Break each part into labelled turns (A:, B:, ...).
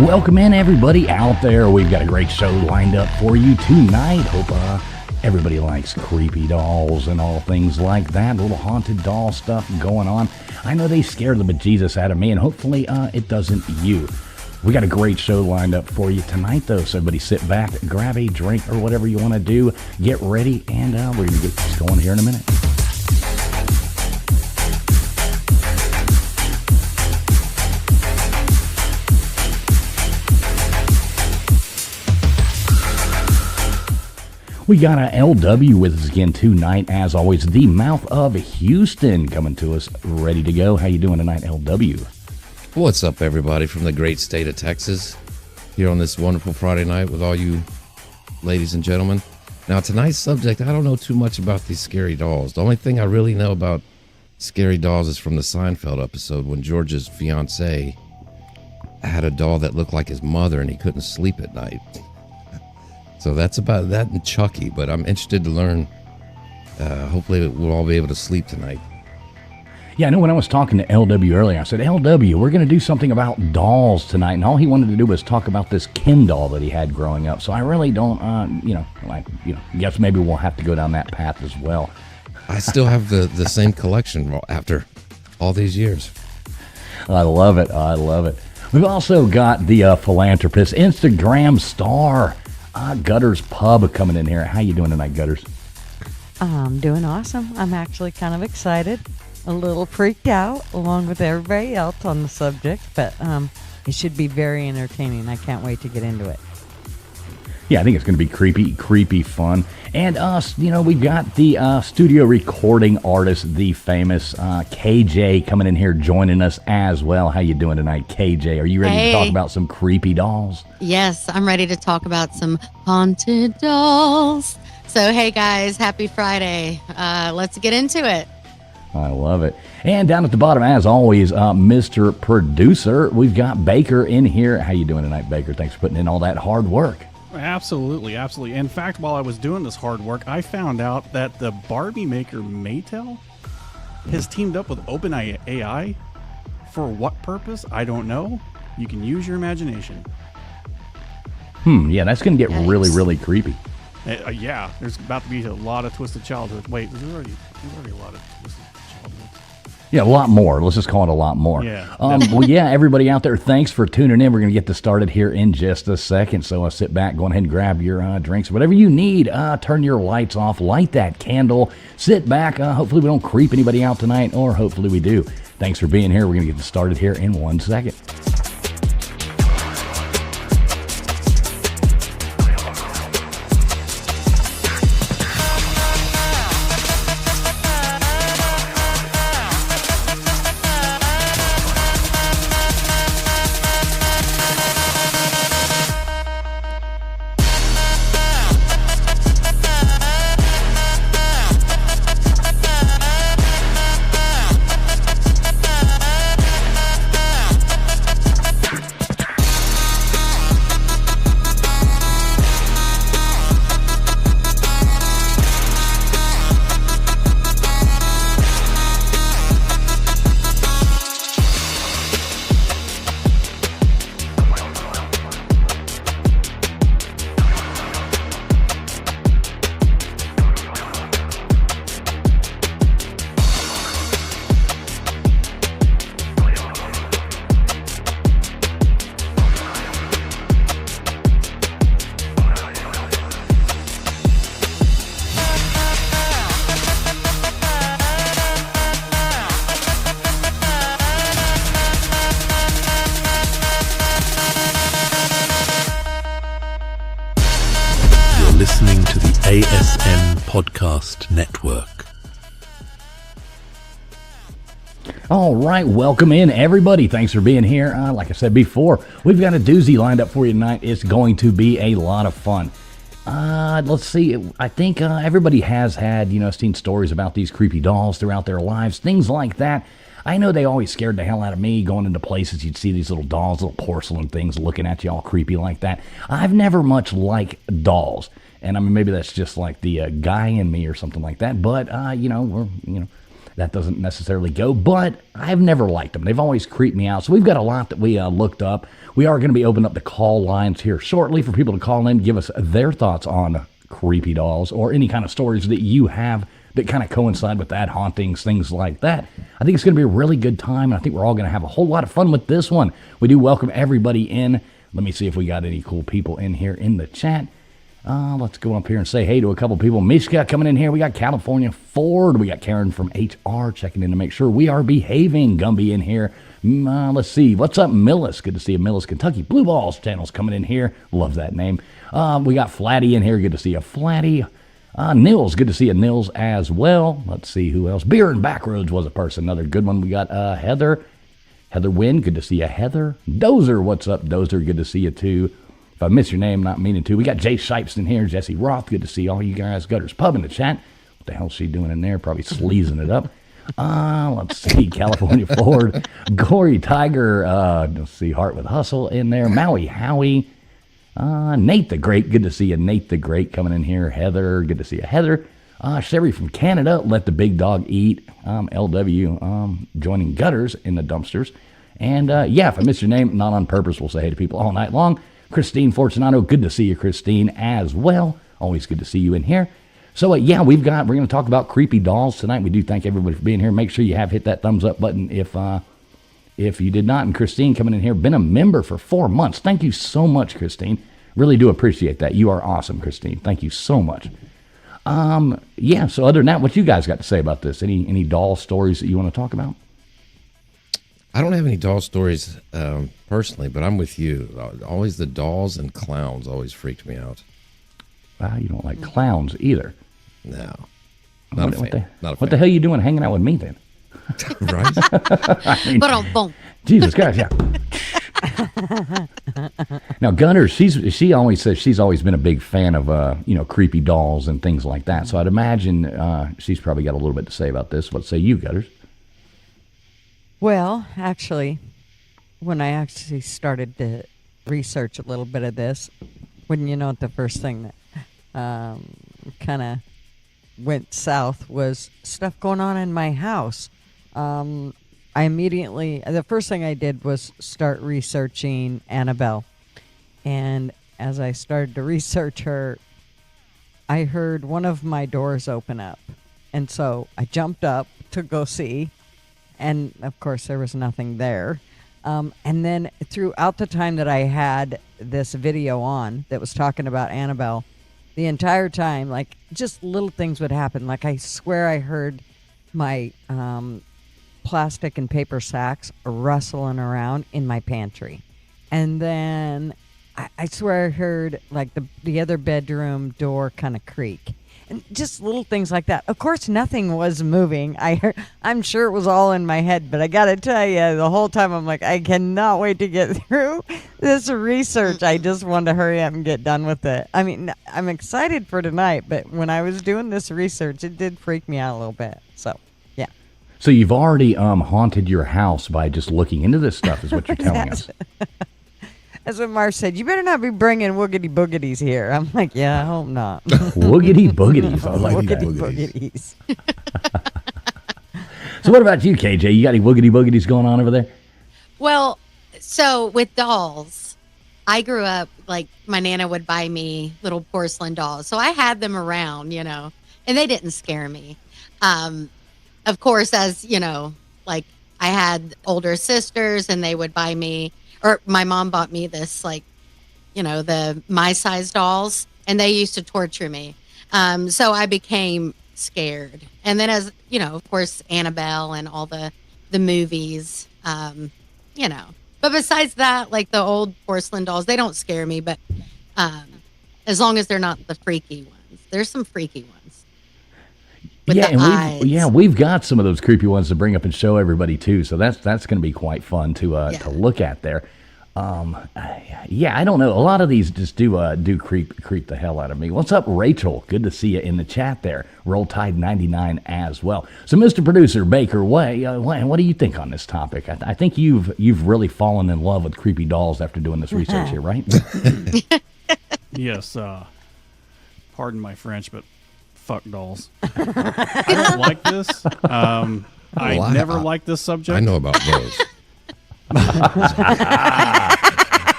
A: Welcome in, everybody out there. We've got a great show lined up for you tonight. Hope everybody likes creepy dolls and all things like that. A little haunted doll stuff going on. I know they scared the bejesus out of me, and hopefully it doesn't you. We got a great show lined up for you tonight, though, so everybody sit back, grab a drink or whatever you want to do, get ready, and we're going to get this going here in a minute. We got a LW with us again tonight, as always, the mouth of Houston coming to us, ready to go. How you doing tonight, LW?
B: What's up, everybody, from the great state of Texas, here on this wonderful Friday night with all you ladies and gentlemen. Now, tonight's subject, I don't know too much about these scary dolls. The only thing I really know about scary dolls is from the Seinfeld episode when George's fiance had a doll that looked like his mother and he couldn't sleep at night. So that's about that and Chucky, but I'm interested to learn. Hopefully we'll all be able to sleep tonight.
A: Yeah, I know when I was talking to LW earlier, I said, LW, we're going to do something about dolls tonight. And all he wanted to do was talk about this Ken doll that he had growing up. So I really don't, guess maybe we'll have to go down that path as well.
B: I still have the same collection after all these years.
A: I love it. I love it. We've also got the philanthropist, Instagram star, Gutters Pub coming in here. How you doing tonight, Gutters?
C: I'm doing awesome. I'm actually kind of excited, a little freaked out, along with everybody else on the subject, but it should be very entertaining. I can't wait to get into it.
A: Yeah, I think it's going to be creepy fun. And us, we've got the studio recording artist, the famous KJ, coming in here joining us as well. How you doing tonight, KJ? Are you ready to talk about some creepy dolls?
D: Yes, I'm ready to talk about some haunted dolls. So, hey guys, happy Friday. Let's get into it.
A: I love it. And down at the bottom, as always, Mr. Producer, we've got Baker in here. How you doing tonight, Baker? Thanks for putting in all that hard work.
E: Absolutely. In fact, while I was doing this hard work, I found out that the Barbie maker Mattel has teamed up with OpenAI. For what purpose? I don't know. You can use your imagination.
A: Yeah, that's going to get really creepy.
E: Yeah, there's about to be a lot of twisted childhood. Wait, there's already a lot of twisted childhood.
A: Yeah, a lot more. Let's just call it a lot more.
E: Yeah.
A: Well, yeah, everybody out there, thanks for tuning in. We're going to get this started here in just a second. So sit back, go ahead and grab your drinks, whatever you need. Turn your lights off, light that candle, sit back. Hopefully we don't creep anybody out tonight, or hopefully we do. Thanks for being here. We're going to get this started here in 1 second.
F: Listening to the ASN Podcast Network.
A: All right, welcome in, everybody. Thanks for being here. Like I said before, we've got a doozy lined up for you tonight. It's going to be a lot of fun. Let's see. I think everybody has had, seen stories about these creepy dolls throughout their lives, things like that. I know they always scared the hell out of me going into places. You'd see these little dolls, little porcelain things looking at you all creepy like that. I've never much liked dolls. And I mean, maybe that's just like the guy in me or something like that. But, that doesn't necessarily go, but I've never liked them. They've always creeped me out. So we've got a lot that we looked up. We are going to be opening up the call lines here shortly for people to call in, give us their thoughts on creepy dolls or any kind of stories that you have that kind of coincide with that, hauntings, things like that. I think it's going to be a really good time, and I think we're all going to have a whole lot of fun with this one. We do welcome everybody in. Let me see if we got any cool people in here in the chat. Let's go up here and say hey to a couple people. Mishka coming in here. We got California Ford. We got Karen from HR checking in to make sure we are behaving. Gumby in here. Let's see. What's up, Millis? Good to see you, Millis, Kentucky. Blue Balls channel's coming in here. Love that name. We got Flatty in here. Good to see you, Flatty. Nils, good to see you, Nils, as well. Let's see who else. Beer and Backroads was a person. Another good one. We got Heather. Heather Wynn, good to see you, Heather. Dozer, what's up, Dozer? Good to see you, too. If I miss your name, not meaning to. We got Jay Shipes in here. Jesse Roth, good to see all you guys. Gutters Pub in the chat. What the hell's she doing in there? Probably sleazing it up. Let's see. California Ford. Gory Tiger. Let's see. Heart with Hustle in there. Maui Howie. Nate the Great. Good to see you, Nate the Great, coming in here. Heather. Good to see you, Heather. Sherry from Canada. Let the Big Dog Eat. LW. Joining Gutters in the dumpsters. And yeah, if I miss your name, not on purpose, we'll say hey to people all night long. Christine Fortunato, good to see you, Christine, as well. Always good to see you in here. So, yeah, we're going to talk about creepy dolls tonight. We do thank everybody for being here. Make sure you have hit that thumbs up button if you did not. And Christine coming in here, been a member for 4 months. Thank you so much, Christine. Really do appreciate that. You are awesome, Christine. Thank you so much. Yeah, so other than that, what you guys got to say about this? Any doll stories that you want to talk about?
B: I don't have any doll stories personally, but I'm with you. Always the dolls and clowns always freaked me out.
A: Wow, you don't like clowns either.
B: No, not a fan.
A: What the hell are you doing hanging out with me then?
B: Right?
A: I mean,
D: Boom.
A: Jesus Christ, yeah. Now, Gunner, she always says she's always been a big fan of creepy dolls and things like that. So I'd imagine she's probably got a little bit to say about this. What say you, Gutters?
C: Well, actually, when I actually started to research a little bit of this, wouldn't you know, the first thing that kind of went south was stuff going on in my house. I immediately, the first thing I did was start researching Annabelle. And as I started to research her, I heard one of my doors open up. And so I jumped up to go see. And, of course, there was nothing there. And then throughout the time that I had this video on that was talking about Annabelle, the entire time, like, just little things would happen. Like, I swear I heard my plastic and paper sacks rustling around in my pantry. And then I swear I heard, like, the other bedroom door kind of creak. And just little things like that. Of course, nothing was moving. I'm sure it was all in my head, but I got to tell you, the whole time I'm like, I cannot wait to get through this research. I just want to hurry up and get done with it. I mean, I'm excited for tonight, but when I was doing this research, it did freak me out a little bit. So, yeah.
A: So you've already haunted your house by just looking into this stuff, is what you're telling us.
C: That's what Marv said. You better not be bringing woogity boogities here. I'm like, yeah, I hope not.
A: Woogity boogities. I like
C: woogity
A: that.
C: boogities.
A: So what about you, KJ? You got any woogity boogities going on over there?
D: Well, so with dolls, I grew up, like, my Nana would buy me little porcelain dolls. So I had them around, and they didn't scare me. Of course, as, like, I had older sisters and they would buy me, or my mom bought me this, like, the my size dolls, and they used to torture me. So I became scared. And then as, of course, Annabelle and all the movies, But besides that, like, the old porcelain dolls, they don't scare me, but as long as they're not the freaky ones. There's some freaky ones.
A: We've got some of those creepy ones to bring up and show everybody too. So that's going to be quite fun to look at there. I don't know. A lot of these just do creep the hell out of me. What's up, Rachel? Good to see you in the chat there. Roll Tide 99 as well. So, Mr. Producer Baker, what do you think on this topic? I think you've really fallen in love with creepy dolls after doing this research here, right?
E: Yes. Pardon my French, but fuck dolls. I don't like this. I never liked this subject.
B: I know about those.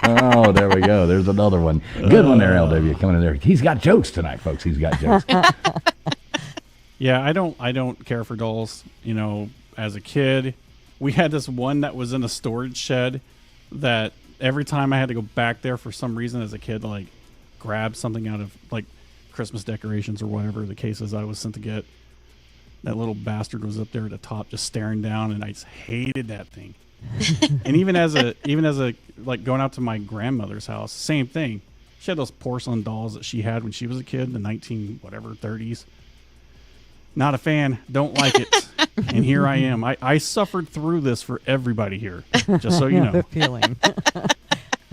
A: Oh, there we go. There's another one. Good one there, LW, coming in there. He's got jokes tonight, folks. He's got jokes.
E: Yeah, I don't care for dolls. You know, as a kid, we had this one that was in a storage shed that every time I had to go back there for some reason as a kid to like grab something out of like Christmas decorations or whatever the case is I was sent to get, that little bastard was up there at the top just staring down, and I just hated that thing. And even as a like going out to my grandmother's house, same thing. She had those porcelain dolls that she had when she was a kid in the 30s. Not a fan. Don't like it. And here I am. I suffered through this for everybody here, just so you know.
C: The feeling.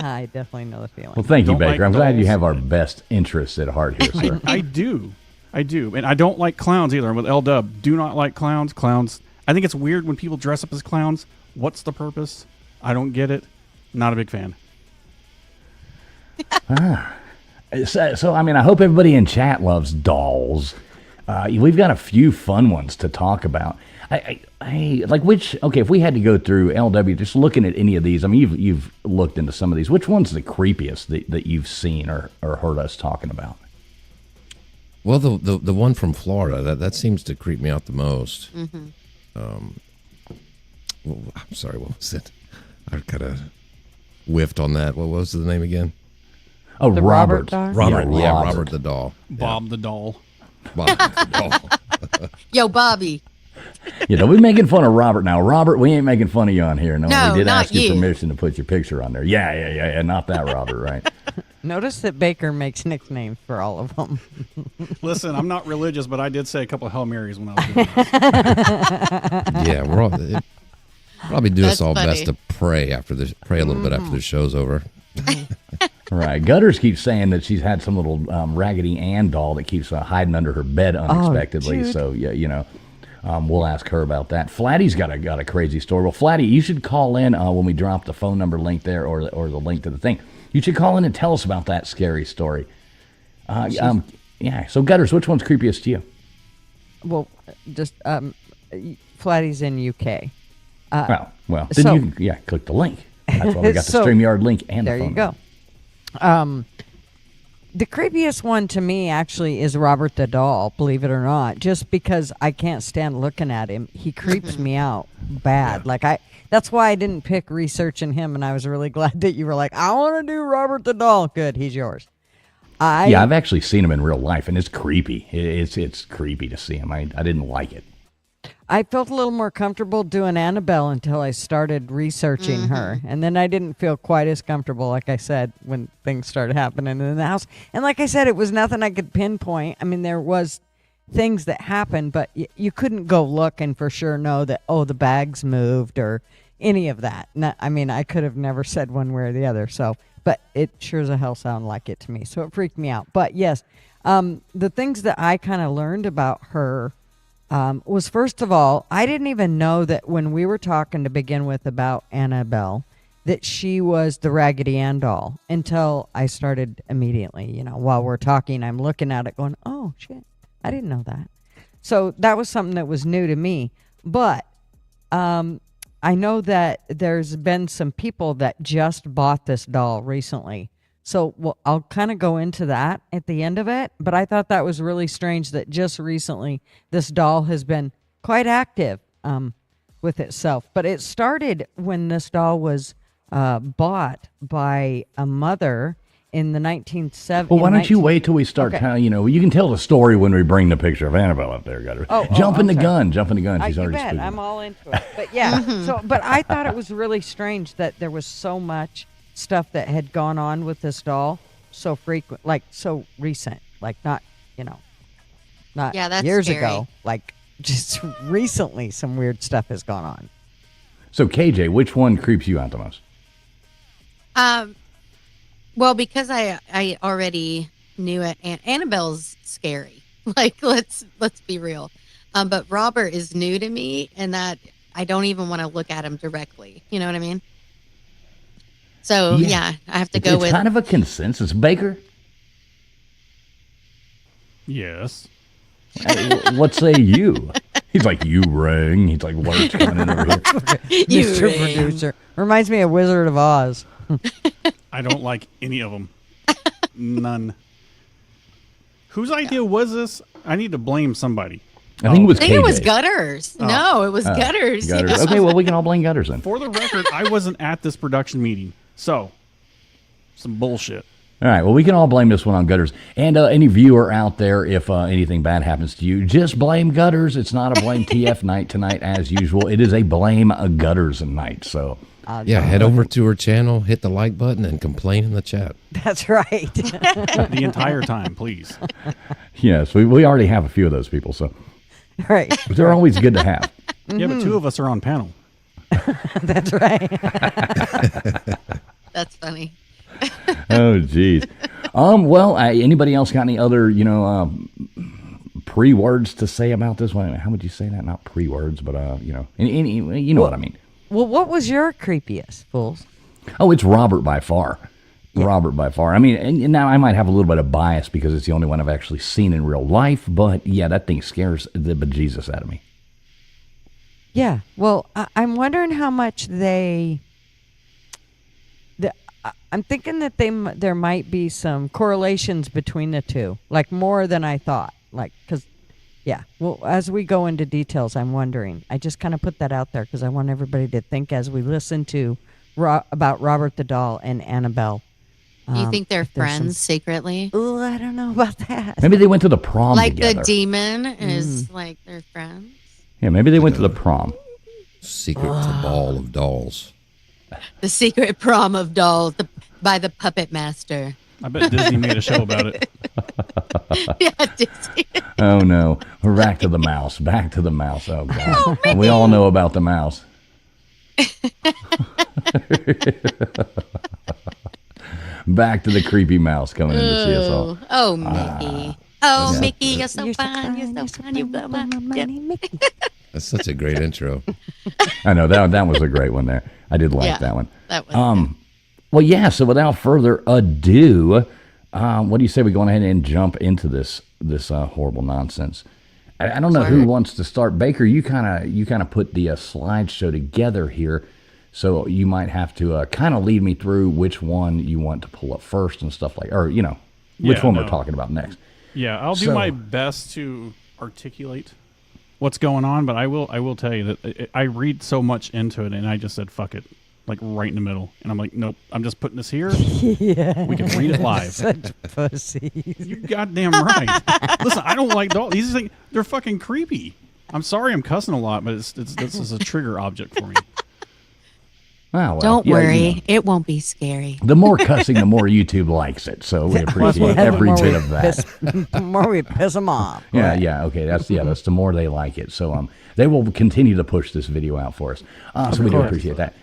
C: I definitely know the feeling.
A: Well, thank you,
E: Don't
A: Baker.
E: like
A: I'm glad you
E: dolls.
A: have our best interests at heart here, sir.
E: I do. And I don't like clowns either. I'm with L-Dub. Do not like clowns. Clowns. I think it's weird when people dress up as clowns. What's the purpose? I don't get it. Not a big fan.
A: So, I mean, I hope everybody in chat loves dolls. We've got a few fun ones to talk about. I like which. Okay, if we had to go through LW, just looking at any of these. I mean, you've looked into some of these. Which one's the creepiest that you've seen or heard us talking about?
B: Well, the one from Florida that seems to creep me out the most.
D: Mm-hmm.
B: Well, I'm sorry, what was it? I kind of whiffed on that. What was the name again?
A: Oh,
C: The
A: Robert.
C: doll?
B: Robert the doll.
E: Bob the doll.
B: Bob the doll.
D: Yo, Bobby.
A: Yeah, don't be making fun of Robert now. Robert, we ain't making fun of you on here. No,
D: No,
A: we did
D: not
A: ask your
D: you.
A: permission to put your picture on there. Yeah, not that Robert, right?
C: Notice that Baker makes nicknames for all of them.
E: Listen, I'm not religious, but I did say a couple of Hail Marys when I was doing this.
B: Yeah, we're all probably do us
D: That's
B: all
D: funny.
B: best to pray a little bit after the show's over.
A: Right. Gutters keeps saying that she's had some little Raggedy Ann doll that keeps hiding under her bed unexpectedly.
C: dude.
A: So yeah, we'll ask her about that. Flatty's got a crazy story. Well, Flatty, you should call in when we drop the phone number link there or the link to the thing. You should call in and tell us about that scary story. Yeah. So Gutters, which one's creepiest to you?
C: Well, just Flatty's in UK.
A: Well, then you click the link. That's why we got the
C: So,
A: StreamYard link and the
C: There
A: phone
C: you go. The creepiest one to me actually is Robert the doll, believe it or not, just because I can't stand looking at him. He creeps me out bad. That's why I didn't pick researching him, and I was really glad that you were like, I want to do Robert the doll. Good, he's yours.
A: I've actually seen him in real life, and it's creepy. It's creepy to see him. I didn't like it.
C: I felt a little more comfortable doing Annabelle until I started researching her. And then I didn't feel quite as comfortable, like I said, when things started happening in the house. And like I said, it was nothing I could pinpoint. I mean, there was things that happened, but you couldn't go look and for sure know that, the bags moved or any of that. I could have never said one way or the other. So, but it sure as a hell sounded like it to me. So it freaked me out. But yes, the things that I kind of learned about her was, first of all, I didn't even know that when we were talking to begin with about Annabelle, that she was the Raggedy Ann doll until I started immediately, while we're talking, I'm looking at it going, oh, shit, I didn't know that. So that was something that was new to me. But I know that there's been some people that just bought this doll recently. So I'll kind of go into that at the end of it, but I thought that was really strange that just recently this doll has been quite active with itself. But it started when this doll was bought by a mother in the 1970s.
A: Well, why don't you wait till we start telling, you can tell the story when we bring the picture of Annabelle up there, Gutter. Jumping the gun. She's
C: you
A: already
C: bet.
A: speaking.
C: I'm all into it. But yeah, but I thought it was really strange that there was so much stuff that had gone on with this doll so frequent, like so recent, like not
D: that's
C: years
D: scary.
C: ago, like just recently some weird stuff has gone on.
A: So KJ, which one creeps you out the most?
D: Well, because I already knew it, and Annabelle's scary. Like, let's be real. But Robert is new to me, and that I don't even want to look at him directly. You know what I mean? So yeah, I have to go
A: it's
D: with
A: kind of a consensus. Baker?
E: Yes.
A: What say you? He's like, you ring. He's like, words coming in over here.
C: Mr. Producer. Reminds me of Wizard of Oz.
E: I don't like any of them. None. Whose idea was this? I need to blame somebody.
A: I think it was
D: I think it was
A: KJ's.
D: Gutters. No, it was Gutters.
A: Gutters. Okay, well, we can all blame Gutters then.
E: For the record, I wasn't at this production meeting. So, some bullshit.
A: All right, well, we can all blame this one on Gutters. And any viewer out there, if anything bad happens to you, just blame Gutters. It's not a blame TF night tonight as usual. It is a blame Gutters night. So,
B: Yeah, head over to her channel, hit the like button, and complain in the chat.
C: That's right.
E: The entire time, please.
A: yes, we already have a few of those people, so
C: Right.
A: they're always good to have.
E: Yeah, but two of us are on panel.
C: That's right.
D: That's funny.
A: Oh, geez. Well, anybody else got any other, pre-words to say about this one? How would you say that? Not pre-words, but, any you know what I mean.
C: Well, what was your creepiest, fools?
A: Oh, it's Robert by far. Yeah. Robert by far. I mean, and now I might have a little bit of bias because it's the only one I've actually seen in real life, but yeah, that thing scares the bejesus out of me.
C: Yeah. Well, I'm wondering how much I'm thinking that there might be some correlations between the two, like more than I thought. Like, because, yeah. Well, as we go into details, I'm wondering. I just kind of put that out there because I want everybody to think as we listen to about Robert the Doll and Annabelle.
D: You think they're friends secretly?
C: Oh, I don't know about that.
A: Maybe they went to the prom
D: Like
A: together.
D: the demon is like their friends?
A: Yeah, maybe they went to the prom.
B: Secret cabal of dolls.
D: The secret prom of dolls by the puppet master.
E: I bet Disney made a show about it.
D: Yeah, Disney.
A: Oh, no. We're back to the mouse. Back to the mouse. Oh, God. We all know about the mouse. Back to the creepy mouse coming in to see us all.
D: Oh, Mickey.
A: Yeah.
D: Mickey, you're so fine. You're so fine. You blow my mind.
B: That's such a great intro.
A: I know, that was a great one there. I did like
D: Yeah,
A: that one.
D: That was
A: Well, yeah, so without further ado, what do you say we go ahead and jump into this horrible nonsense? I don't know who wants to start. Baker, you kind of put the slideshow together here, so you might have to kind of lead me through which one you want to pull up first and stuff like, or which one we're talking about next.
E: Yeah, I'll do my best to articulate what's going on, but I will tell you that I read so much into it, and I just said fuck it, like right in the middle, and I'm like, nope, I'm just putting this here.
C: Yeah.
E: We can read it live.
C: Such pussies.
E: You goddamn right. Listen, I don't like dolls. These things, they're fucking creepy. I'm sorry, I'm cussing a lot, but this is a trigger object for me.
A: Oh, well,
D: Don't
A: yeah,
D: worry. It won't be scary.
A: the more cussing, the more YouTube likes it. So we appreciate every bit of that.
C: The more we piss them off.
A: Yeah, okay. That's the more they like it. So they will continue to push this video out for us. So we do appreciate that.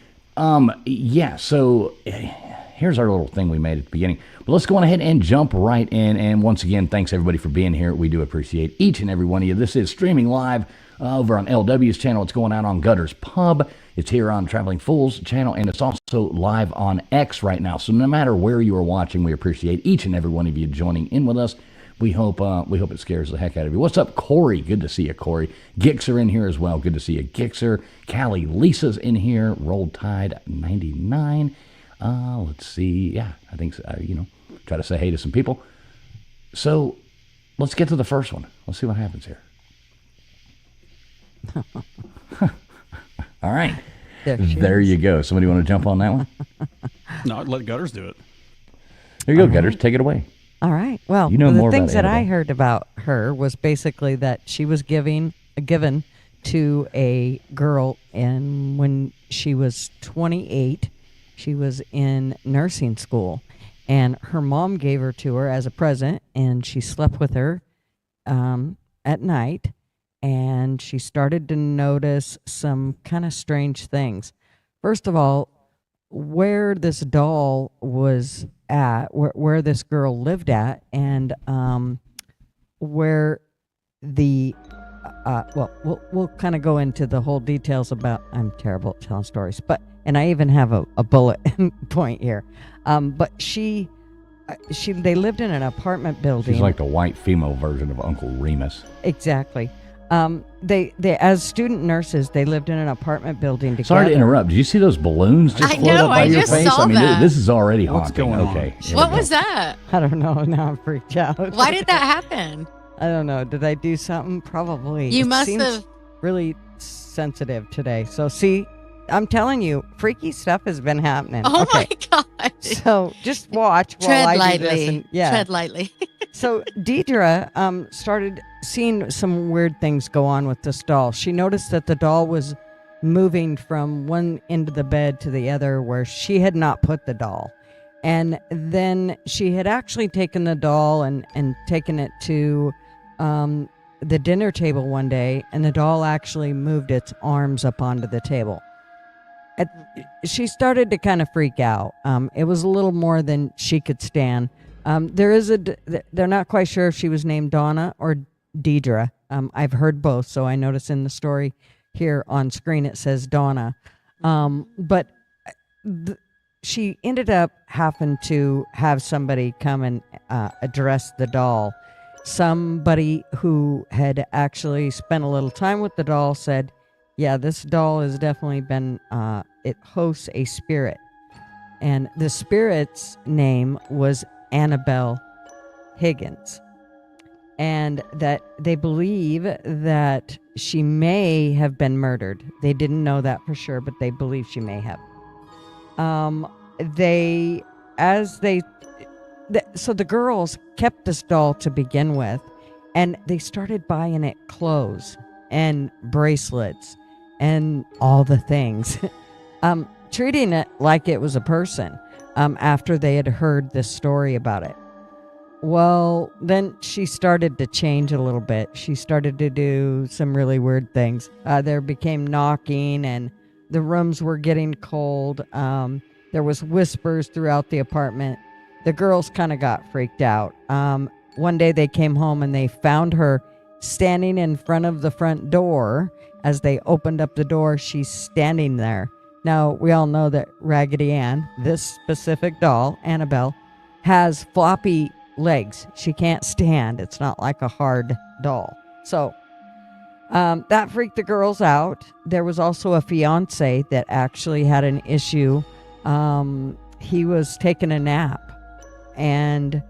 A: So here's our little thing we made at the beginning. But let's go on ahead and jump right in. And once again, thanks everybody for being here. We do appreciate each and every one of you. This is streaming live over on LW's channel. It's going out on Gutter's Pub. It's here on Traveling Fools channel, and it's also live on X right now. So no matter where you are watching, we appreciate each and every one of you joining in with us. We hope it scares the heck out of you. What's up, Corey? Good to see you, Corey. Gixer in here as well. Good to see you, Gixer. Callie Lisa's in here. Rolled Tide 99. Let's see. Yeah, I think so. Try to say hey to some people. So let's get to the first one. Let's see what happens here. All right. There you go. Somebody want to jump on that one?
E: No, let Gutters do it.
A: There you go, Gutters. Take it away.
C: All right. Well,
A: You know
C: the
A: more about
C: things that I
A: Annabelle.
C: heard about her was basically that she was given to a girl, and when she was 28, she was in nursing school, and her mom gave her to her as a present, and she slept with her at night, and she started to notice some kind of strange things. First of all, where this doll was at, where this girl lived at, and where the we'll kind of go into the whole details about. I'm terrible at telling stories, and I even have a bullet point here. But she they lived in an apartment building.
A: She's like the white female version of Uncle Remus.
C: Exactly. They as student nurses, they lived in an apartment building together.
A: Sorry to interrupt. Did you see those balloons just
D: I
A: float
D: know,
A: up by
D: I
A: your
D: just
A: face?
D: saw
A: I mean,
D: that.
A: this is already
E: What's
A: haunting.
E: going on?
A: Okay. here
D: What
A: we go.
D: was that?
C: I don't know. Now I'm freaked out.
D: Why did that happen?
C: I don't know. Did I do something? Probably.
D: You
C: It
D: must
C: seems
D: have.
C: really sensitive today. So see, I'm telling you, freaky stuff has been happening.
D: Oh
C: Okay.
D: my God.
C: So just watch while
D: Tread
C: I do this.
D: lightly.
C: And, yeah.
D: Tread lightly.
C: So Deidre started seeing some weird things go on with this doll. She noticed that the doll was moving from one end of the bed to the other where she had not put the doll. And then she had actually taken the doll and taken it to the dinner table one day, and the doll actually moved its arms up onto the table. She started to kind of freak out. It was a little more than she could stand. They're not quite sure if she was named Donna or Deidre. I've heard both, so I notice in the story here on screen it says Donna. But she ended up having to have somebody come and address the doll. Somebody who had actually spent a little time with the doll said, yeah, this doll has definitely been, it hosts a spirit. And the spirit's name was Annabelle Higgins. And that they believe that she may have been murdered. They didn't know that for sure, but they believe she may have. So the girls kept this doll to begin with, and they started buying it clothes and bracelets and all the things, treating it like it was a person after they had heard this story about it. Well, then she started to change a little bit. She started to do some really weird things. There became knocking, and the rooms were getting cold. There was whispers throughout the apartment. The girls kind of got freaked out. One day they came home and they found her standing in front of the front door. As they opened up the door, she's standing there. Now, we all know that Raggedy Ann, this specific doll, Annabelle, has floppy legs. She can't stand. It's not like a hard doll. So that freaked the girls out. There was also a fiance that actually had an issue. He was taking a nap, and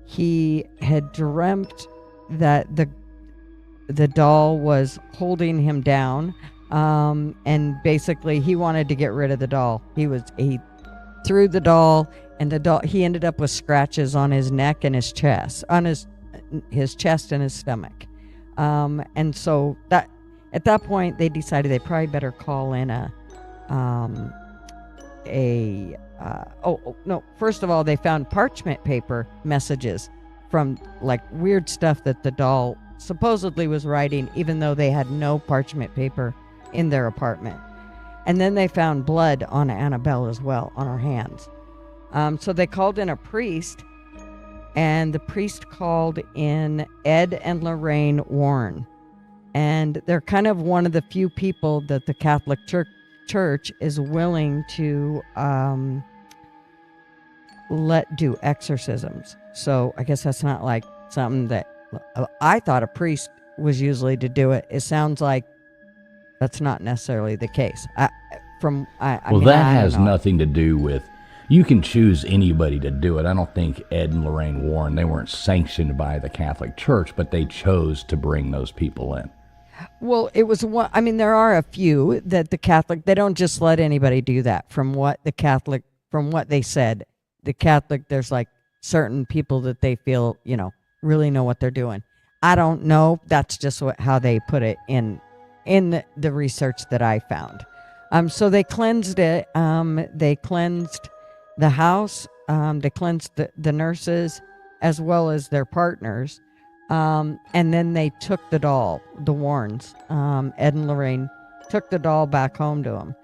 C: he had dreamt that the doll was holding him down, and basically he wanted to get rid of the doll. He threw the doll, and he ended up with scratches on his neck and his chest, on his chest and his stomach. And so that at that point they decided they probably better call in first of all, they found parchment paper messages from like weird stuff that the doll supposedly was writing, even though they had no parchment paper in their apartment. And then they found blood on Annabelle as well, on her hands. So they called in a priest, and the priest called in Ed and Lorraine Warren. And they're kind of one of the few people that the Catholic Church is willing to let do exorcisms. So I guess that's not like something that I thought a priest was usually to do it. It sounds like that's not necessarily the case. That
A: has nothing to do with, you can choose anybody to do it. I don't think Ed and Lorraine Warren, they weren't sanctioned by the Catholic Church, but they chose to bring those people in.
C: Well, it was one. I mean, there are a few that the Catholic, they don't just let anybody do that. From what they said, the Catholic, there's like certain people that they feel, really know what they're doing. I don't know. That's just how they put it in the research that I found. So they cleansed it. They cleansed the house. They cleansed the nurses as well as their partners. And then they took the doll, the Warrens, Ed and Lorraine, took the doll back home to them,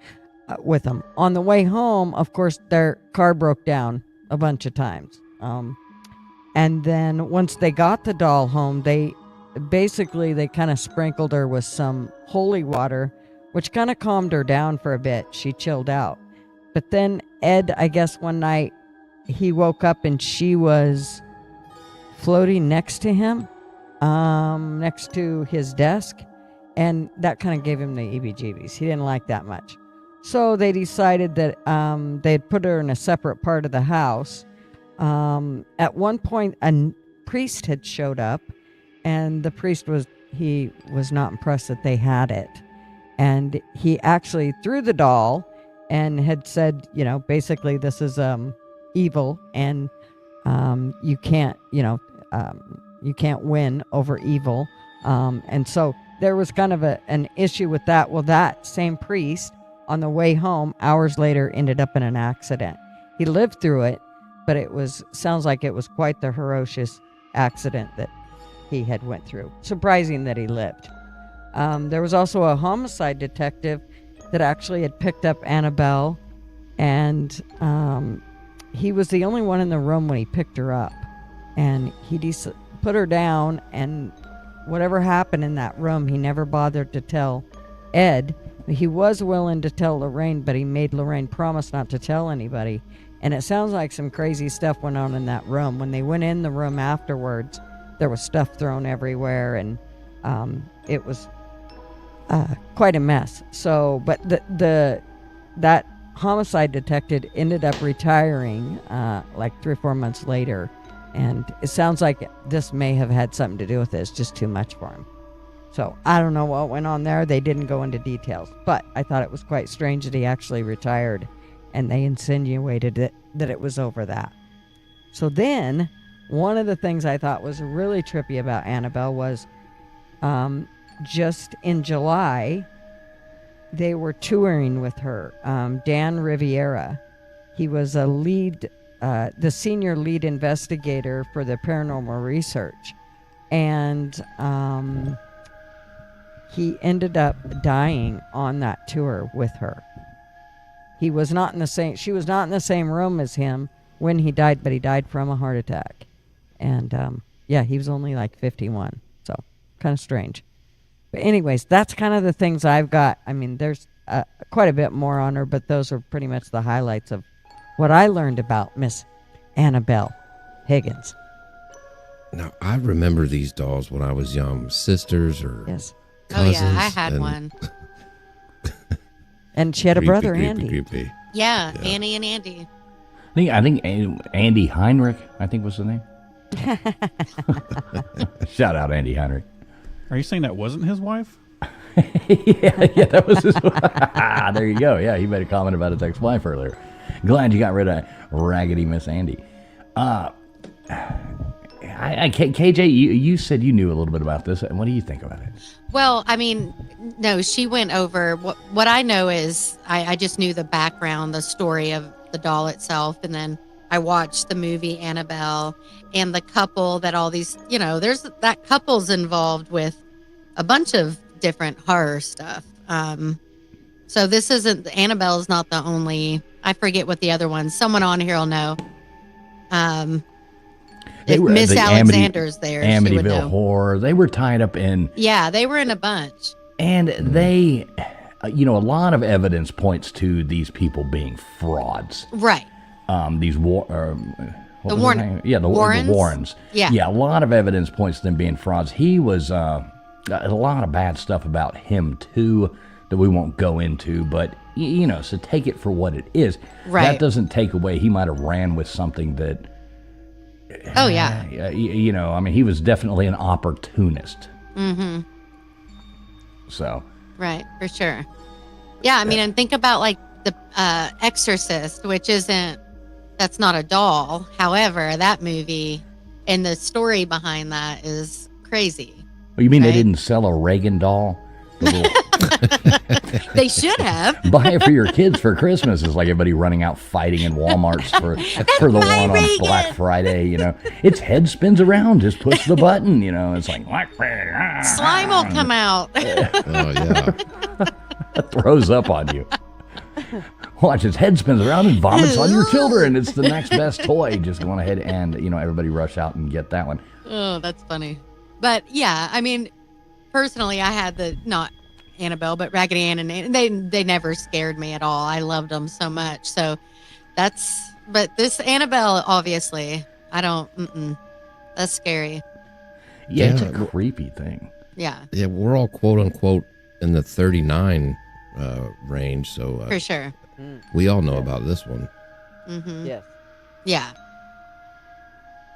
C: with them. On the way home, of course, their car broke down a bunch of times. And then once they got the doll home, they kind of sprinkled her with some holy water, which kind of calmed her down for a bit. She chilled out. But then Ed, I guess one night, he woke up and she was floating next to him, next to his desk, and that kind of gave him the EBGBs. He didn't like that much. So they decided that they'd put her in a separate part of the house. At one point, a priest had showed up, and the priest was not impressed that they had it. And he actually threw the doll and had said, basically this is evil, and you can't win over evil. And so there was kind of an issue with that. Well, that same priest, on the way home, hours later, ended up in an accident. He lived through it, but sounds like it was quite the ferocious accident that he had went through. Surprising that he lived. There was also a homicide detective that actually had picked up Annabelle, and he was the only one in the room when he picked her up, and he put her down, and whatever happened in that room, he never bothered to tell Ed. He was willing to tell Lorraine, but he made Lorraine promise not to tell anybody. And it sounds like some crazy stuff went on in that room. When they went in the room afterwards, there was stuff thrown everywhere, and it was quite a mess. So, but that homicide detective ended up retiring like 3 or 4 months later, and it sounds like this may have had something to do with it. It's just too much for him. So I don't know what went on there. They didn't go into details, but I thought it was quite strange that he actually retired, and they insinuated that it was over that. So then, one of the things I thought was really trippy about Annabelle was just in July, they were touring with her. Dan Riviera, he was the senior lead investigator for the paranormal research, and he ended up dying on that tour with her. She was not in the same room as him when he died, but he died from a heart attack. And he was only like 51, so kind of strange. But anyways, that's kind of the things I've got. I mean, there's quite a bit more on her, but those are pretty much the highlights of what I learned about Miss Annabelle Higgins.
B: Now, I remember these dolls when I was young, sisters or
C: Yes.
B: cousins.
D: Oh yeah, I had one.
C: And she had a brother, Andy.
B: Creepy.
D: Yeah, Annie and Andy.
A: I think Andy Heinrich, I think was the name. Shout out Andy Heinrich.
E: Are you saying that wasn't his wife?
A: yeah, that was his. There you go. Yeah, he made a comment about his ex-wife earlier. Glad you got rid of Raggedy Miss Andy. KJ, you said you knew a little bit about this. What do you think about it?
D: Well, I mean, no, she went over what I know is I just knew the background, the story of the doll itself, and then I watched the movie Annabelle and the couple that all these, there's that couple's involved with a bunch of different horror stuff. So this isn't, Annabelle's not the only, I forget what the other ones, someone on here will know. If Miss Alexander's there, she would
A: Amityville
D: know.
A: Horror, they were tied up in.
D: Yeah, they were in a bunch.
A: And they, a lot of evidence points to these people being frauds.
D: Right.
A: These
D: The Warrens.
A: the Warrens.
D: Yeah.
A: A lot of evidence points to them being frauds. He was a lot of bad stuff about him too that we won't go into, but so take it for what it is.
D: Right.
A: That doesn't take away he might have ran with something that.
D: Oh yeah.
A: He was definitely an opportunist.
D: Mm-hmm.
A: So.
D: Right, for sure. Yeah, I mean, and think about like the Exorcist, which that's not a doll. However, that movie and the story behind that is crazy.
A: Well, you mean
D: right?
A: They didn't sell a Reagan doll?
D: They should have.
A: Buy it for your kids for Christmas. It's like everybody running out fighting in Walmarts for the one on
D: Reagan.
A: Black Friday. Its head spins around. Just push the button. It's like
D: Slime will come out.
B: Oh, yeah.
A: It throws up on you. Watch, its head spins around and vomits on your children. It's the next best toy. Just go on ahead and everybody rush out and get that one.
D: Oh, that's funny. But yeah, I mean, personally, I had not Annabelle, but Raggedy Ann, and they never scared me at all. I loved them so much. So But this Annabelle, obviously, I don't. That's scary.
A: Yeah, it's a
B: Yeah.
A: creepy thing.
D: Yeah,
B: Yeah, we're all quote unquote in the 39 range, so
D: for sure.
B: we all know about this one.
C: Yes.
D: Yeah.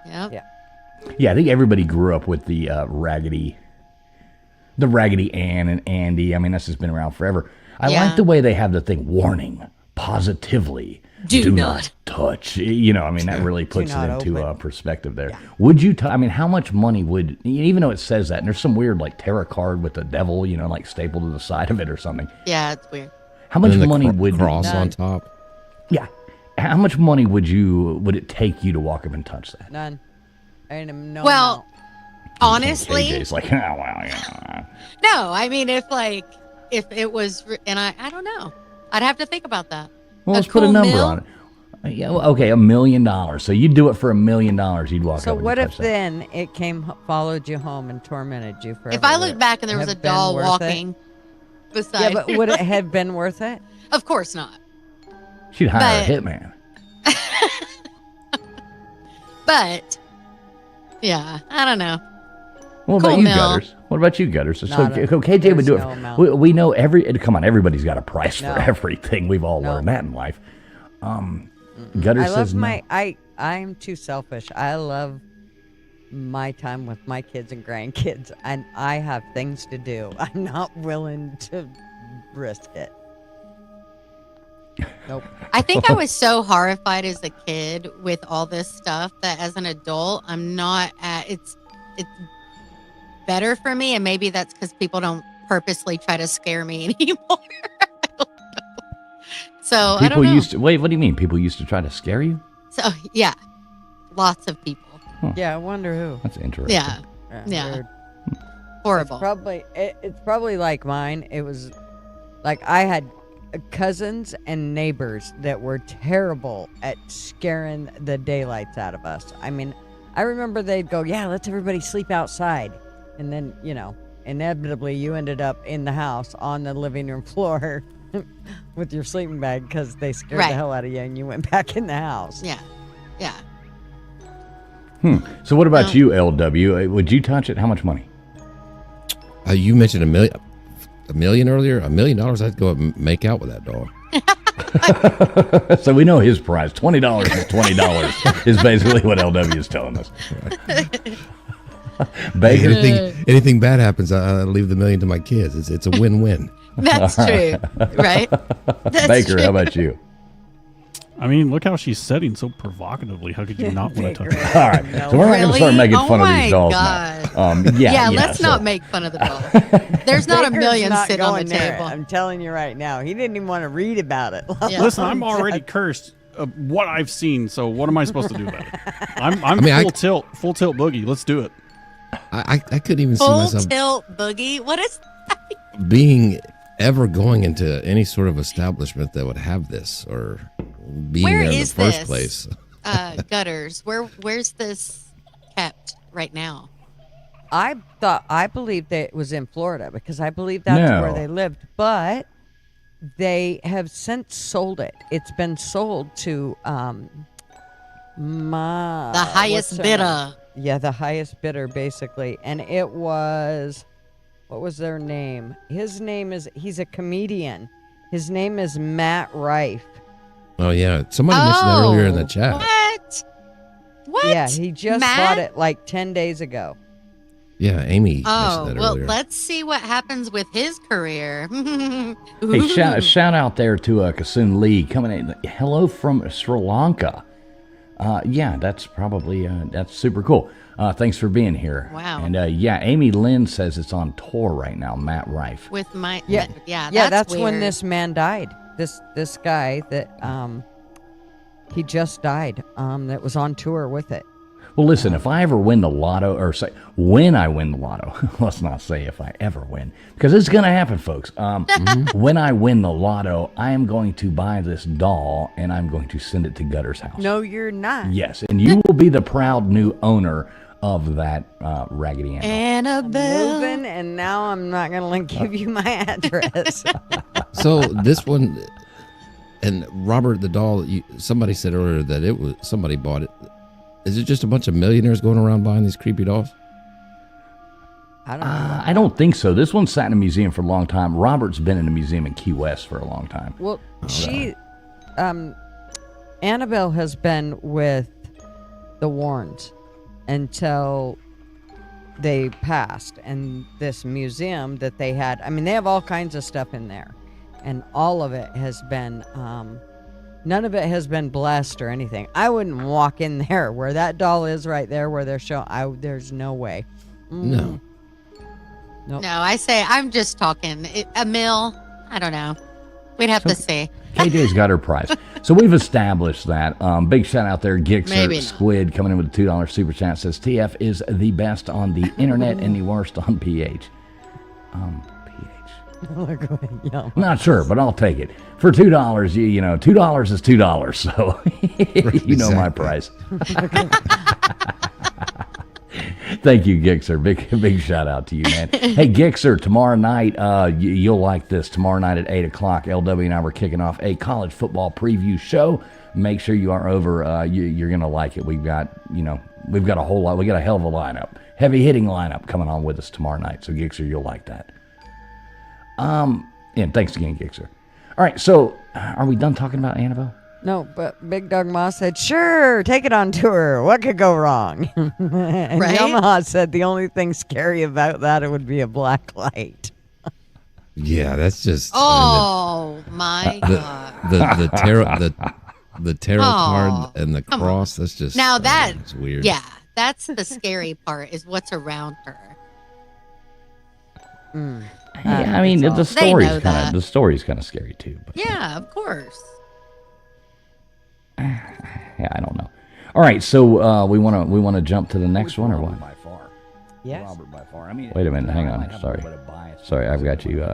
D: Yep.
C: Yeah.
A: Yeah, I think everybody grew up with the Raggedy Ann and Andy. I mean, that's just been around forever. I
D: Yeah.
A: like the way they have the thing, warning, positively,
D: Do
A: not
D: not.
A: touch. You know, I mean, that really puts it
C: not
A: into
C: open.
A: perspective there. Would you, I mean, how much money would, even though it says that, and there's some weird like tarot card with the devil, you know, like stapled to the side of it or something.
D: Yeah, it's weird.
A: How much
B: And then the
A: money would,
B: cross on
C: None.
B: top?
A: yeah, how much money would it take you to walk up and touch that?
C: None. And no.
D: Well,
C: amount.
D: honestly,
A: JJ's like, oh, wow, yeah.
D: no. I mean, if it was, and I don't know. I'd have to think about that.
A: Well, let's put a
D: cool
A: number
D: meal?
A: on it. Yeah, well, okay, $1 million. So you'd do it for $1 million. You'd walk
C: So
A: up and
C: what
A: touch
C: if
A: that.
C: then it followed you home and tormented you forever?
D: If I
C: Would
D: looked
C: it
D: back and there was a
C: have been
D: doll
C: worth it?
D: walking
C: Yeah,
D: beside,
C: but would it have been worth it?
D: of course not.
A: She'd hire
D: but-
A: a hitman.
D: But yeah, I don't know.
A: What about
D: Cool
A: you,
D: meal.
A: Gutters? What about you, Gutters? So
C: Not a-
A: KJ would do
C: there's no
A: it.
C: amount.
A: We know come on, everybody's got a price
C: No.
A: for everything. We've all
C: No.
A: learned that in life. Gutters
C: I
A: says
C: love
A: no.
C: I'm too selfish. I love my time with my kids and grandkids, and I have things to do. I'm not willing to risk it. Nope.
D: I think I was so horrified as a kid with all this stuff that as an adult, I'm not at. It's better for me, and maybe that's because people don't purposely try to scare me anymore. I don't know. So I
A: People
D: don't know.
A: used to wait. What do you mean? People used to try to scare you?
D: So yeah, lots of people.
C: Yeah, I wonder who.
A: That's interesting.
D: Yeah, Yeah.
C: weird.
D: horrible.
C: It's probably like mine. It was like I had cousins and neighbors that were terrible at scaring the daylights out of us. I mean, I remember they'd go, "Yeah, let's everybody sleep outside," and then inevitably you ended up in the house on the living room floor with your sleeping bag because they scared
D: Right.
C: the hell out of you, and you went back in the house.
D: Yeah, yeah.
A: So what about
D: No.
A: you, LW? Would you touch it? How much money?
B: You mentioned $1 million earlier. $1 million, I'd go and make out with that doll.
A: So we know his price. $20 is $20 is basically what LW is telling us. Baker,
B: Anything bad happens, I leave the $1 million to my kids. It's a win-win.
D: That's true, right? That's
A: Baker,
D: true.
A: how about you?
E: I mean, look how she's setting so provocatively. How could you not want to touch her?
A: All right, so we're not going to start
D: Really?
A: making
D: Oh
A: fun of
D: my
A: these dolls
D: God.
A: now.
D: Yeah, let's
A: so-
D: not make fun of the doll. There's not a
C: Baker's
D: million
C: not
D: sitting on the
C: going near it.
D: table.
C: I'm telling you right now. He didn't even want to read about it.
D: Yeah.
E: Listen, I'm already cursed of what I've seen, so what am I supposed to do about it? I'm
B: mean,
E: full tilt boogie. Let's do it.
B: I couldn't even see
D: Full
B: myself
D: tilt boogie. What is
B: being ever going into any sort of establishment that would have this or being
D: Where
B: there in the
D: is
B: first
D: this?
B: place.
D: Gutters? Where's this kept right now?
C: I believed that it was in Florida because I believe that's
A: No.
C: where they lived, but they have since sold it. It's been sold to
D: The
C: what's
D: highest
C: her
D: bidder.
C: name? Yeah, the highest bidder basically, and it was what was their name? He's a comedian. His name is Matt Rife.
B: Oh yeah, somebody mentioned that earlier in the
D: Oh,
B: chat.
D: What? What?
C: Yeah, he just
D: Matt?
C: bought it like 10 days ago.
B: Yeah, Amy
D: Oh,
B: mentioned that
D: well,
B: earlier.
D: let's see what happens with his career.
A: Hey, shout out there to Kasoon Lee coming in. Hello from Sri Lanka. Yeah, that's probably that's super cool. Thanks for being here.
D: Wow.
A: And yeah, Amy Lynn says it's on tour right now. Matt Rife.
D: With my
C: Yeah,
D: yeah,
C: that's when
D: weird.
C: this man died. This guy that he just died. That was on tour with it.
A: Well, listen, if I ever win the lotto, or say when I win the lotto, let's not say if I ever win, because it's going to happen, folks. When I win the lotto, I am going to buy this doll and I'm going to send it to Gutter's house.
C: No, you're not.
A: Yes, and you will be the proud new owner of that Raggedy Ann doll.
D: Annabelle.
C: Moving, and now I'm not gonna give you my address.
B: So this one, And Robert the doll, somebody said earlier that somebody bought it. Is it just a bunch of millionaires going around buying these creepy dolls?
C: I don't know.
A: I don't think so. This one sat in a museum for a long time. Robert's been in a museum in Key West for a long time.
C: Well, Annabelle has been with the Warrens until they passed. And this museum that they had, I mean, they have all kinds of stuff in there. And all of it has been, none of it has been blessed or anything. I wouldn't walk in there where that doll is right there where they're showing. There's no way.
B: No.
C: Nope.
D: No, I say I'm just talking. A mill, I don't know. We'd have to see.
A: KJ's got her prize. So we've established that. Big shout out there, Gixer
D: Maybe not.
A: Squid coming in with a $2 super chat says TF is the best on the internet and the worst on PH. PH.
C: Yum.
A: Not sure, but I'll take it. For $2, you know, $2 is $2, so you know my price. Thank you, Gixer. Big shout out to you, man. Hey, Gixer, tomorrow night, you'll like this. Tomorrow night at 8 o'clock, LW and I were kicking off a college football preview show. Make sure you are over. You're going to like it. We've got a whole lot. We got a hell of a lineup. Heavy hitting lineup coming on with us tomorrow night. So, Gixer, you'll like that. And thanks again, Gixer. All right, so are we done talking about Annabelle?
C: No, but Big Dog Moss said, sure, take it on tour. What could go wrong? And
D: Right?
C: Yamaha said the only thing scary about that it would be a black light.
B: Yeah, that's just.
D: Oh my God!
B: The tarot card and the cross. That's just.
D: Now
B: it's weird.
D: Yeah, that's the scary part. Is what's around her.
A: Yeah, I mean, the
D: They
A: story's
D: know
A: kind of scary too. But
D: Yeah, of course.
A: yeah, I don't know. All right, so we want to jump to the next one or what?
G: By far.
C: Yes.
G: Robert by far. I mean,
A: Wait a minute, hang on. Sorry, I've got you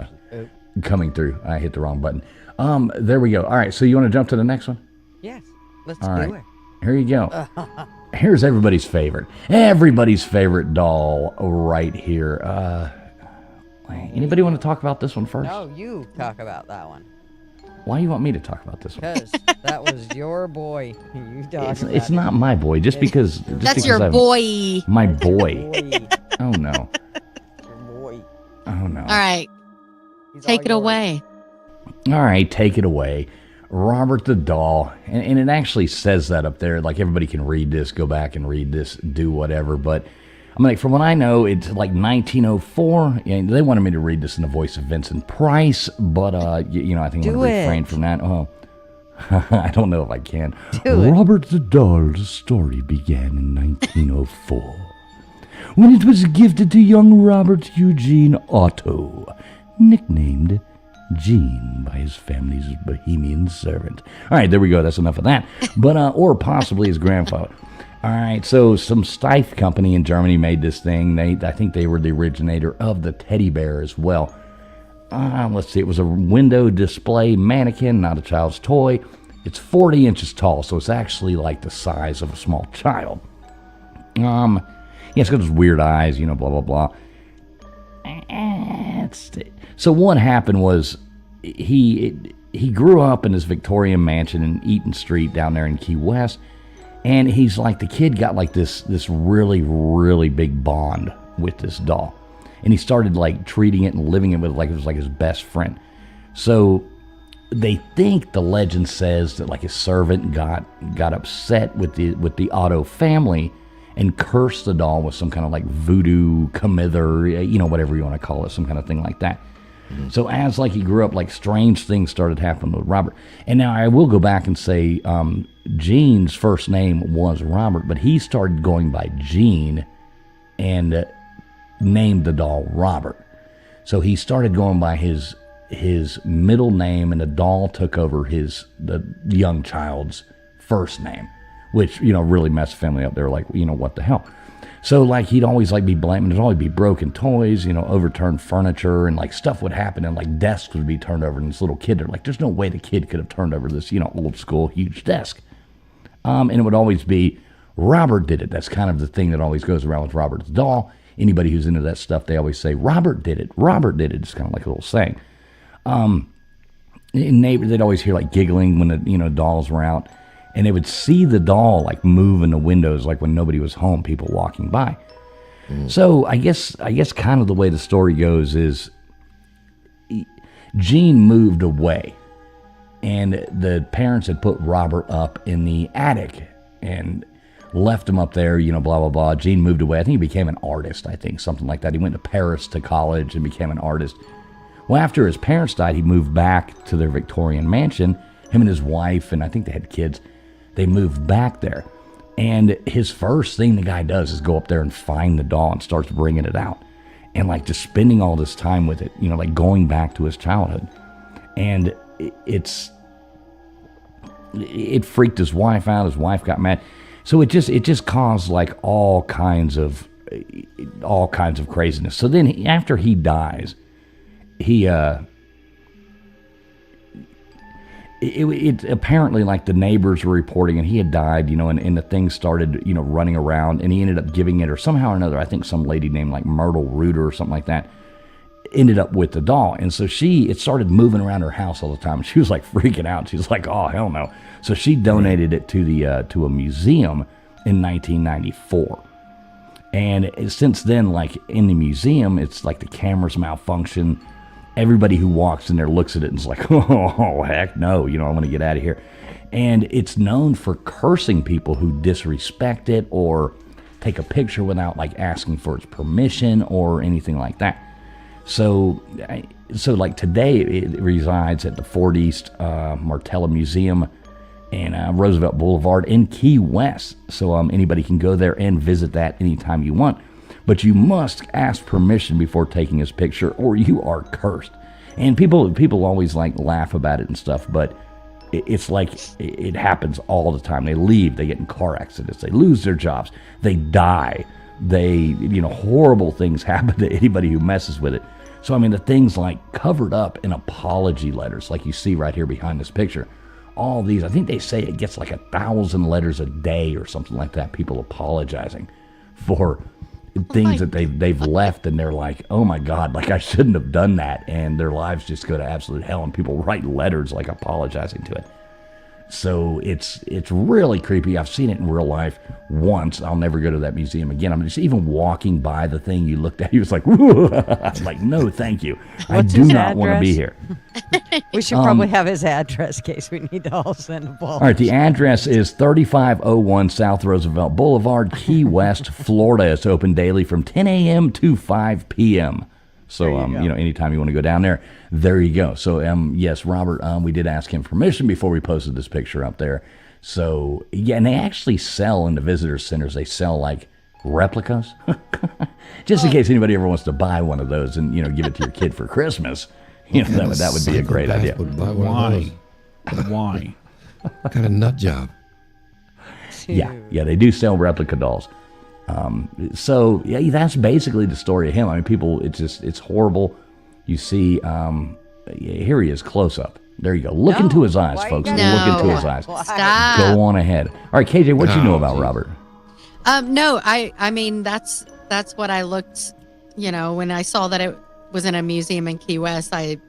A: coming through. I hit the wrong button. There we go. All right, so you want to jump to the next one?
C: Yes. Let's
A: All
C: do
A: right.
C: it.
A: Here you go. Here's everybody's favorite doll right here. Anybody want to talk about this one first?
C: No, you talk about that one.
A: Why do you want me to talk about this one?
C: Because that was your boy. You talk
A: It's,
C: about
A: it's
C: it.
A: not my boy. Just because.
D: That's your boy.
A: My boy.
C: Boy.
A: Oh no.
C: Your boy.
A: Oh no.
D: All right,
C: He's
D: take
C: all
D: it
C: yours.
D: away.
A: All right, take it away. Robert the doll. And it actually says that up there. Like everybody can read this, go back and read this, do whatever. But I'm like, from what I know, it's like 1904. And they wanted me to read this in the voice of Vincent Price. But, I think I'm going to refrain from that. Oh, I don't know if I can.
C: Do it.
A: Robert the doll's story began in 1904. When it was gifted to young Robert Eugene Otto, nicknamed Gene by his family's bohemian servant. All right, there we go. That's enough of that. But or possibly his grandfather. All right, so some Steiff company in Germany made this thing. I think they were the originator of the teddy bear as well. Let's see. It was a window display mannequin, not a child's toy. It's 40 inches tall, so it's actually like the size of a small child. It's got those weird eyes, blah, blah, blah. So what happened was he grew up in this Victorian mansion in Eaton Street down there in Key West, and he's like, the kid got like this really, really big bond with this doll, and he started like treating it and living it with like it was like his best friend. So they think, the legend says, that like his servant got upset with the Otto family and cursed the doll with some kind of like voodoo, commither, whatever you want to call it, some kind of thing like that. So as like he grew up, like strange things started happening with Robert. And now I will go back and say Gene's first name was Robert, but he started going by Gene and named the doll Robert. So he started going by his middle name, and the doll took over the young child's first name, which, really messed the family up. They were like, what the hell? So, like, he'd always, like, be blamed. There'd always be broken toys, overturned furniture, and, like, stuff would happen, and, like, desks would be turned over, and this little kid, they're like, there's no way the kid could have turned over this, old school, huge desk. And it would always be, Robert did it. That's kind of the thing that always goes around with Robert's doll. Anybody who's into that stuff, they always say, Robert did it. Robert did it. It's kind of like a little saying. And neighbors, they'd always hear like giggling when the dolls were out, and they would see the doll like move in the windows, like when nobody was home, people walking by. So I guess kind of the way the story goes is Gene moved away, and the parents had put Robert up in the attic and left him up there, blah, blah, blah. Gene moved away. I think he became an artist, something like that. He went to Paris to college and became an artist. Well, after his parents died, he moved back to their Victorian mansion. Him and his wife, and I think they had kids, they moved back there. And his first thing the guy does is go up there and find the doll and starts bringing it out. And like just spending all this time with it, like going back to his childhood. And it freaked his wife out. His wife got mad. So it just caused like all kinds of craziness. So then after he dies, it apparently like the neighbors were reporting, and he had died, and the thing started, running around, and he ended up giving it, or somehow or another, I think some lady named like Myrtle Reuter or something like that ended up with the doll. And so it started moving around her house all the time. She was like freaking out. She's like, oh, hell no. So she donated it to a museum in 1994. And since then, like in the museum, it's like the cameras malfunction. Everybody who walks in there looks at it and is like, oh, heck no, I want to get out of here. And it's known for cursing people who disrespect it or take a picture without like asking for its permission or anything like that. So like today, it resides at the Ford East Martella Museum and Roosevelt Boulevard in Key West. So anybody can go there and visit that anytime you want. But you must ask permission before taking his picture, or you are cursed. And people always like laugh about it and stuff, but it's like it happens all the time. They leave, they get in car accidents, they lose their jobs, they die, horrible things happen to anybody who messes with it. So the things like covered up in apology letters, like you see right here behind this picture. All these, I think they say it gets like 1,000 letters a day or something like that. People apologizing for things that they've left, and they're like, oh my God, like I shouldn't have done that, and their lives just go to absolute hell, and people write letters like apologizing to it. So it's really creepy. I've seen it in real life once. I'll never go to that museum again. I'm just even walking by the thing you looked at. He was like, I'm like, no, thank you. I do not want to be here.
C: We should probably have his address in case we need to all send a ball.
A: All right, the address is 3501 South Roosevelt Boulevard, Key West, Florida. It's open daily from 10 a.m. to 5 p.m. So, anytime you want to go down there, there you go. So, yes, Robert, we did ask him permission before we posted this picture up there. So, yeah, and they actually sell in the visitor centers, they sell like replicas. Just in case anybody ever wants to buy one of those and, give it to your kid for Christmas. That would be a great idea.
E: Why? Why?
B: What kind of nut job?
A: Yeah, they do sell replica dolls. So yeah, that's basically the story of him. People, it's horrible. You see, here he is close up. There you go. Look into his eyes, folks. Look into his eyes.
D: Stop.
A: Go on ahead. All right, KJ, what you know about Robert?
D: No, I mean that's what I looked. When I saw that it was in a museum in Key West, it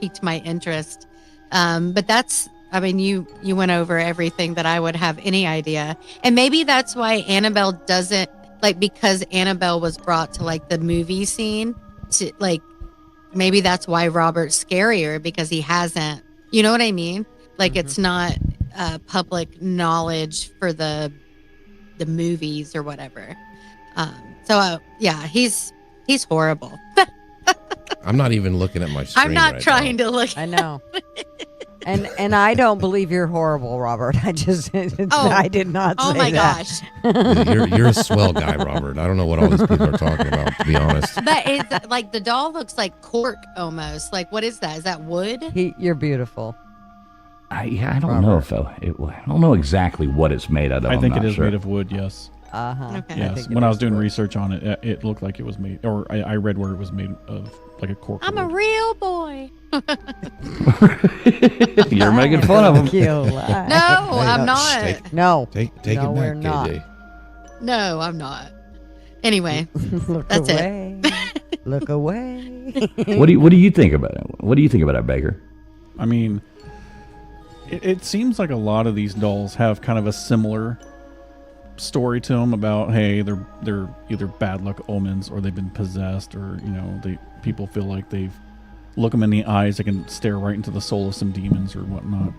D: piqued my interest. But that's. You went over everything that I would have any idea. And maybe that's why Annabelle doesn't, because Annabelle was brought to, the movie scene, maybe that's why Robert's scarier, because he hasn't, you know what I mean? It's not public knowledge for the movies or whatever. Yeah, he's horrible.
B: I'm not even looking at my screen.
D: I'm not trying to look.
C: I know. And I don't believe you're horrible, Robert. I did not say that.
D: Oh my gosh.
B: You're a swell guy, Robert. I don't know what all these people are talking about, to be honest.
D: But it's the doll looks like cork almost. What is that? Is that wood?
C: You're beautiful.
A: I don't know if I don't know exactly what it's made out of.
E: I think it is
A: sure.
E: made of wood. Yes.
D: Okay.
E: Yes. When I was doing research on it, it looked like it was made, or I read where it was made of a cork.
D: I'm a real boy.
A: You're making fun of him.
D: No, I'm not.
C: No.
B: Take it back,
C: we're not.
B: KJ.
D: No, I'm not. Anyway, that's
C: away. Look away.
A: What do you think about it? What do you think about it, Baker?
E: I mean, it seems like a lot of these dolls have kind of a similar story to them about, hey, they're either bad luck omens or they've been possessed, or people feel like they've look them in the eyes, they can stare right into the soul of some demons or whatnot.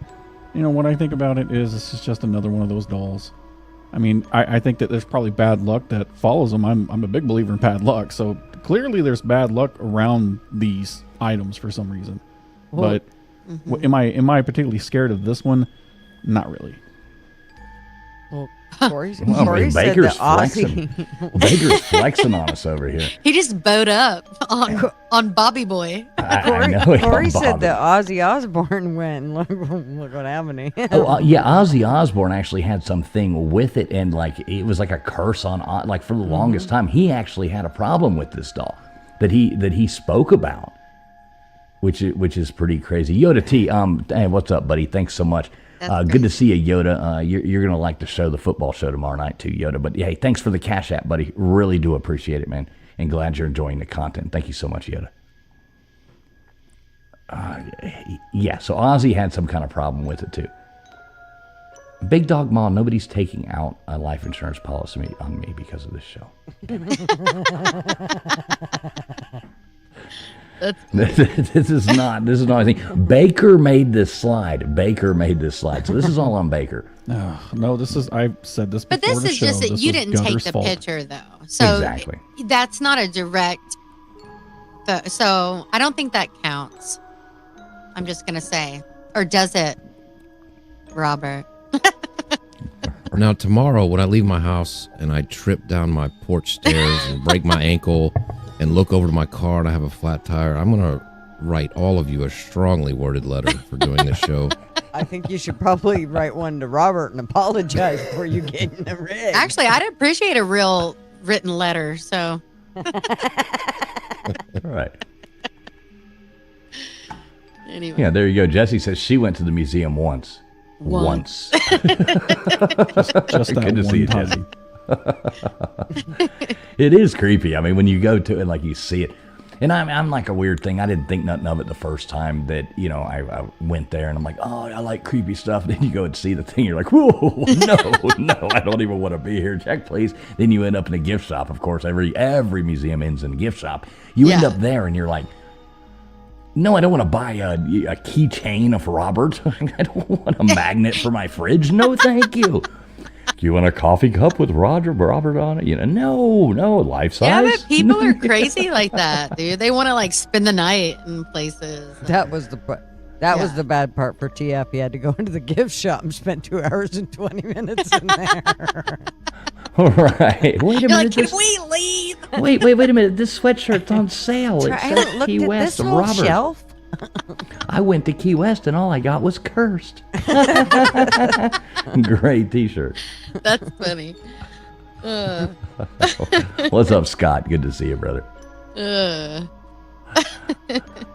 E: What I think about it is this is just another one of those dolls. I mean, I think that there's probably bad luck that follows them. I'm a big believer in bad luck, so clearly there's bad luck around these items for some reason.
C: Well,
E: But am I particularly scared of this one? Not really.
C: Well, Corey said
A: Baker's
C: that Ozzy.
A: Baker's flexing on us over here.
D: He just bowed up on Bobby Boy.
A: I know.
C: Corey said that Ozzy Osbourne went. Look what happened to him.
A: Yeah, Ozzy Osbourne actually had something with it, and like it was like a curse on, like for the longest time. He actually had a problem with this doll that he spoke about, which is pretty crazy. Yoda T, hey, what's up, buddy? Thanks so much. Good to see you, Yoda. You're gonna like the show, the football show tomorrow night too, Yoda. But hey, thanks for the Cash App, buddy. Really do appreciate it, man, and glad you're enjoying the content. Thank you so much, Yoda. Yeah, so Ozzy had some kind of problem with it too. Big Dog Mall, nobody's taking out a life insurance policy on me because of this show. This is not anything. Baker made this slide. So this is all on Baker.
E: No, this is, I've said this before.
D: But this
E: the
D: is
E: show.
D: just that
E: This
D: you
E: was
D: didn't take
E: Gunter's
D: the
E: fault.
D: picture, though. So
A: Exactly.
D: That's not a direct. So I don't think that counts. I'm just going to say. Or does it, Robert?
B: Now, tomorrow, when I leave my house and I trip down my porch stairs and break my ankle and look over to my car and I have a flat tire, I'm going to write all of you a strongly worded letter for doing this show.
C: I think you should probably write one to Robert and apologize before you get in the rig.
D: Actually, I'd appreciate a real written letter. So.
A: All right.
D: Anyway.
A: Yeah, there you go. Jessie says she went to the museum once. Once.
E: Just that
A: Good to see you,
E: one
A: Jesse.
E: time.
A: It is creepy. I mean, when you go to it, like you see it. And I'm like a weird thing. I didn't think nothing of it the first time that, I went there and I'm like, oh, I like creepy stuff. Then you go and see the thing. You're like, whoa, no, I don't even want to be here. Check, please. Then you end up in a gift shop. Of course, every museum ends in a gift shop. You end up there and you're like, no, I don't want to buy a keychain of Robert. I don't want a magnet for my fridge. No, thank you. Do you want a coffee cup with Robert on it? No, life size.
D: Yeah, but people are crazy like that, dude. They want to like spend the night in places.
C: That was the bad part for TF. He had to go into the gift shop and spend 2 hours and 20 minutes in there.
A: All right. Wait a
D: You're
A: minute.
D: like, can we leave?
A: Wait a minute. This sweatshirt's on sale. It says Key West
C: this little
A: Robert.
C: shelf.
A: I went to Key West and all I got was cursed. Great T-shirt.
D: That's funny.
A: What's up, Scott? Good to see you, brother.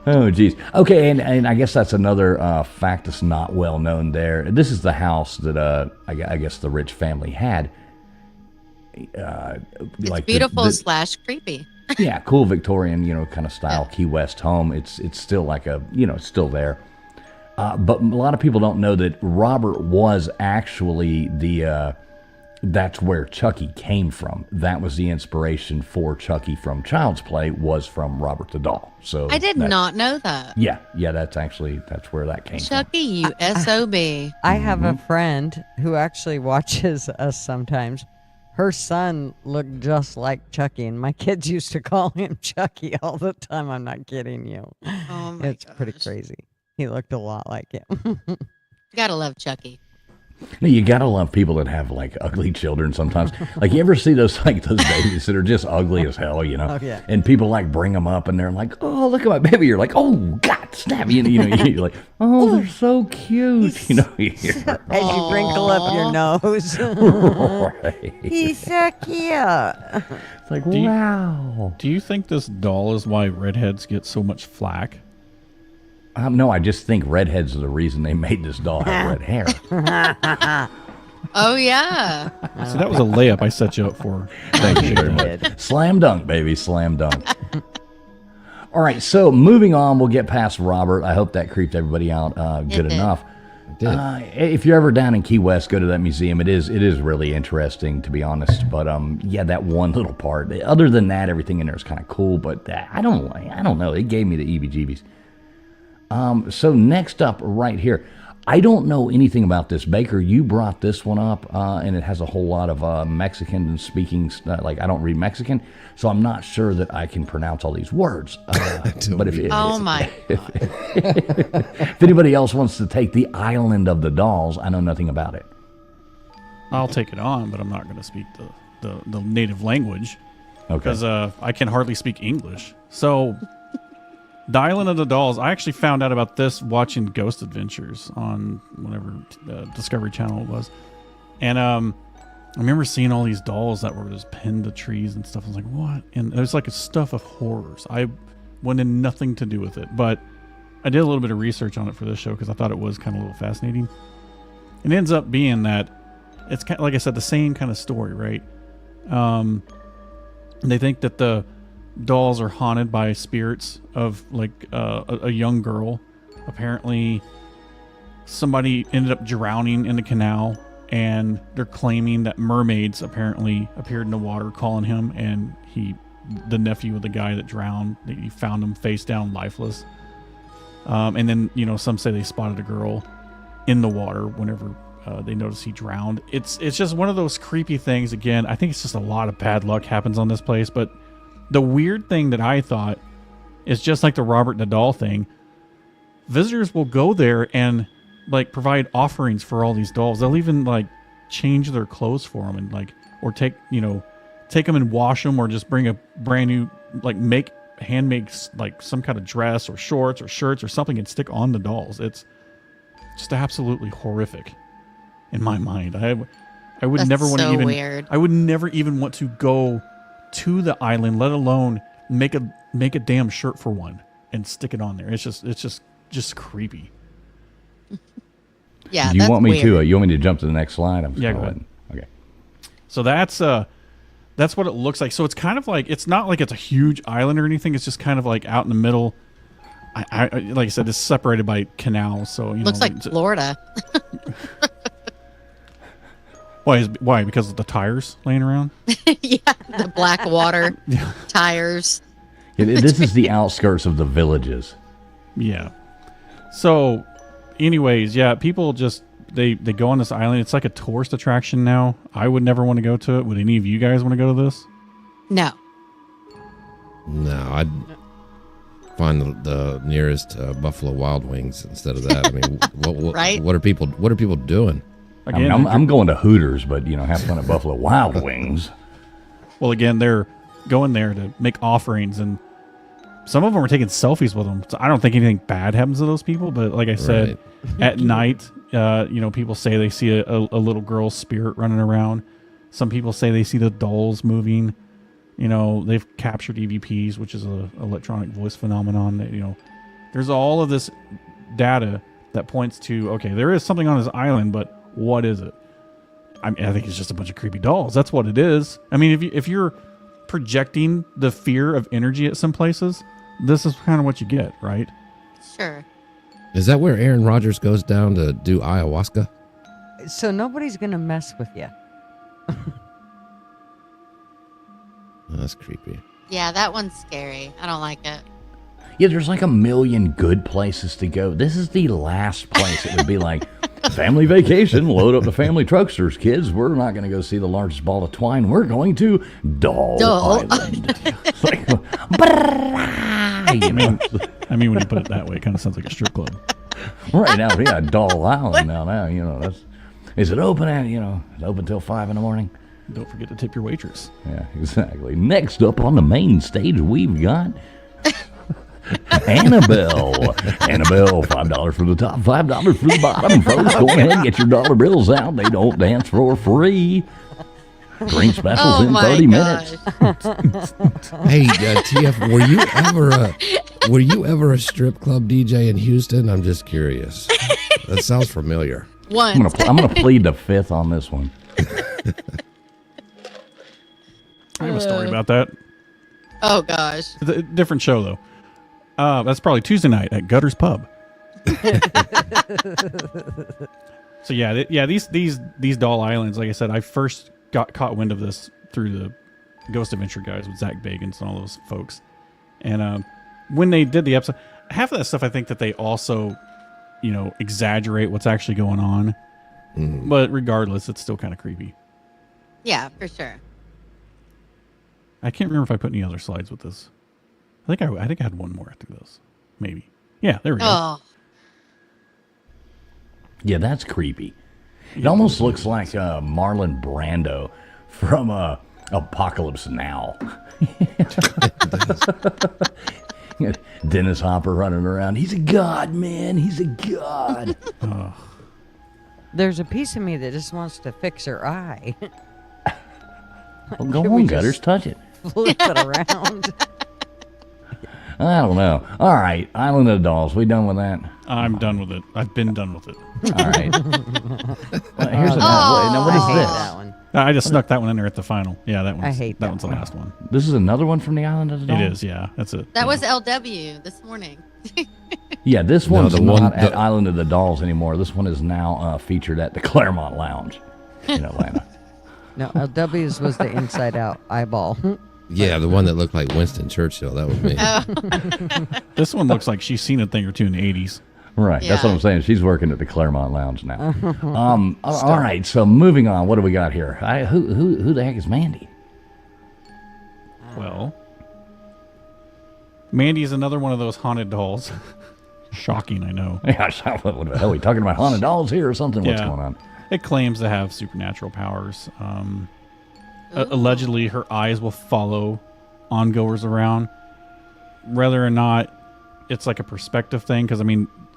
A: Oh, geez. Okay, and I guess that's another fact that's not well known there. This is the house that I guess the rich family had.
D: It's
A: like
D: beautiful / creepy.
A: Yeah, cool Victorian, kind of style Key West home. It's still like it's still there. But a lot of people don't know that Robert was actually that's where Chucky came from. That was the inspiration for Chucky from Child's Play, was from Robert the doll. So
D: I did not know that.
A: Yeah, that's where that came
D: Chucky, you SOB.
C: I have a friend who actually watches us sometimes. Her son looked just like Chucky, and my kids used to call him Chucky all the time. I'm not kidding you.
D: Oh my
C: It's pretty crazy. He looked a lot like him.
D: You gotta love Chucky.
A: No, you gotta love people that have like ugly children sometimes. Like, you ever see those babies that are just ugly as hell,
C: Oh, yeah.
A: And people like bring them up and they're like, oh, look at my baby. You're like, oh, God, snap. You're like, oh, they're so cute.
C: As you wrinkle up your nose.
A: Right.
C: He's so cute.
A: It's like, wow.
E: Do you think this doll is why redheads get so much flack?
A: No, I just think redheads are the reason they made this doll have red hair.
D: Oh yeah.
E: So that was a layup I set you up for.
A: Thank you very much. Slam dunk, baby. Slam dunk. All right, so moving on, we'll get past Robert. I hope that creeped everybody out good
D: did.
A: enough.
B: did.
A: If you're ever down in Key West, go to that museum. It is really interesting, to be honest. But yeah, that one little part. Other than that, everything in there is kind of cool. But I don't know. It gave me the EBGBs. So next up, right here. I don't know anything about this. Baker, you brought this one up, and it has a whole lot of Mexican speaking. Like, I don't read Mexican, so I'm not sure that I can pronounce all these words. But
D: Oh my God.
A: if anybody else wants to take the Island of the Dolls, I know nothing about it.
E: I'll take it on, but I'm not going to speak the native language
A: Okay.
E: because I can hardly speak English. So, the Island of the Dolls. I actually found out about this watching Ghost Adventures on whatever Discovery Channel it was, and I remember seeing all these dolls that were just pinned to trees and stuff. I was like, what? And it was like a stuff of horrors. I wanted nothing to do with it, but I did a little bit of research on it for this show because I thought it was kind of a little fascinating. It ends up being that it's kind of, like I said, the same kind of story, right? They think that the dolls are haunted by spirits of like a young girl. Apparently, somebody ended up drowning in the canal, and they're claiming that mermaids apparently appeared in the water calling him, and the nephew of the guy that drowned, he found him face down, lifeless. And then, some say they spotted a girl in the water whenever they noticed he drowned. It's just one of those creepy things. Again, I think it's just a lot of bad luck happens on this place. But the weird thing that I thought is just like the Robert Nadal thing. Visitors will go there and like provide offerings for all these dolls. They'll even like change their clothes for them and like, or take them and wash them, or just bring a brand new, like handmade like some kind of dress or shorts or shirts or something and stick on the dolls. It's just absolutely horrific in my mind. I would
D: That's
E: never want to
D: so
E: even
D: weird.
E: I would never even want to go to the island, let alone make a damn shirt for one and stick it on there. It's just creepy.
D: Yeah,
A: You
D: that's
A: want me
D: weird.
A: to? You want me to jump to the next slide?
E: Yeah, go ahead.
A: Okay.
E: So that's what it looks like. So it's kind of like, it's not like it's a huge island or anything. It's just kind of like out in the middle. I like I said, it's separated by canals. So
D: Looks like Florida.
E: Why? Because of the tires laying around?
D: Yeah, the black water, tires.
A: This is the outskirts of the villages.
E: Yeah. So, anyways, yeah, people just they go on this island. It's like a tourist attraction now. I would never want to go to it. Would any of you guys want to go to this?
D: No.
B: No, I'd find the nearest Buffalo Wild Wings instead of that. I mean, what
D: Right?
B: What are people doing?
E: Again,
A: I'm going to Hooters, but have fun at Buffalo Wild Wings.
E: well, again, they're going there to make offerings, and some of them are taking selfies with them. So I don't think anything bad happens to those people. But like I said, at night, people say they see a little girl's spirit running around. Some people say they see the dolls moving. They've captured EVPs, which is a electronic voice phenomenon. That, there's all of this data that points to, okay, there is something on this island, but what is it? I think it's just a bunch of creepy dolls. That's what it is. I mean, if you're projecting the fear of energy at some places, this is kind of what you get, right?
D: Sure.
B: Is that where Aaron Rodgers goes down to do ayahuasca?
C: So nobody's going to mess with you.
B: Oh, that's creepy.
D: Yeah, that one's scary. I don't like it.
A: Yeah, there's like a million good places to go. This is the last place. It would be like family vacation. Load up the family trucksters, kids. We're not going to go see the largest ball of twine. We're going to Doll Island. It's like,
E: I mean, when you put it that way, it kind of sounds like a strip club.
A: right now, yeah, Doll Island now. That's. Is it open at It's open till 5 in the morning?
E: Don't forget to tip your waitress.
A: Yeah, exactly. Next up on the main stage, we've got Annabelle. Annabelle, $5 for the top, $5 for the bottom, folks. Go ahead and get your dollar bills out. They don't dance for free. Drink specials in 30 minutes.
B: Hey, TF, were you ever a strip club DJ in Houston? I'm just curious. That sounds familiar.
D: One.
A: I'm gonna plead the fifth on this one.
E: I have a story about that.
D: Oh gosh.
E: It's a different show though. That's probably Tuesday night at Gutter's Pub. So these doll islands, like I said, I first got caught wind of this through the Ghost Adventure guys with Zach Bagans and all those folks. And when they did the episode, half of that stuff I think that they also, exaggerate what's actually going on. Mm. But regardless, it's still kind of creepy.
D: Yeah, for sure.
E: I can't remember if I put any other slides with this. I think I had one more after this. Maybe. Yeah, there we go.
D: Oh.
A: Yeah, that's creepy. It almost looks like Marlon Brando from Apocalypse Now. Dennis Hopper running around. He's a god, man. He's a god.
C: There's a piece of me that just wants to fix her eye.
A: Well, go on, Gutters. Touch it.
C: Flip it around.
A: I don't know. All right, Island of the Dolls. We done with that?
E: I'm done with it. I've been done with it.
A: All right. Well, here's now, what is
C: I hate
A: this?
C: that one.
E: I just snuck that one in there at the final. Yeah, that one's,
C: I hate that
E: one's the last one.
A: This is another one from the Island of the Dolls?
E: It is, yeah. That's it.
D: That was LW this morning.
A: Yeah, this one's
B: the
A: not
B: one-
A: at Island of the Dolls anymore. This one is now featured at the Claremont Lounge in Atlanta.
C: No, LW's was the inside out eyeball.
B: Yeah, the one that looked like Winston Churchill. That was me.
E: This one looks like she's seen a thing or two in the 80s.
A: Right, that's what
D: Yeah.
A: I'm saying. She's working at the Claremont Lounge now. All right, so moving on. What do we got here? Who the heck is Mandy?
E: Well, Mandy is another one of those haunted dolls. Shocking, I know.
A: Yeah, what the hell are we talking about? Haunted dolls here or something? What's
E: Yeah.
A: going on?
E: It claims to have supernatural powers. Allegedly, her eyes will follow ongoers around, whether or not it's like a perspective thing. Because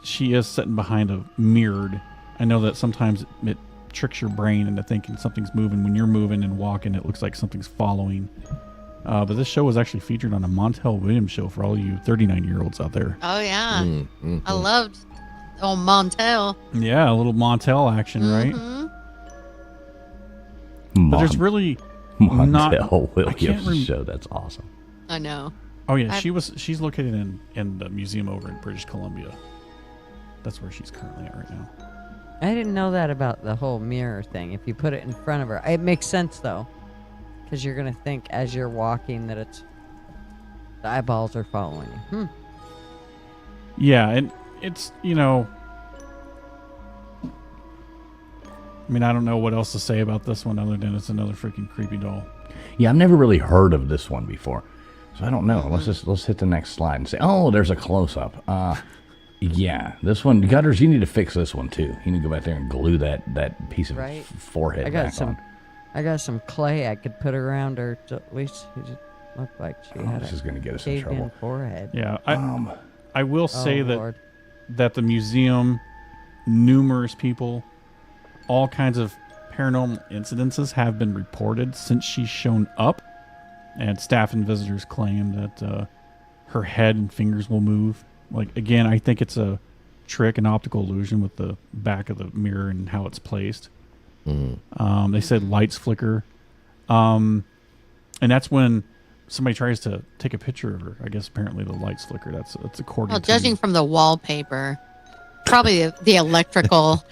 E: she is sitting behind a mirrored. I know that sometimes it tricks your brain into thinking something's moving when you're moving and walking. It looks like something's following. But this show was actually featured on a Montel Williams show for all you 39-year-olds out there.
D: Oh, yeah. I loved old Montel.
E: Yeah, a little Montel action, right? But there's really not.
A: Montel
E: I can't
A: Williams show. That's awesome.
D: I know.
E: Oh yeah, she's located in the museum over in British Columbia. That's where she's currently at right now.
C: I didn't know that about the whole mirror thing. If you put it in front of her, it makes sense though, because you're gonna think as you're walking that the eyeballs are following you.
E: Yeah, and it's I don't know what else to say about this one other than it's another freaking creepy doll.
A: Yeah, I've never really heard of this one before, so I don't know. Let's hit the next slide and say, oh, there's a close up. Yeah, this one, Gutters, you need to fix this one too. You need to go back there and glue that piece of
C: Right.
A: forehead back on.
C: I got some clay I could put around her to at least it looked like she had
A: This is going to get us in
C: caved in
A: trouble.
C: forehead.
E: Yeah, I will say
C: Lord.
E: that the museum, numerous people, all kinds of paranormal incidences have been reported since she's shown up, and staff and visitors claim that her head and fingers will move. Like, again, I think it's a trick, an optical illusion with the back of the mirror and how it's placed. They said lights flicker, and that's when somebody tries to take a picture of her. I guess apparently the lights flicker. That's according
D: Well,
E: to
D: judging from the wallpaper, probably the electrical.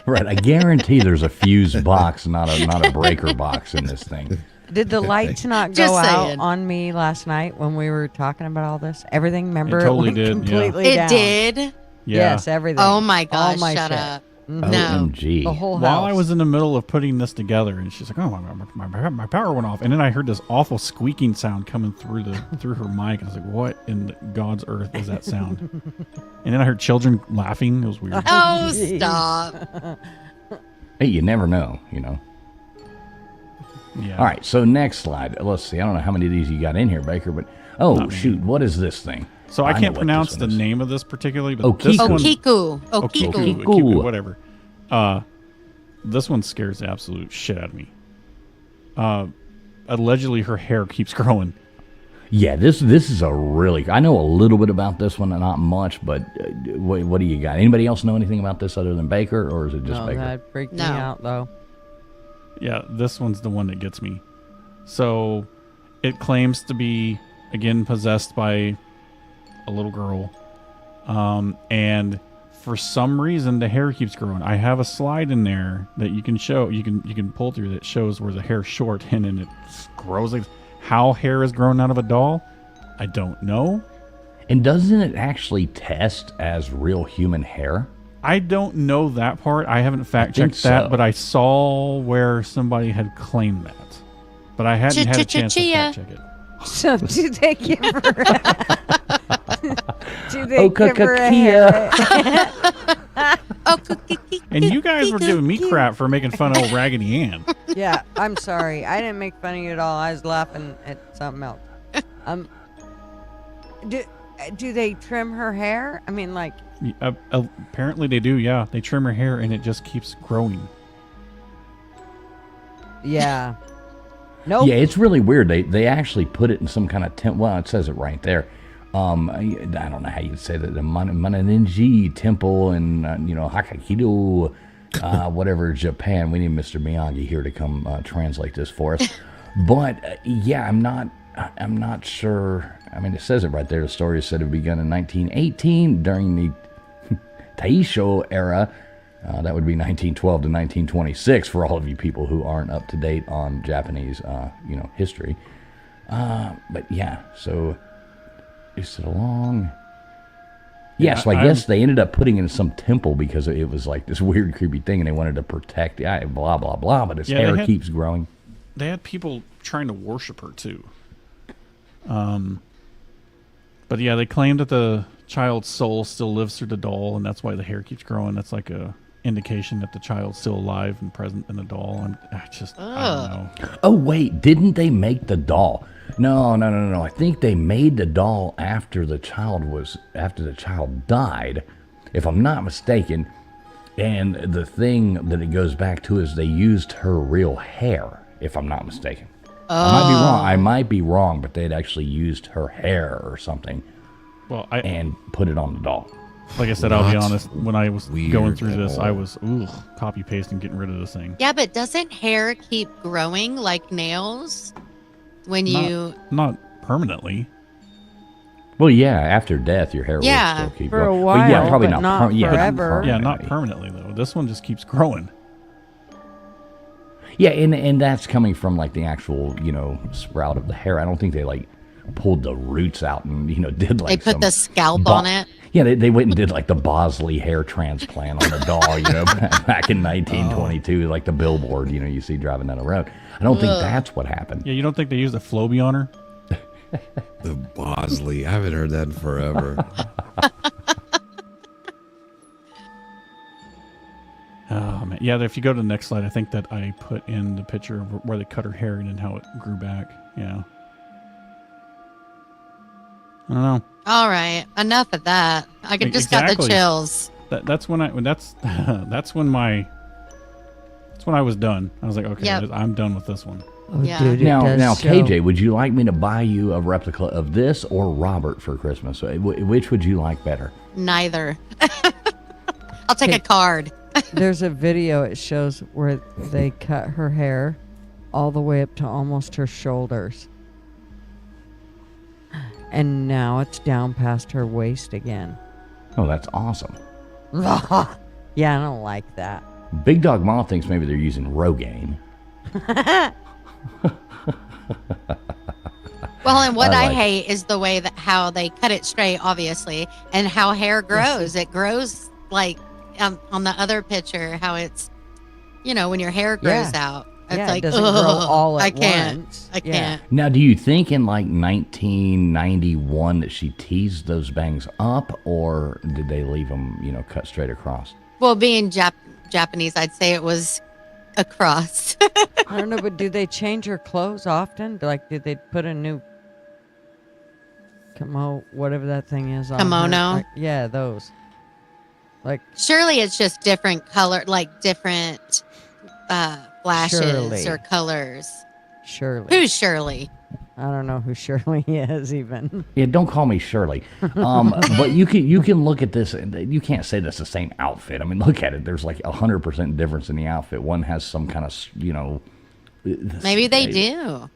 A: Right, I guarantee there's a fuse box, not a breaker box in this thing.
C: Did the lights not
D: Just
C: go out
D: saying.
C: on me last night when we were talking about all this? Everything, remember?
E: totally
C: went
E: did, yeah.
C: completely
D: It
C: down.
D: did.
E: yeah.
C: Yes, everything.
D: Oh my gosh!
C: All my
D: Shut
C: shit.
D: up.
C: Mhm.
D: No.
A: OMG.
C: The whole house.
E: While I was in the middle of putting this together, and she's like, "Oh, my power went off," and then I heard this awful squeaking sound coming through her mic. I was like, "What in God's earth is that sound?" And then I heard children laughing. It was weird.
D: Oh,
C: Jeez.
D: stop.
A: Hey, you never know,
E: Yeah.
A: All right, so next slide. Let's see. I don't know how many of these you got in here, Baker, but shoot, what is this thing?
E: So I
A: know
E: can't
A: what
E: pronounce
A: this
E: the
A: one is.
E: name of this particularly, but
A: Okiku.
E: this one,
D: Okiku.
E: Okiku,
D: Okiku.
E: Okiku, whatever. This one scares the absolute shit out of me. Allegedly, her hair keeps growing.
A: Yeah, this is a really. I know a little bit about this one, not much, but what do you got? Anybody else know anything about this other than Baker, or is it just
C: No,
A: Baker?
C: that freaked me
D: No.
C: out though.
E: Yeah, this one's the one that gets me. So, it claims to be again possessed by a little girl, and for some reason the hair keeps growing. I have a slide in there that you can show. You can pull through that shows where the hair's short and then it grows. Like, how hair is grown out of a doll, I don't know.
A: And doesn't it actually test as real human hair?
E: I don't know that part. I haven't fact checked
A: so.
E: that, but I saw where somebody had claimed that. But I hadn't had a chance to fact check it.
C: So do they give her? Do they
A: Oh,
C: give her a
A: Kia.
C: hair?
D: Oh,
E: And you guys were giving me crap for making fun of old Raggedy Ann.
C: Yeah, I'm sorry. I didn't make fun of you at all. I was laughing at something else. Do they trim her hair? I mean, like.
E: Apparently they do, yeah. They trim her hair and it just keeps growing.
C: Yeah. Nope.
A: Yeah, it's really weird. They actually put it in some kind of temple. Well, it says it right there. I don't know how you say that. The Mananinji temple in Hakakido, whatever, Japan. We need Mr. Miyagi here to come translate this for us. But yeah, I'm not sure. I mean, it says it right there. The story is said to have begun in 1918 during the Taisho era. That would be 1912 to 1926 for all of you people who aren't up to date on Japanese, history. But yeah, so is it along? Yeah, so I guess they ended up putting it in some temple because it was like this weird, creepy thing, and they wanted to protect it. Blah blah blah. But his hair keeps growing.
E: They had people trying to worship her too. But yeah, they claimed that the child's soul still lives through the doll, and that's why the hair keeps growing. That's like a indication that the child's still alive and present in the doll. And I don't know.
A: Oh wait, didn't they make the doll? No. I think they made the doll after the child died, if I'm not mistaken. And the thing that it goes back to is they used her real hair, if I'm not mistaken. I might be wrong, but they'd actually used her hair or something.
E: Well,
A: and put it on the doll.
E: Like I said, I'll be honest. When I was
B: Weird
E: going through this,
B: all.
E: I was copy pasting, getting rid of this thing.
D: yeah, but doesn't hair keep growing like nails when you?
E: Not permanently.
A: Well, yeah, after death, your hair will still keep
C: for a
A: growing.
C: while,
A: But yeah, probably
C: but not forever.
E: Yeah, not permanently though. This one just keeps growing.
A: Yeah, and that's coming from like the actual, sprout of the hair. I don't think they like pulled the roots out and did like
D: They put the scalp on it.
A: Yeah, they went and did like the Bosley hair transplant on the doll, back in 1922, like the billboard, you see driving down the road. I don't think that's what happened.
E: Yeah, you don't think they used a Flowbee on her?
B: The Bosley. I haven't heard that in forever.
E: Oh man, yeah. If you go to the next slide, I think that I put in the picture of where they cut her hair and then how it grew back. Yeah. I don't know.
D: All right, enough of that. I just got the
E: Exactly.
D: chills.
E: That's when I was done. I was like, okay,
D: Yep.
E: I'm done with this one.
C: Oh,
D: Yeah.
C: dude, it
A: Now,
C: does show.
A: KJ, would you like me to buy you a replica of this or Robert for Christmas? Which would you like better?
D: Neither. I'll take a card.
C: There's a video it shows where they cut her hair all the way up to almost her shoulders. And now it's down past her waist again.
A: Oh, that's awesome.
C: Yeah, I don't like that.
A: Big Dog Mom thinks maybe they're using Rogaine.
D: Well, and what I
A: like
D: hate is the way that how they cut it straight, obviously, and how hair grows. It grows like on the other picture, how it's, when your hair grows out. It's
C: Yeah,
D: like,
C: it doesn't grow all at
D: I can't.
C: once.
D: I
C: Yeah.
D: can't.
A: Now, do you think in like 1991 that she teased those bangs up, or did they leave them, cut straight across?
D: Well, being Japanese, I'd say it was across.
C: I don't know, but do they change her clothes often? Like, did they put a new whatever that thing is on her?
D: Kimono?
C: Like, yeah, those. Like,
D: Surely it's just different color, like different flashes
C: Surely.
D: or colors.
C: Shirley.
D: Who's Shirley?
C: I don't know who Shirley is even.
A: Yeah, don't call me Shirley. But you can look at this, and you can't say that's the same outfit. I mean, look at it. There's like 100% difference in the outfit. One has some kind of,
D: Maybe they do.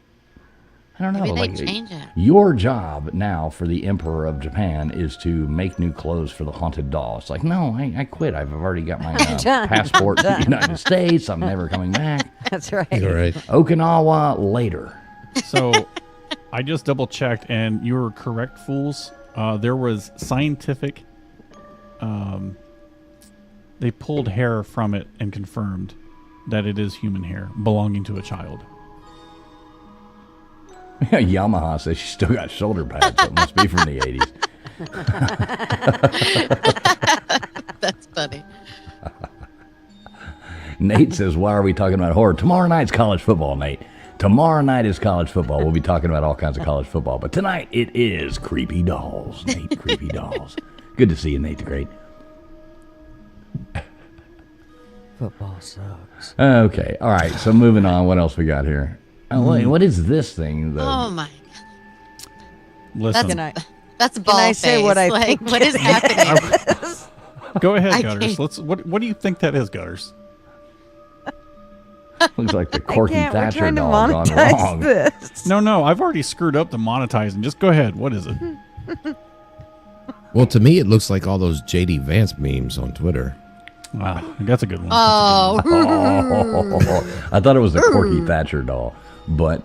A: I don't know.
D: Maybe they
A: like,
D: change it.
A: Your job now for the Emperor of Japan is to make new clothes for the haunted doll. It's like, no, I quit. I've already got my passport to the United States. I'm never coming back.
C: That's right.
B: You're right.
A: Okinawa later.
E: So I just double checked, and you were correct, fools. There was scientific. They pulled hair from it and confirmed that it is human hair belonging to a child.
A: Yamaha says she's still got shoulder pads. So it must be from the 80s.
D: That's funny.
A: Nate says, why are we talking about horror? Tomorrow night's college football, Nate. Tomorrow night is college football. We'll be talking about all kinds of college football. But tonight it is creepy dolls, Nate. Creepy dolls. Good to see you, Nate the Great.
C: Football sucks.
A: Okay. All right. So moving on. What else we got here? Oh, wait, what is this thing?
D: Oh my God.
E: Listen,
D: That's ball
C: I
D: face.
C: say what I
D: like,
C: think
D: what is happening?
E: go ahead,
D: I
E: Gutters. What do you think that is, Gutters?
A: Looks like the Corky
C: We're
A: Thatcher
C: trying to
A: doll gone
C: monetize
A: wrong.
C: this.
E: No, I've already screwed up the monetizing. Just go ahead. What is it?
B: Well, to me, it looks like all those JD Vance memes on Twitter.
E: Wow, that's a good one.
D: Oh,
A: Oh, I thought it was the Corky Thatcher doll, but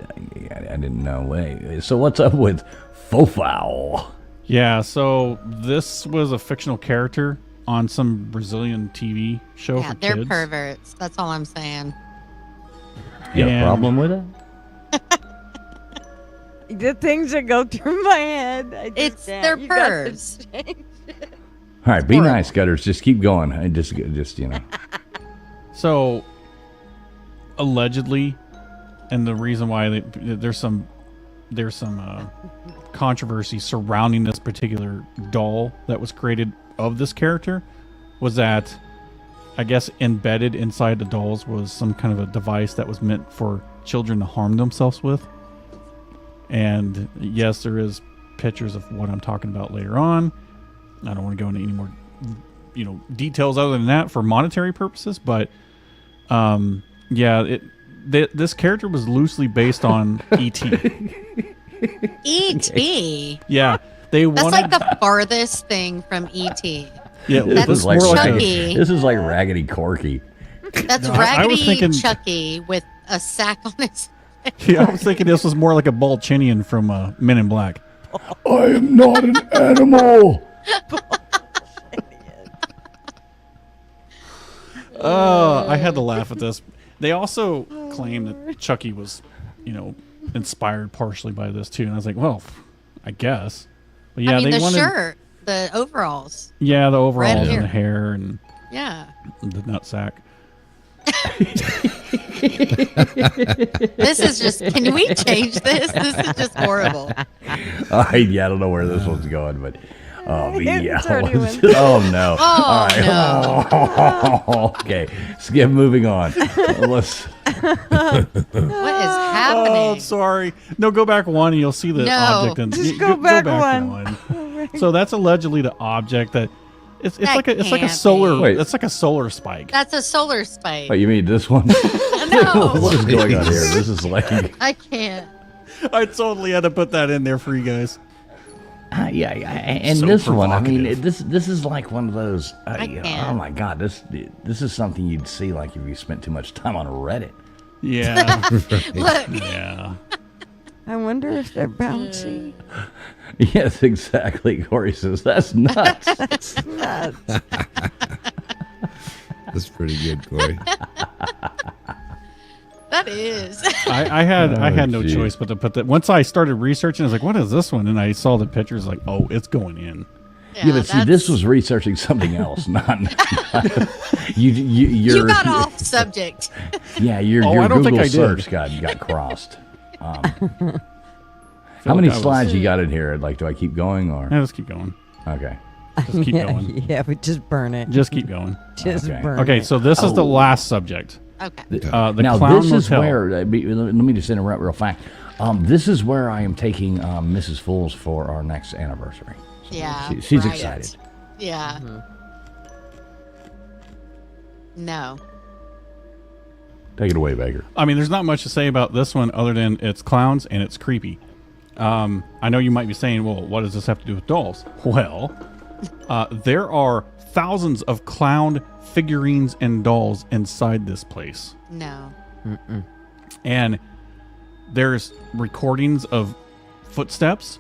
A: I didn't know. Wait, so what's up with Fofao?
E: Yeah, so this was a fictional character on some Brazilian TV show
D: yeah,
E: for
D: they're
E: kids.
D: perverts. That's all I'm saying.
A: You have a
E: And-
A: problem with it?
C: The things that go through my head. I just
D: It's
C: can't.
D: their
C: You got to
D: pervs.
C: change.
A: All right, be nice, Gutters. Just keep going. I just you know.
E: So, allegedly, and the reason why there's some controversy surrounding this particular doll that was created of this character was that, I guess, embedded inside the dolls was some kind of a device that was meant for children to harm themselves with. And yes, there is pictures of what I'm talking about later on. I don't want to go into any more, details other than that for monetary purposes. But, this character was loosely based on E.T.
D: E.T.
E: Yeah, they
D: That's
E: wanted.
D: like the farthest thing from E.T.
E: Yeah,
D: That's
E: this is
A: like
E: more like a,
D: Chucky.
A: This is like Raggedy Corky.
D: That's
E: No, I was
D: Raggedy
E: thinking-
D: Chucky with a sack on his.
E: yeah. I was thinking this was more like a Balchinian from Men in Black.
A: I am not an animal.
E: I had to laugh at this. They also claim that Chucky was, inspired partially by this too. And I was like, well, I guess. But yeah,
D: I mean,
E: they
D: the
E: wanted.
D: shirt, the overalls.
E: Yeah, the overalls
D: hair.
E: and the hair and
D: Yeah.
E: the nutsack.
D: This is just. Can we change this? This is just horrible.
A: I don't know where this one's going, but
C: It's already went.
A: oh no!
D: Oh,
A: All right. Okay, skip. Moving on. Let's.
D: What is happening?
E: Oh, sorry. No, go back one and you'll see the
D: No.
E: object. And
C: Just go back one.
E: So that's allegedly the object that it's
D: That
E: like a
D: can't
E: solar.
D: be.
A: Wait.
E: It's like a solar spike.
D: That's a solar spike.
A: Oh, you mean this one?
D: No,
A: What is going on here? This is like.
D: I can't.
E: I totally had to put that in there for you guys.
A: And
E: So
A: this one, I mean,
E: provocative.
A: this is like one of those.
D: can't.
A: Oh my God, this is something you'd see like if you spent too much time on Reddit.
E: Yeah.
D: Look,
E: Yeah.
C: I wonder if they're bouncy.
A: Yes, exactly. Corey says that's nuts.
C: That's nuts.
B: That's pretty good, Corey.
D: that is.
E: I had no
A: geez.
E: choice but to put that. Once I started researching, I was like, "What is this one?" And I saw the pictures, like, "Oh, it's going in."
A: Yeah, but see, this was researching something else, not you.
D: You got off subject.
A: Yeah, your
E: Oh, I don't think
A: Google
E: I did.
A: search got crossed. How
E: Feel
A: many
E: like I was-
A: slides you got in here? Like, do I keep going or?
E: Yeah, let's keep going.
A: Okay.
E: Just keep
C: yeah,
E: going.
C: yeah, but just burn it.
E: Just keep going.
C: Just
A: Okay.
C: burn
E: Okay,
C: it.
E: so this is the last subject.
D: Okay.
E: The
A: Now
E: Clown
A: this is
E: Motel.
A: where. Let me just interrupt real fast. This is where I am taking Mrs. Fools for our next anniversary. So
D: Yeah.
A: she's
D: right.
A: excited.
D: Yeah. No.
A: Take it away, Baker.
E: I mean, there's not much to say about this one other than it's clowns and it's creepy. I know you might be saying, well, what does this have to do with dolls? Well, there are thousands of clown figurines and dolls inside this place.
D: No.
E: And there's recordings of footsteps,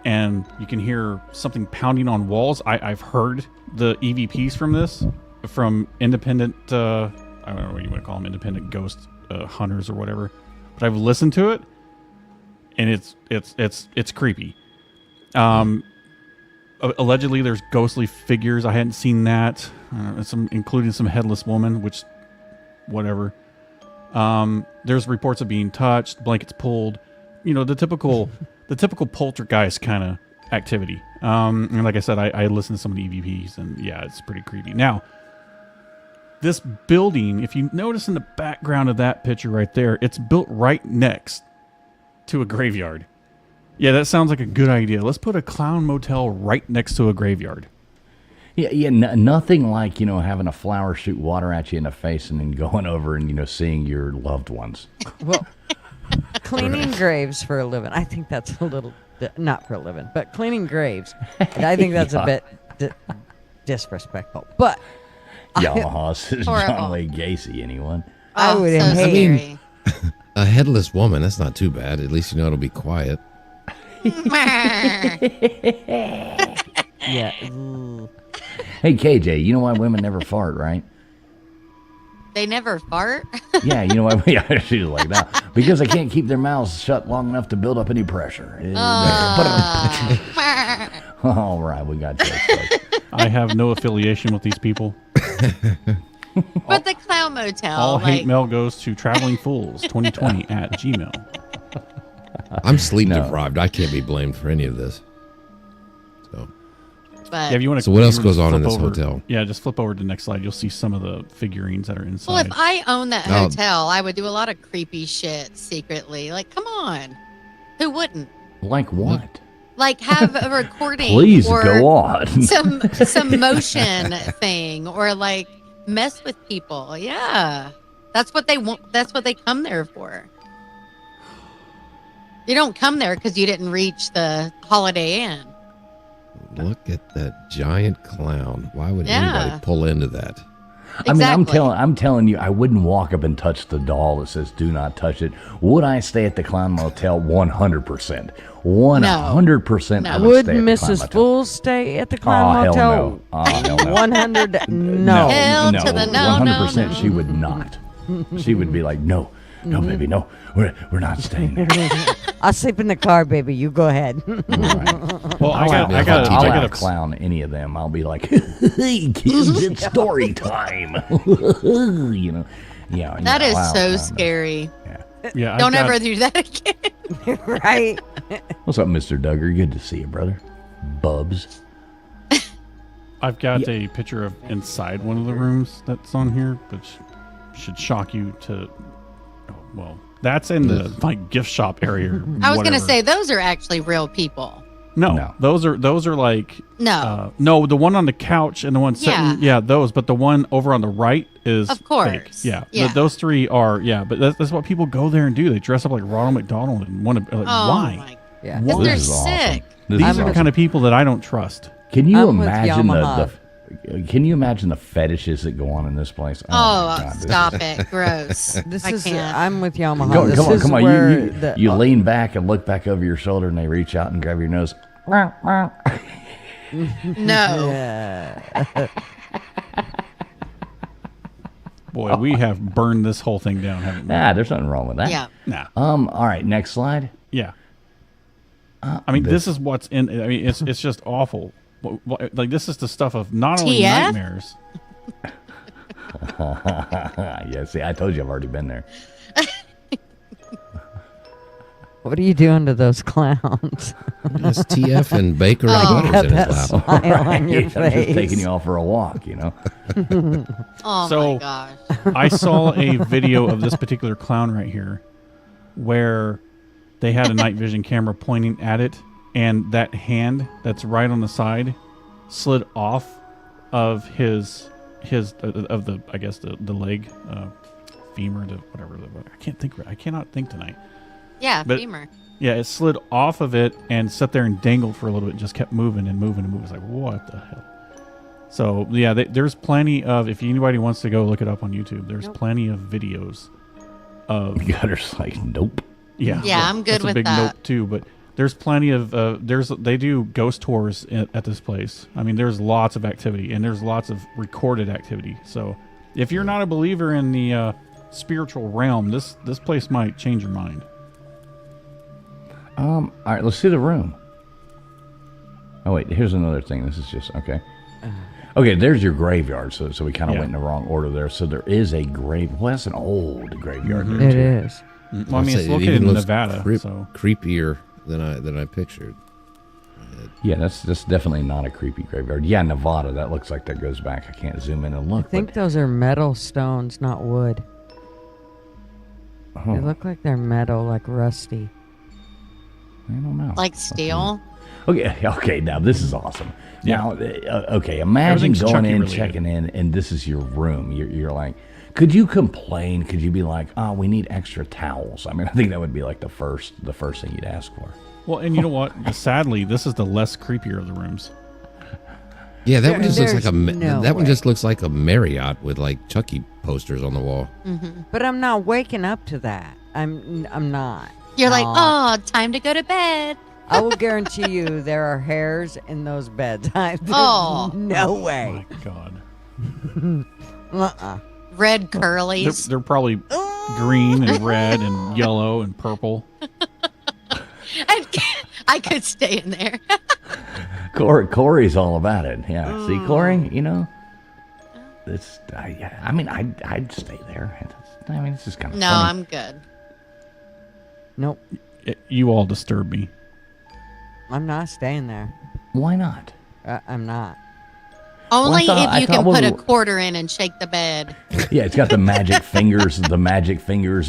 E: and you can hear something pounding on walls. I've heard the EVPs from this, from independent, I don't know what you want to call them, independent ghost hunters or whatever. But I've listened to it, and it's creepy. Allegedly, there's ghostly figures. I hadn't seen that. Including some headless woman, which, whatever. There's reports of being touched, blankets pulled. You know, the typical poltergeist kind of activity. And like I said, I listened to some of the EVPs, and yeah, it's pretty creepy. Now, this building, if you notice in the background of that picture right there, it's built right next to a graveyard. Yeah, that sounds like a good idea. Let's put a clown motel right next to a graveyard.
A: Yeah, nothing like, having a flower shoot water at you in the face and then going over and, seeing your loved ones.
C: Well, cleaning graves for a living. I think that's a little, not for a living, but cleaning graves. I think that's a bit disrespectful. But
A: Yamaha says
D: Horrible.
A: John Wayne Gacy, anyone?
C: I would
D: so
C: hate-
D: scary.
B: A headless woman, that's not too bad. At least you know it'll be quiet.
C: yeah. Ooh.
A: Hey, KJ, you know why women never fart, right?
D: They never fart.
A: Yeah, you know why? Yeah, she's like that. Because they can't keep their mouths shut long enough to build up any pressure. All right, we got you.
E: I have no affiliation with these people.
D: But the clown motel.
E: All hate
D: like,
E: mail goes to travelingfools2020@gmail.
B: I'm sleep
A: No.
B: deprived. I can't be blamed for any of this. So
D: but,
E: Yeah, if you want to.
B: So what else goes on in this hotel?
E: Yeah, just flip over to the next slide. You'll see some of the figurines that are inside.
D: well, if I owned that
B: Oh.
D: hotel, I would do a lot of creepy shit secretly. Like, come on, who wouldn't?
A: Like what?
D: Like, have a recording.
A: Please
D: or
A: go on.
D: some motion thing, or like mess with people. Yeah, that's what they want. That's what they come there for. You don't come there because you didn't reach the Holiday Inn.
B: look at that giant clown. Why would
D: Yeah.
B: anybody pull into that?
A: I mean,
D: Exactly.
A: I'm telling you, I wouldn't walk up and touch the doll that says "Do not touch it." Would I stay at the clown motel? 100%. 100%. I
D: No.
A: would
C: Would
A: stay at the clown
C: Mrs.
A: motel.
C: Fool stay at the clown
A: Oh, hell
C: motel?
A: no. Oh, hell no.
C: 100. No.
D: Hell to the no,
A: 100%
D: no.
A: she would not. She would be like, no, baby, no. We're not staying there.
C: I'll sleep in the car, baby. You go ahead.
A: All right.
E: well, I got
A: I'll
E: I got
A: out
E: a
A: clown any of them. I'll be like, hey, kids, it's story time. you know, yeah.
D: That is
A: wow,
D: so
A: clown.
D: scary.
E: Yeah,
D: Don't ever do that again.
C: right?
A: What's up, Mr. Duggar? Good to see you, brother. Bubs.
E: I've got a picture of inside one of the rooms that's on here, which should shock you to. Oh, well, that's in the like gift shop area.
D: I was gonna
E: whatever.
D: say those are actually real people.
E: No, those are like
D: No,
E: no, the one on the couch and the one sitting,
D: Yeah.
E: those, but the one over on the right is
D: Of course.
E: fake. Yeah,
D: Yeah.
E: those three are but that's what people go there and do. They dress up like Ronald McDonald and want to like
D: oh
E: why?
D: my,
C: Yeah.
E: Why?
D: because they're
A: This is awesome.
D: sick.
A: This
E: These
A: is
E: are the
A: awesome.
E: kind of people that I don't trust.
A: Can you
C: I'm with
A: imagine
C: Yamaha.
A: can you imagine the fetishes that go on in this place?
D: Oh,
A: my God, this
D: stop
A: is-
D: it, gross.
C: This
D: I
C: is.
D: can't.
C: I'm with Yamaha.
A: Go,
C: this
A: come on,
C: is
A: come on.
C: where
A: You
C: the-
A: you lean back and look back over your shoulder, and they reach out and grab your nose.
D: No,
C: Yeah.
E: Boy, we have burned this whole thing down, haven't we?
A: Ah, there's nothing wrong with that.
D: yeah.
E: Nah.
A: All right, next slide.
E: Yeah. I mean, this is what's in. I mean, it's just awful. Like this is the stuff of not only
D: TF?
E: nightmares.
A: Yeah, see, I told you I've already been there.
C: What are you doing to those clowns?
B: That's TF and Baker and
D: Oh.
B: Butters in
C: That
B: his lap.
C: smile on your
A: I'm just
C: face.
A: taking you all for a walk, you know.
D: Oh
E: So-
D: my gosh.
E: I saw a video of this particular clown right here where they had a night vision camera pointing at it, and that hand that's right on the side slid off of his of the I guess the leg femur to whatever I cannot think tonight.
D: Yeah,
E: But-
D: femur.
E: Yeah, it slid off of it and sat there and dangled for a little bit and just kept moving and moving and moving. It's like, what the hell? So, yeah, there's plenty of, if anybody wants to go look it up on YouTube, there's plenty of videos of.
A: Gutter's like, nope.
E: Yeah,
D: Yeah, I'm good
E: that's
D: with
E: a big
D: that.
E: nope, too. But there's plenty of, they do ghost tours at this place. I mean, there's lots of activity and there's lots of recorded activity. So, if you're not a believer in the spiritual realm, this place might change your mind.
A: All right, let's see the room. Oh wait, here's another thing. This is just okay. Okay, there's your graveyard. So we kind of went in the wrong order there. So there is a grave. Well, that's an old graveyard. There
C: It
A: too.
C: is.
E: Well, I mean, it's
B: It
E: located
B: even
E: in
B: looks
E: Nevada, so
B: creepier than I pictured.
A: Yeah, that's definitely not a creepy graveyard. Yeah, Nevada. That looks like that goes back. I can't zoom in and look.
C: I think those are metal stones, not wood.
A: but,
C: They
A: oh,
C: look like they're metal, like rusty.
A: I don't know.
D: Like steel.
A: Okay. Now this is awesome.
E: Yeah.
A: Now, okay. Imagine
E: Everything's
A: going
E: Chucky
A: in,
E: related.
A: checking in, and this is your room. You're like, could you complain? Could you be like, oh, we need extra towels? I mean, I think that would be like the first thing you'd ask for.
E: well, and you know what? Sadly, this is the less creepier of the rooms.
B: Yeah, that one just looks like
C: There's no
B: that one
C: way.
B: just looks like a Marriott with like Chucky posters on the wall.
C: But I'm not waking up to that. I'm not.
D: You're like,
C: Aw.
D: oh, time to go to bed.
C: I will guarantee you there are hairs in those beds. There's
D: Oh.
C: no
E: Oh
C: way.
E: my God.
C: Uh-uh.
D: Red
E: They're,
D: curlies.
E: they're probably green and red and yellow and purple.
D: I could stay in there.
A: Corey's all about it. Yeah. See, Corey, you know, I mean, I'd stay there. I mean, it's just kind of
D: No,
A: funny.
D: I'm good.
C: Nope.
E: You all disturb me.
C: I'm not staying there.
A: Why not?
C: I'm not.
D: Only
A: I
D: if you
A: thought
D: can
A: we
D: put a
A: were-
D: quarter in and shake the bed.
A: Yeah, it's got the magic fingers,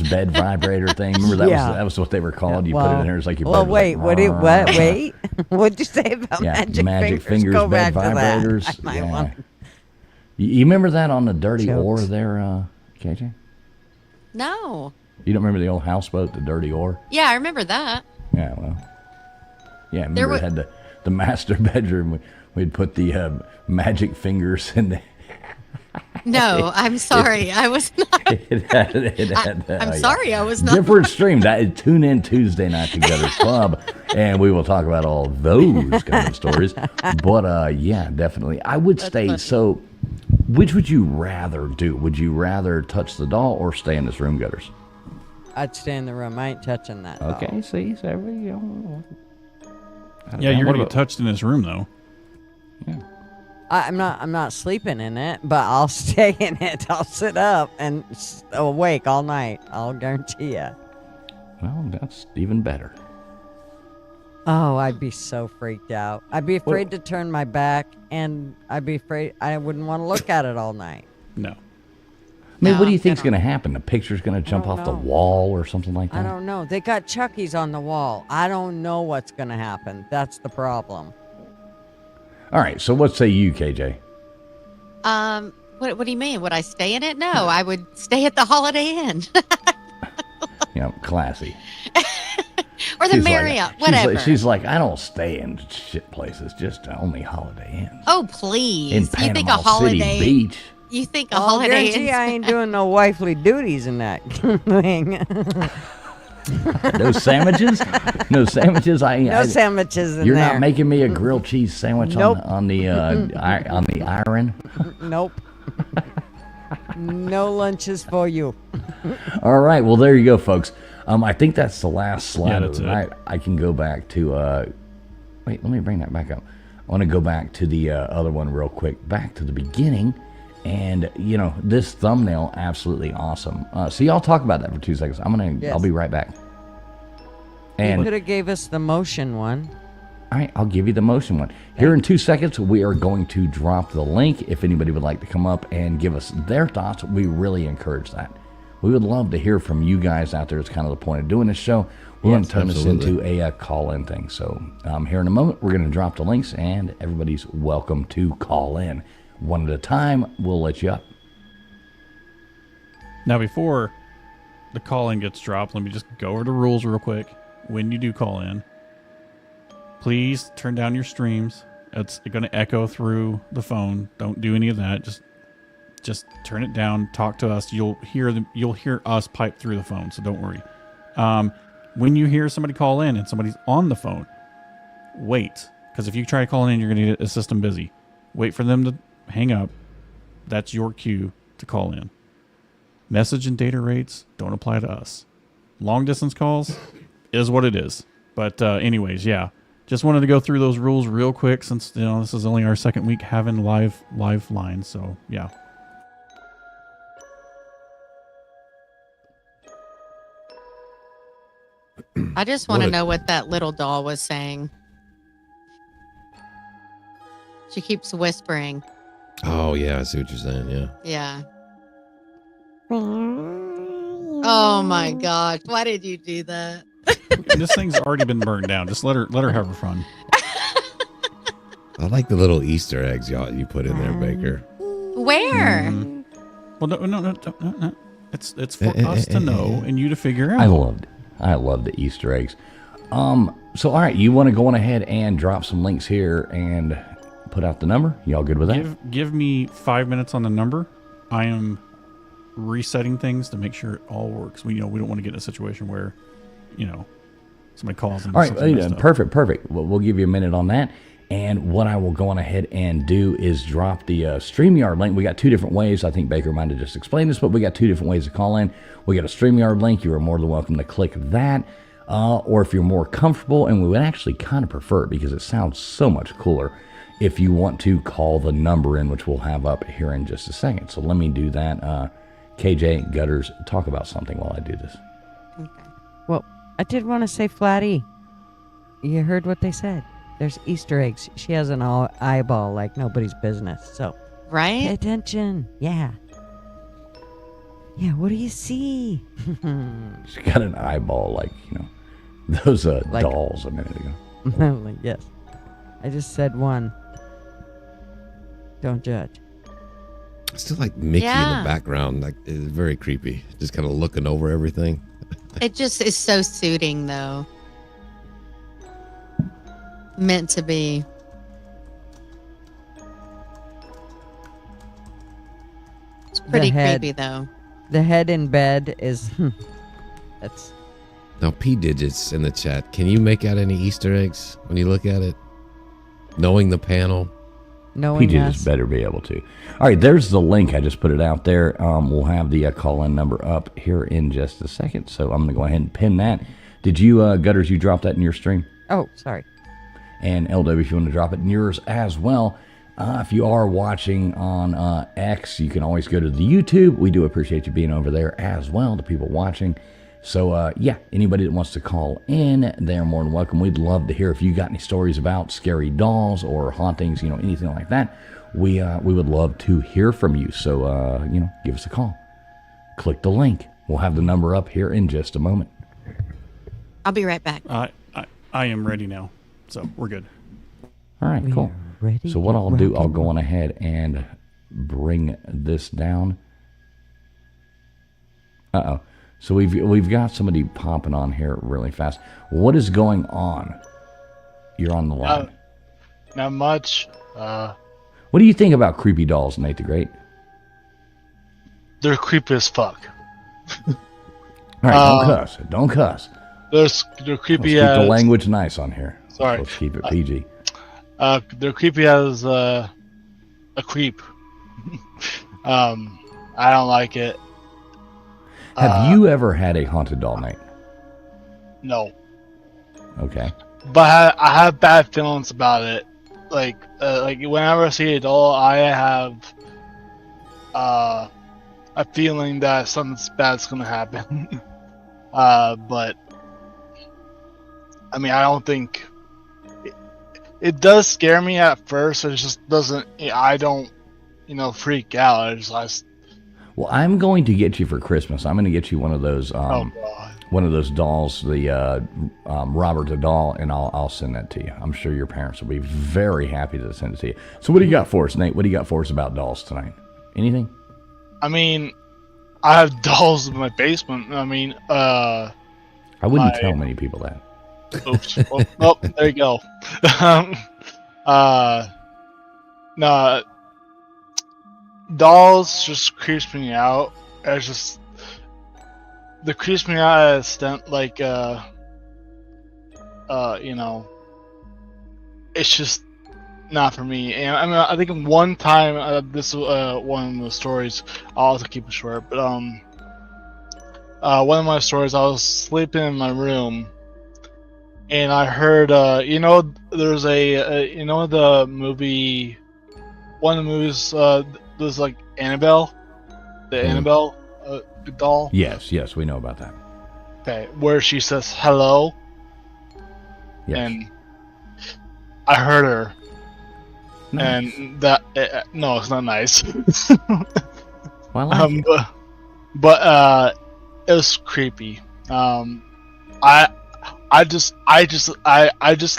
A: bed vibrator thing. Remember that was what they were called. You put it in there, it's like your
C: Well,
A: bed was
C: wait.
A: like,
C: Wait. What'd you say about
A: Yeah,
C: magic fingers?
A: fingers,
C: Go
A: bed
C: back to that.
A: vibrators.
C: I might
A: Yeah.
C: want.
A: You remember that on the Dirty
C: Jokes.
A: Oar there, KJ?
D: No.
A: You don't remember the old houseboat, the Dirty Oar?
D: Yeah, I remember that.
A: Yeah, well. Yeah,
D: There
A: remember it had the master bedroom. We'd put the magic fingers in the...
D: No, I'm sorry. I was not.
A: It had
D: I'm sorry, I was not.
A: Different stream. Tune in Tuesday night to Gutter's Pub, and we will talk about all those kind of stories. But yeah, definitely, I would stay.
D: funny.
A: So, which would you rather do? Would you rather touch the doll or stay in this room, Gutters?
C: I'd stay in the room. I ain't touching that. doll.
A: Okay, see, so you know,
E: Yeah, you're
A: what
E: gonna get
A: about-
E: touched in this room though.
C: I'm not sleeping in it, but I'll stay in it. I'll sit up and awake all night. I'll guarantee you.
A: Well, that's even better.
C: Oh, I'd be so freaked out. I'd be afraid to turn my back, and I'd be afraid I wouldn't want to look at it all night.
E: No.
A: I mean,
D: No,
A: what do you
D: I
A: think's
D: don't-
A: going to happen? The picture's going to jump
C: don't
A: off the
C: know.
A: wall or something like that?
C: I don't know. They got Chucky's on the wall. I don't know what's going to happen. That's the problem.
A: All right, so what say you, KJ?
D: What do you mean? Would I stay in it? No, I would stay at the Holiday Inn
A: You know, classy.
D: or the
A: She's like-
D: Marriott,
A: she's
D: whatever.
A: She's like, I don't stay in shit places, just only Holiday Inns.
D: Oh please!
A: In
D: You think a
A: Panama
D: holiday?
A: City Beach.
D: You think a
C: I'll
D: Holiday
C: guarantee
D: Inn?
C: I ain't doing no wifely duties in that thing.
A: No sandwiches? No sandwiches?
C: No sandwiches in
A: You're
C: there.
A: not making me a grilled cheese sandwich
C: Nope.
A: on the iron?
C: Nope. No lunches for you.
A: All right, well, there you go, folks. I think that's the last slide
E: Yeah,
A: of
E: that's
A: the
E: it.
A: night. I can go back to, wait, let me bring that back up. I want to go back to the other one real quick, back to the beginning. And, you know, this thumbnail, absolutely awesome. So y'all talk about that for 2 seconds.
C: Yes.
A: I'll be right back.
C: You
A: And
C: could have gave us the motion one.
A: all right, I'll give you the motion one. Here in 2 seconds, we are going to drop the link. If anybody would like to come up and give us their thoughts, we really encourage that. We would love to hear from you guys out there. It's kind of the point of doing this show. We want to turn this into a call-in thing. So here in a moment, we're going to drop the links, and everybody's welcome to call in. One at a time, we'll let you up.
E: Now before the call in gets dropped, let me just go over the rules real quick. When you do call in, please turn down your streams. It's going to echo through the phone. Don't do any of that. Just turn it down. Talk to us. You'll hear us pipe through the phone. So don't worry. When you hear somebody call in and somebody's on the phone, wait, because if you try calling in, you're going to get a system busy. Wait for them to hang up. That's your cue to call in. Message and data rates don't apply to us. Long distance calls is what it is. But anyways, yeah. Just wanted to go through those rules real quick since this is only our second week having live lines. So yeah.
D: I just want to know what that little doll was saying. She keeps whispering.
B: Oh yeah, I see what you're saying. Yeah.
D: Yeah. Oh my gosh! Why did you do that?
E: This thing's already been burned down. Just let her have her fun.
B: I like the little Easter eggs you put in there, Baker.
D: Where?
E: Well, no. It's for us to know and you to figure out.
A: I love the Easter eggs. So all right, you want to go on ahead and drop some links here and put out the number? Y'all good with that?
E: Give me 5 minutes on the number. I am resetting things to make sure it all works. We don't want to get in a situation where, somebody calls and
A: all right, perfect. We'll give you a minute on that. And what I will go on ahead and do is drop the StreamYard link. We got two different ways. I think Baker might have just explained this, but we got two different ways to call in. We got a StreamYard link. You are more than welcome to click that. Or if you're more comfortable, and we would actually kind of prefer it because it sounds so much cooler, if you want to call the number in, which we'll have up here in just a second. So let me do that. KJ, Gutters, talk about something while I do this.
C: Okay. Well, I did want to say, Flatty, you heard what they said. There's Easter eggs. She has an eyeball like nobody's business. So,
D: right?
C: Pay attention. Yeah. Yeah, what do you see?
A: She got an eyeball like, those dolls a minute ago.
C: Yes. I just said one. Don't judge.
B: I still like Mickey in the background. Like, it's very creepy. Just kind of looking over everything.
D: It just is so suiting, though. Meant to be. It's pretty creepy, though.
C: The head in bed is... that's...
B: Now, P Digits in the chat. Can you make out any Easter eggs when you look at it? Knowing the panel?
C: Knowing
A: PJs better be able to. All right, there's the link. I just put it out there. We'll have the call-in number up here in just a second. So I'm going to go ahead and pin that. Did you, Gutters, you drop that in your stream?
C: Oh, sorry.
A: And LW, if you want to drop it in yours as well. If you are watching on X, you can always go to the YouTube. We do appreciate you being over there as well, the people watching. So, yeah, anybody that wants to call in, they're more than welcome. We'd love to hear if you got any stories about scary dolls or hauntings, anything like that. We would love to hear from you. So, give us a call. Click the link. We'll have the number up here in just a moment.
D: I'll be right back.
E: I am ready now. So we're good.
A: All right, cool. So what I'll do, I'll go on ahead and bring this down. Uh-oh. So we've got somebody popping on here really fast. What is going on? You're on the line.
G: Not much.
A: What do you think about creepy dolls, Nate the Great?
G: They're creepy as fuck.
A: All right, don't cuss. Don't cuss.
G: They're creepy
A: Let's
G: as...
A: keep the language nice on here.
G: Sorry.
A: Let's keep it PG.
G: They're creepy as a creep. I don't like it.
A: Have you ever had a haunted doll, Nate?
G: No.
A: Okay.
G: But I have bad feelings about it. Like whenever I see a doll, I have a feeling that something bad's gonna happen. But I mean, I don't think it does scare me at first. It just doesn't. I don't, freak out.
A: Well, I'm going to get you for Christmas. I'm going to get you one of those.
G: Oh God.
A: One of those dolls, the Robert the doll, and I'll send that to you. I'm sure your parents will be very happy to send it to you. So what do you got for us, Nate? What do you got for us about dolls tonight? Anything?
G: I mean, I have dolls in my basement. I mean,
A: I wouldn't
G: my-
A: tell many people that.
G: oops. Oh, there you go. No, dolls just creeps me out. It's just the creeps me out at an extent like you know, it's just not for me. And I mean, I think one time this is one of the stories. I'll also keep it short, but one of my stories, I was sleeping in my room, and I heard you know, there's you know, the movie, one of the movies, there's like Annabelle, the Annabelle doll.
A: Yes, we know about that.
G: Okay, where she says hello,
A: Yes.
G: and I heard her,
A: Nice.
G: and that no, it's not nice.
A: Well, I like it.
G: but it was creepy. I just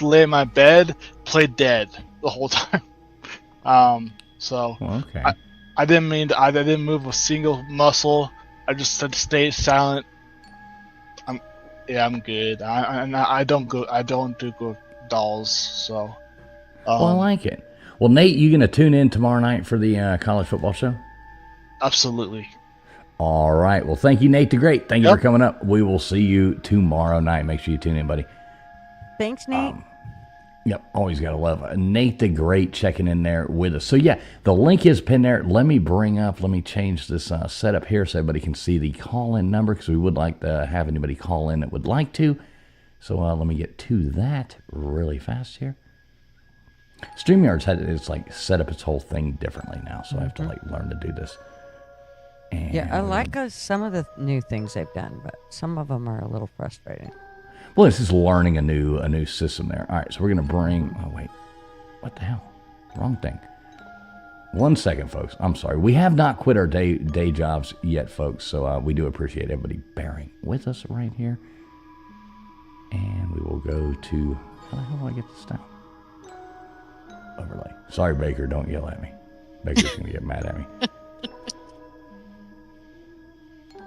G: lay in my bed, played dead the whole time. So
A: Well, okay.
G: I didn't move a single muscle. I just said stay silent. I'm good. I don't do good dolls. So.
A: Well, I like it. Well, Nate, you gonna tune in tomorrow night for the college football show?
G: Absolutely.
A: All right. Well, thank you, Nate the Great. Thank you
G: Yep.
A: for coming up. We will see you tomorrow night. Make sure you tune in, buddy.
C: Thanks, Nate.
A: Yep, always got to love Nate the Great checking in there with us. So, yeah, the link is pinned there. Let me change this setup here so everybody can see the call-in number, because we would like to have anybody call in that would like to. So, let me get to that really fast here. StreamYard's it's like set up its whole thing differently now, so I have to like learn to do this. And
C: Yeah, I like some of the new things they've done, but some of them are a little frustrating.
A: Well, it's just learning a new system there. All right, so we're gonna bring. Oh wait, what the hell? Wrong thing. 1 second, folks. I'm sorry. We have not quit our day jobs yet, folks. So we do appreciate everybody bearing with us right here. And we will go to. How the hell do I get this down? Overlay. Sorry, Baker. Don't yell at me. Baker's gonna get mad at me.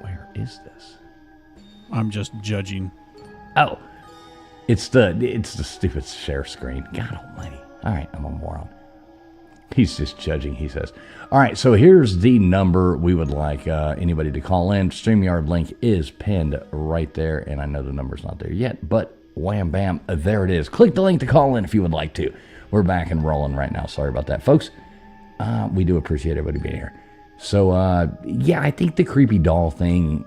A: Where is this?
E: I'm just judging.
A: Oh, it's the stupid share screen. God almighty. All right, I'm a moron. He's just judging, he says. All right, so here's the number we would like anybody to call in. StreamYard link is pinned right there, and I know the number's not there yet, but wham, bam, there it is. Click the link to call in if you would like to. We're back and rolling right now. Sorry about that, folks. We do appreciate everybody being here. So, yeah, I think the creepy doll thing...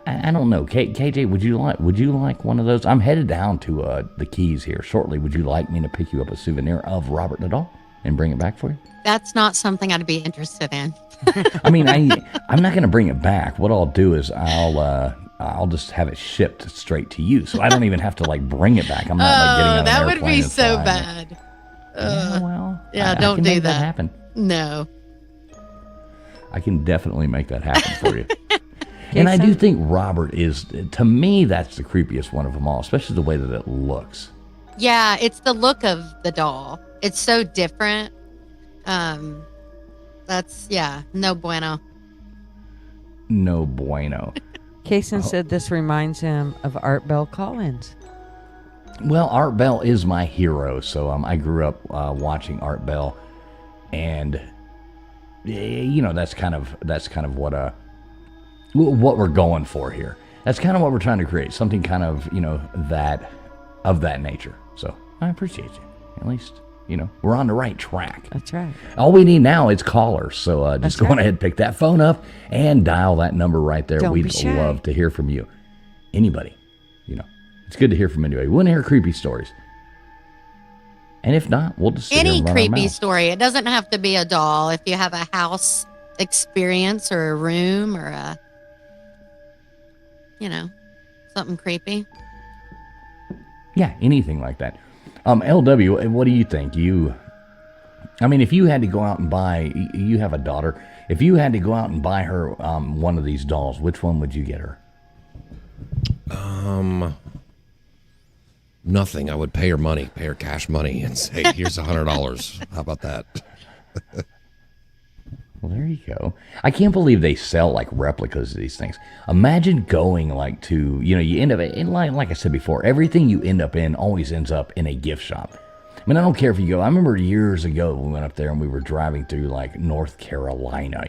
A: I don't know. KJ, would you like one of those? I'm headed down to the Keys here shortly. Would you like me to pick you up a souvenir of Robert the doll and bring it back for you?
D: That's not something I'd be interested in.
A: I mean, I'm not going to bring it back. What I'll do is I'll just have it shipped straight to you, so I don't even have to like bring it back. I'm not like getting on an
D: that
A: airplane
D: would be
A: and
D: so
A: flying.
D: bad.
A: Yeah, well,
D: yeah,
A: I
D: don't
A: can
D: do
A: make
D: that.
A: happen.
D: No.
A: I can definitely make that happen for you. And I do think Robert is, to me, that's the creepiest one of them all, especially the way that it looks.
D: Yeah, it's the look of the doll. It's so different. That's, yeah, no bueno.
A: No bueno.
C: Kason said this reminds him of Art Bell Collins.
A: Well, Art Bell is my hero, so I grew up watching Art Bell, and you know that's kind of what we're going for here. That's kind of what we're trying to create, something kind of that of that nature. So I appreciate you. At least we're on the right track.
C: That's right.
A: All we need now is callers. So just go on ahead, pick that phone up, and dial that number right there.
C: Don't be
A: We'd
C: shy.
A: love to hear from you. Anybody, it's good to hear from anybody. We want to hear creepy stories. And if not, we'll just sit here
D: Any
A: and run our
D: creepy
A: mouths.
D: story. It doesn't have to be a doll. If you have a house experience or a room or a, something creepy.
A: Yeah, anything like that. LW, what do you think? If you had to go out and buy, you have a daughter. If you had to go out and buy her one of these dolls, which one would you get her?
B: Nothing. I would pay her cash money and say, here's $100. How about that?
A: Well, there you go. I can't believe they sell like replicas of these things. Imagine going like to, you end up in like I said before, everything you end up in always ends up in a gift shop. I mean, I don't care if you go. I remember years ago we went up there and we were driving through like North Carolina,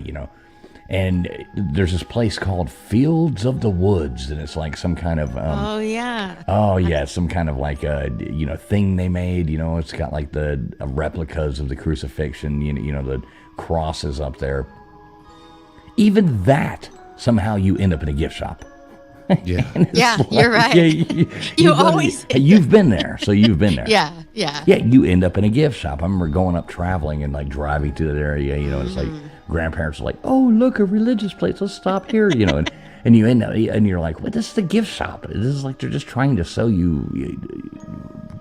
A: and there's this place called Fields of the Woods, and it's like some kind of
D: Oh yeah.
A: oh yeah, some kind of like a thing they made. It's got like the replicas of the crucifixion. The crosses up there. Even that somehow you end up in a gift shop.
B: Yeah.
D: Yeah, you're right.
A: You
D: always-
A: you've been there, so you've been there.
D: Yeah.
A: Yeah, you end up in a gift shop. I remember going up traveling and like driving through that area. It's like grandparents are like, "Oh, look, a religious place. Let's stop here." And you end up and you're like, "What? This is a gift shop. This is like they're just trying to sell you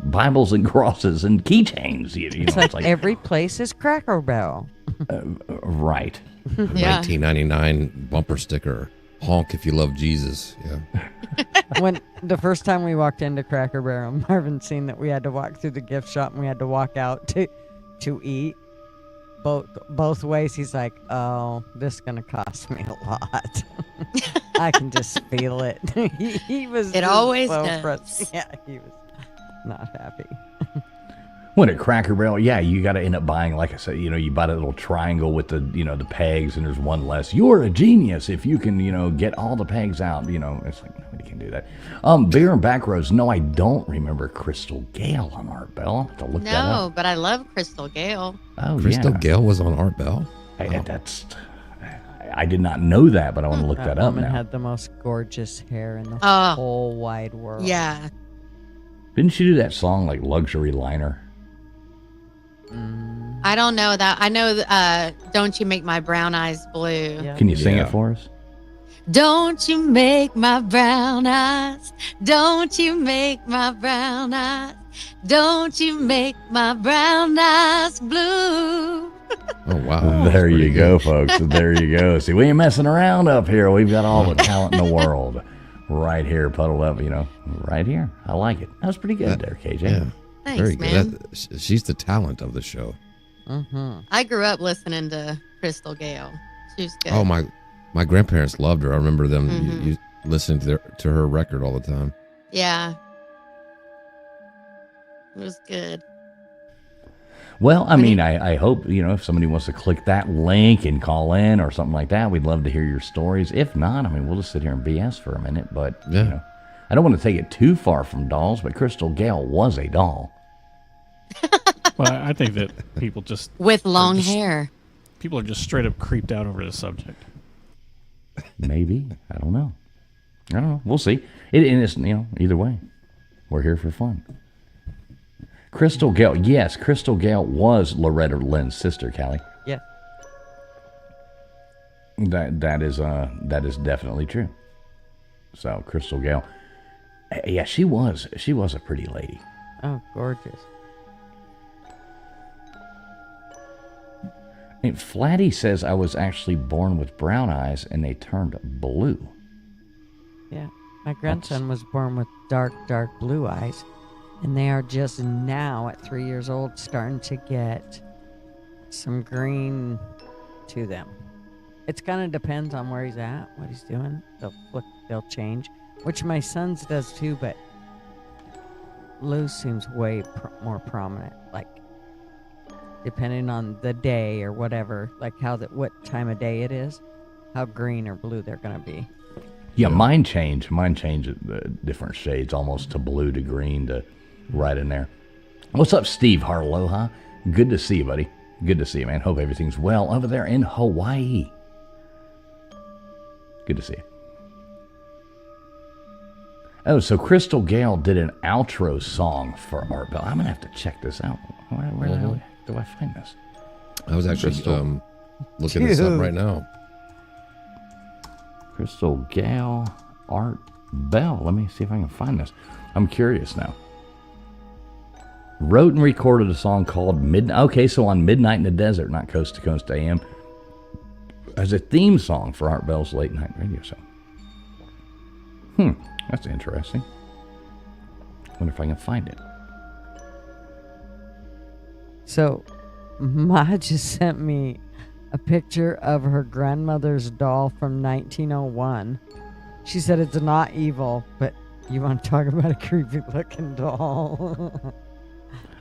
A: Bibles and crosses and keychains."
C: It's like every place is Cracker Barrel.
A: Right.
D: Yeah.
B: 1999 bumper sticker. Honk if you love Jesus. Yeah.
C: When the first time we walked into Cracker Barrel, Marvin seen that we had to walk through the gift shop and we had to walk out to eat. Both ways, he's like, "Oh, this is gonna cost me a lot." I can just feel it. he was.
D: It
C: just
D: always
C: so
D: does.
C: Yeah, he was not happy.
A: When at Cracker Barrel, yeah, you got to end up buying, like I said, you buy that little triangle with the, the pegs, and there's one less. You're a genius if you can, get all the pegs out. It's like nobody can do that. Beer and back rows. No, I don't remember Crystal Gale on Art Bell. I'll have to look that
D: No,
A: up.
D: but I love Crystal Gale.
A: Oh,
B: Crystal
A: yeah.
B: Gale was on Art Bell.
A: I did not know that, but I want to look that up
C: woman
A: now.
C: had the most gorgeous hair in the
D: Oh.
C: whole wide world.
D: Yeah.
A: Didn't she do that song like Luxury Liner?
D: I don't know that. I know Don't You Make My Brown Eyes Blue.
C: Yeah.
A: Can you sing
B: Yeah.
A: it for us?
D: Don't you make my brown eyes. Don't you make my brown eyes. Don't you make my brown eyes blue.
B: Oh, wow.
A: There you go, folks. There you go. See, we ain't messing around up here. We've got all the talent in the world right here, puddled up, right here. I like it. That was pretty good there, KJ.
B: Yeah.
D: Thanks,
B: Very
D: man.
B: good. She's the talent of the show.
C: Mm-hmm.
D: I grew up listening to Crystal Gale. She was good.
B: Oh, my grandparents loved her. I remember them
D: Mhm.
B: listening to her record all the time.
D: Yeah. It was good.
A: Well, I mean, I hope, if somebody wants to click that link and call in or something like that, we'd love to hear your stories. If not, I mean, we'll just sit here and BS for a minute. But,
B: Yeah.
A: I don't want to take it too far from dolls, but Crystal Gale was a doll.
E: Well, I think that people just
D: With long hair.
E: people are just straight up creeped out over this subject.
A: Maybe. I don't know. We'll see. And it's, either way, we're here for fun. Crystal Gale. Yes, Crystal Gale was Loretta Lynn's sister, Callie.
C: Yeah.
A: That is definitely true. So Crystal Gale. Yeah, she was a pretty lady.
C: Oh, gorgeous.
A: And Flatty says I was actually born with brown eyes and they turned blue.
C: Yeah. My grandson was born with dark blue eyes, and they are just now at 3 years old starting to get some green to them. It's kind of depends on where he's at, what he's doing. They'll change, which my son's does too, but Lou seems way more prominent, like depending on the day or whatever, like what time of day it is, how green or blue they're going to be.
A: Yeah, mine changed at different shades, almost to blue to green to right in there. What's up, Steve Harloha? Good to see you, buddy. Good to see you, man. Hope everything's well over there in Hawaii. Good to see you. Oh, so Crystal Gale did an outro song for Art Bell. I'm going to have to check this out. Where the hell do I find this?
B: I was actually
A: Crystal.
B: looking this up right now.
A: Crystal Gale, Art Bell. Let me see if I can find this. I'm curious now. Wrote and recorded a song called Midnight. Okay, so on Midnight in the Desert, not Coast to Coast AM, as a theme song for Art Bell's late night radio show. That's interesting. Wonder if I can find it.
C: So, Ma just sent me a a picture of her grandmother's doll from 1901. She said it's not evil, but you want to talk about a creepy looking doll.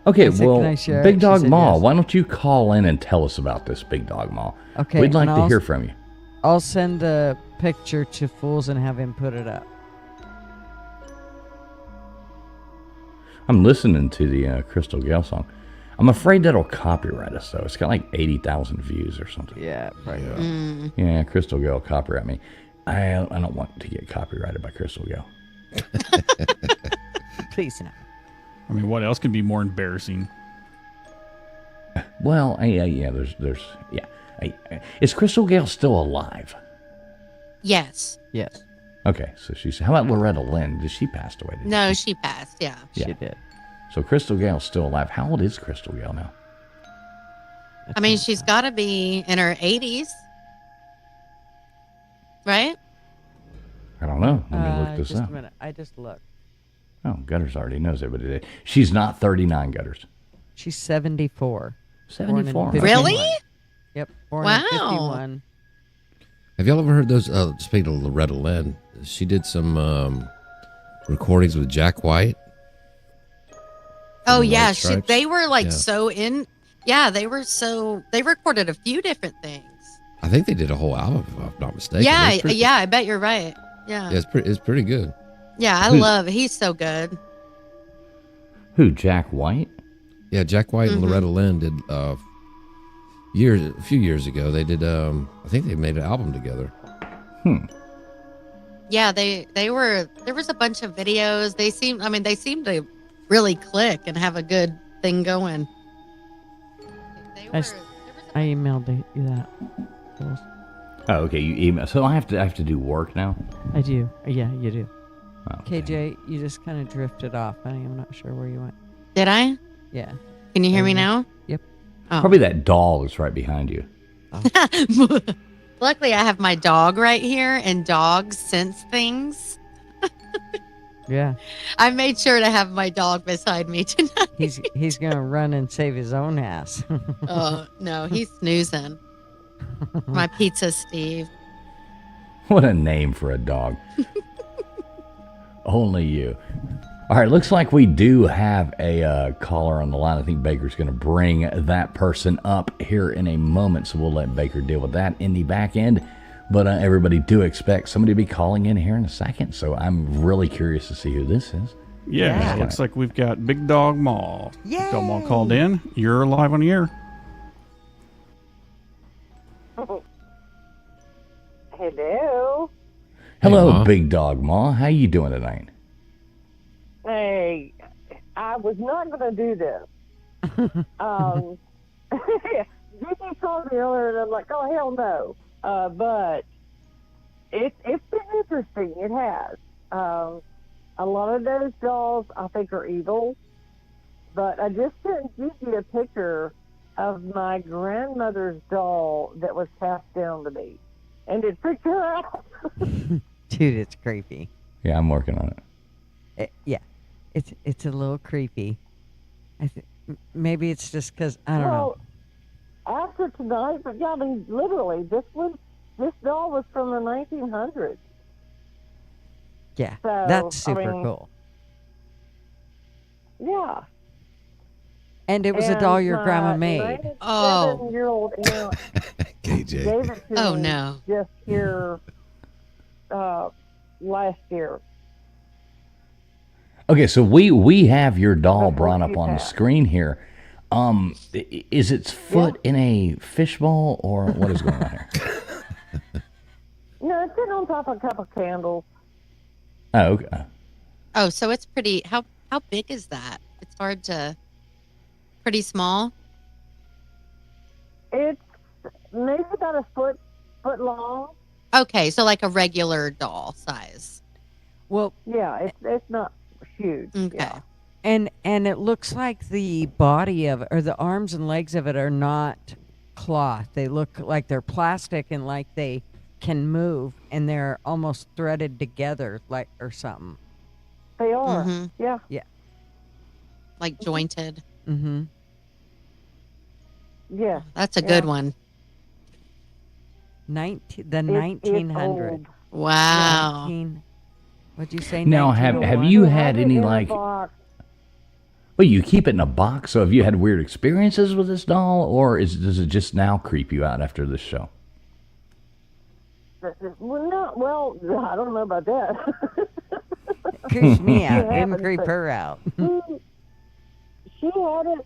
A: Okay,
C: I said,
A: well,
C: "Can I share it?"
A: Big
C: She
A: Dog
C: said
A: Ma,
C: yes.
A: why don't you call in and tell us about this Big Dog Ma?
C: Okay,
A: We'd like
C: and
A: to hear from you.
C: I'll send the picture to Fools and have him put it up.
A: I'm listening to the Crystal Gale song. I'm afraid that'll copyright us, though. It's got like 80,000 views or something.
C: Yeah, probably.
D: Mm.
A: Yeah, Crystal Gale copyright me. I don't want to get copyrighted by Crystal Gale.
C: Please no.
E: I mean, what else can be more embarrassing?
A: Well, yeah, is Crystal Gale still alive?
D: Yes.
C: Yes,
A: Okay, so she's. How about Loretta Lynn? Did she pass away? Did
D: No,
A: she?
D: she passed. Yeah.
A: Yeah.
C: she did.
A: So Crystal Gale's still alive. How old is Crystal Gale now?
D: I mean, she's got to be in her 80s. Right?
A: I don't know. Let me look this
C: just
A: up.
C: a minute. I just looked.
A: Oh, Gutters already knows it, but she's not 39, Gutters.
C: She's 74.
A: 74.
C: Born in
D: Really?
C: 51. Yep. Born
D: Wow.
C: in 51.
B: Have y'all ever heard those? Speaking of Loretta Lynn, she did some recordings with Jack White.
D: Oh,
B: the
D: yeah.
B: White Stripes?
D: They were like
B: Yeah.
D: so in. Yeah, they recorded a few different things.
B: I think they did a whole album, if I'm not mistaken.
D: Yeah,
B: It's pretty-
D: yeah, I bet you're right. Yeah.
B: Yeah, it's pretty good.
D: Yeah, I love he's so good.
A: Who, Jack White?
B: Yeah, Jack White and
D: Mhm.
B: Loretta Lynn did a few years ago. They did. I think they made an album together.
D: Yeah, they were there was a bunch of videos. They seemed to really click and have a good thing going. They were,
C: I emailed you that. Fools.
A: Oh, okay. You email. So I have to do work now.
C: I do. Yeah, you do.
A: Okay.
C: KJ, you just kind of drifted off. I'm not sure where you went.
D: Did I?
C: Yeah.
D: Can you hear me now?
C: Yep.
D: Oh.
A: Probably that doll that's right behind you.
D: Luckily, I have my dog right here, and dogs sense things.
C: Yeah.
D: I made sure to have my dog beside me tonight.
C: He's gonna run and save his own ass.
D: Oh no, he's snoozing. My pizza, Steve.
A: What a name for a dog. Only you. All right, looks like we do have a caller on the line. I think Baker's going to bring that person up here in a moment, so we'll let Baker deal with that in the back end. But everybody do expect somebody to be calling in here in a second, so I'm really curious to see who this is.
E: Yeah,
C: Yeah.
E: looks like we've got Big Dog Ma.
C: Yay!
E: Big Dog Ma called in. You're live on the air.
H: Hello.
A: Hello,
B: Ma.
A: Big Dog Ma. How you doing tonight?
H: Hey, I was not going to do this. Vicky called me earlier, and I'm like, oh, hell no. But it's been interesting. It has. A lot of those dolls, I think, are evil. But I just sent Gigi a picture of my grandmother's doll that was passed down to me. And it freaked her out.
C: Dude, it's creepy.
A: Yeah, I'm working on it.
C: Yeah. It's a little creepy. Maybe it's just because I don't know.
H: Well, after tonight, but yeah, I mean, literally, this doll was from the 1900s.
C: Yeah,
H: So,
C: that's super
H: I mean,
C: cool.
H: Yeah.
C: And it was a doll your grandma made.
D: Oh.
H: 7-year-old aunt
B: KJ.
H: gave it to
D: Oh,
H: me
D: no.
H: just here last year.
A: Okay, so we have your doll
H: That's
A: brought
H: what
A: up
H: you
A: on the
H: have.
A: screen here. Is its foot in a fishbowl, or what is going on here?
H: No, it's sitting on top of a couple candles.
A: Oh, okay.
D: Oh, so it's pretty. How big is that? It's hard to. Pretty small.
H: It's maybe about a foot long.
D: Okay, so like a regular doll size.
C: Well,
H: Yeah, it's not huge.
D: Okay.
H: Yeah.
C: and it looks like the body of it, or the arms and legs of it, are not cloth. They look like they're plastic and like they can move, and they're almost threaded together, like or something.
H: They are.
D: Mhm.
H: Yeah.
D: Like jointed.
C: Mm-hmm.
H: Yeah.
D: That's a
H: Yeah.
D: good one.
C: The
H: It's
C: 1900.
H: old.
D: Wow.
C: 19 What'd you say?
A: Now, have
C: 1901?
A: you
H: We
A: had
H: have it
A: any
H: in a
A: like?
H: box.
A: Well, you keep it in a box. So have you had weird experiences with this doll, or does it just now creep you out after this show?
H: Well, no, well, I don't know about that.
C: Creeps me out.
H: It
C: Didn't
H: happens,
C: creep
H: but-
C: her out.
H: She had it.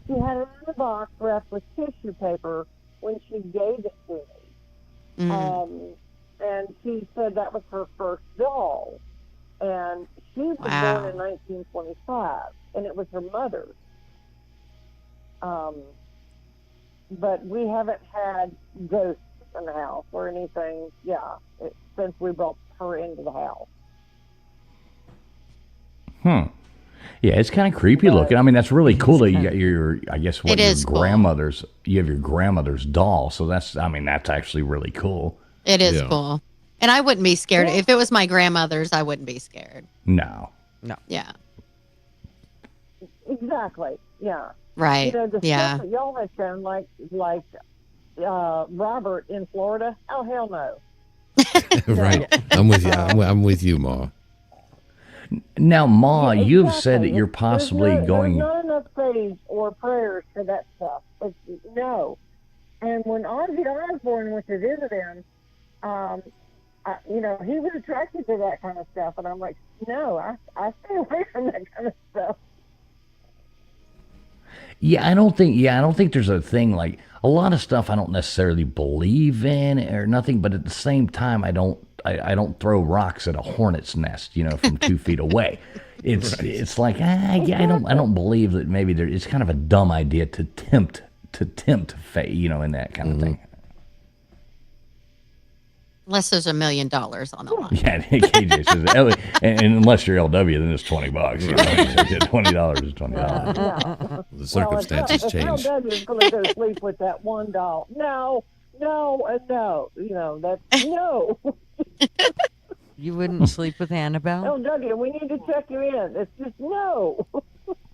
H: She had it in a box wrapped with tissue paper when she gave it to me. And she said that was her first doll, and she was
D: Wow.
H: born in 1925, and it was her mother's. But we haven't had ghosts in the house or anything. Yeah, since we brought her into the house.
A: Yeah, it's kind of creepy looking. I mean, that's really cool that you got your, I guess, what
D: It
A: your
D: is cool.
A: grandmother's. You have your grandmother's doll, so that's actually really cool.
D: It is
B: Yeah.
D: cool. And I wouldn't be scared. If it was my grandmother's, I wouldn't be scared.
A: No.
D: Yeah.
H: Exactly. Yeah.
D: Right.
H: You know, the
D: Yeah.
H: stuff that y'all have done, like Robert in Florida. Oh, hell no.
B: Right. I'm with you. I'm with you, Ma.
A: Now, Ma,
H: Yeah,
A: you've
H: exactly.
A: said that you're
H: There's
A: possibly going.
H: There's not enough praise or prayers for that stuff. No. And when Ozzy Osbourne went to visit him, he was attracted to that kind of stuff, and I'm like, no, I stay away from that kind of stuff.
A: Yeah, I don't think there's a thing like a lot of stuff I don't necessarily believe in or nothing, but at the same time I don't throw rocks at a hornet's nest, from 2 feet away. It's like I don't believe that maybe it's kind of a dumb idea to tempt fate, in that kind of thing.
D: Unless there's $1 million on the line.
A: Yeah, KJ says, and unless you're LW, then it's $20. $20 is $20.
B: The circumstances change.
H: Well, is going to go to sleep with that $1. No, and no. That's no.
C: You wouldn't sleep with Annabelle?
H: LW, we need to check you in. It's just no.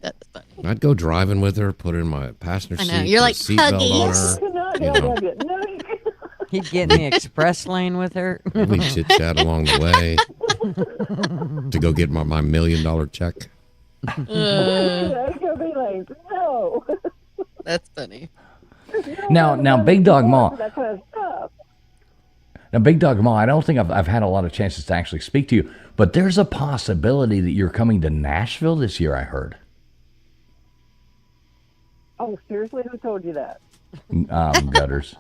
D: That's funny.
B: I'd go driving with her, put her in my passenger
D: I
B: seat,
D: know. You're
B: put a
D: like,
B: seatbelt on
D: huggies.
B: her.
H: Cannot,
B: You know.
H: LW. No, you can't.
C: He'd get in the express lane with her.
B: We chit chat along the way to go get my $1 million check.
H: That's gonna be like, no.
D: That's funny.
A: Now, Big Dog Ma.
H: That kind of stuff.
A: Now, Big Dog Ma, I don't think I've had a lot of chances to actually speak to you, but there's a possibility that you're coming to Nashville this year, I heard.
H: Oh, seriously? Who told you that?
A: Gutters.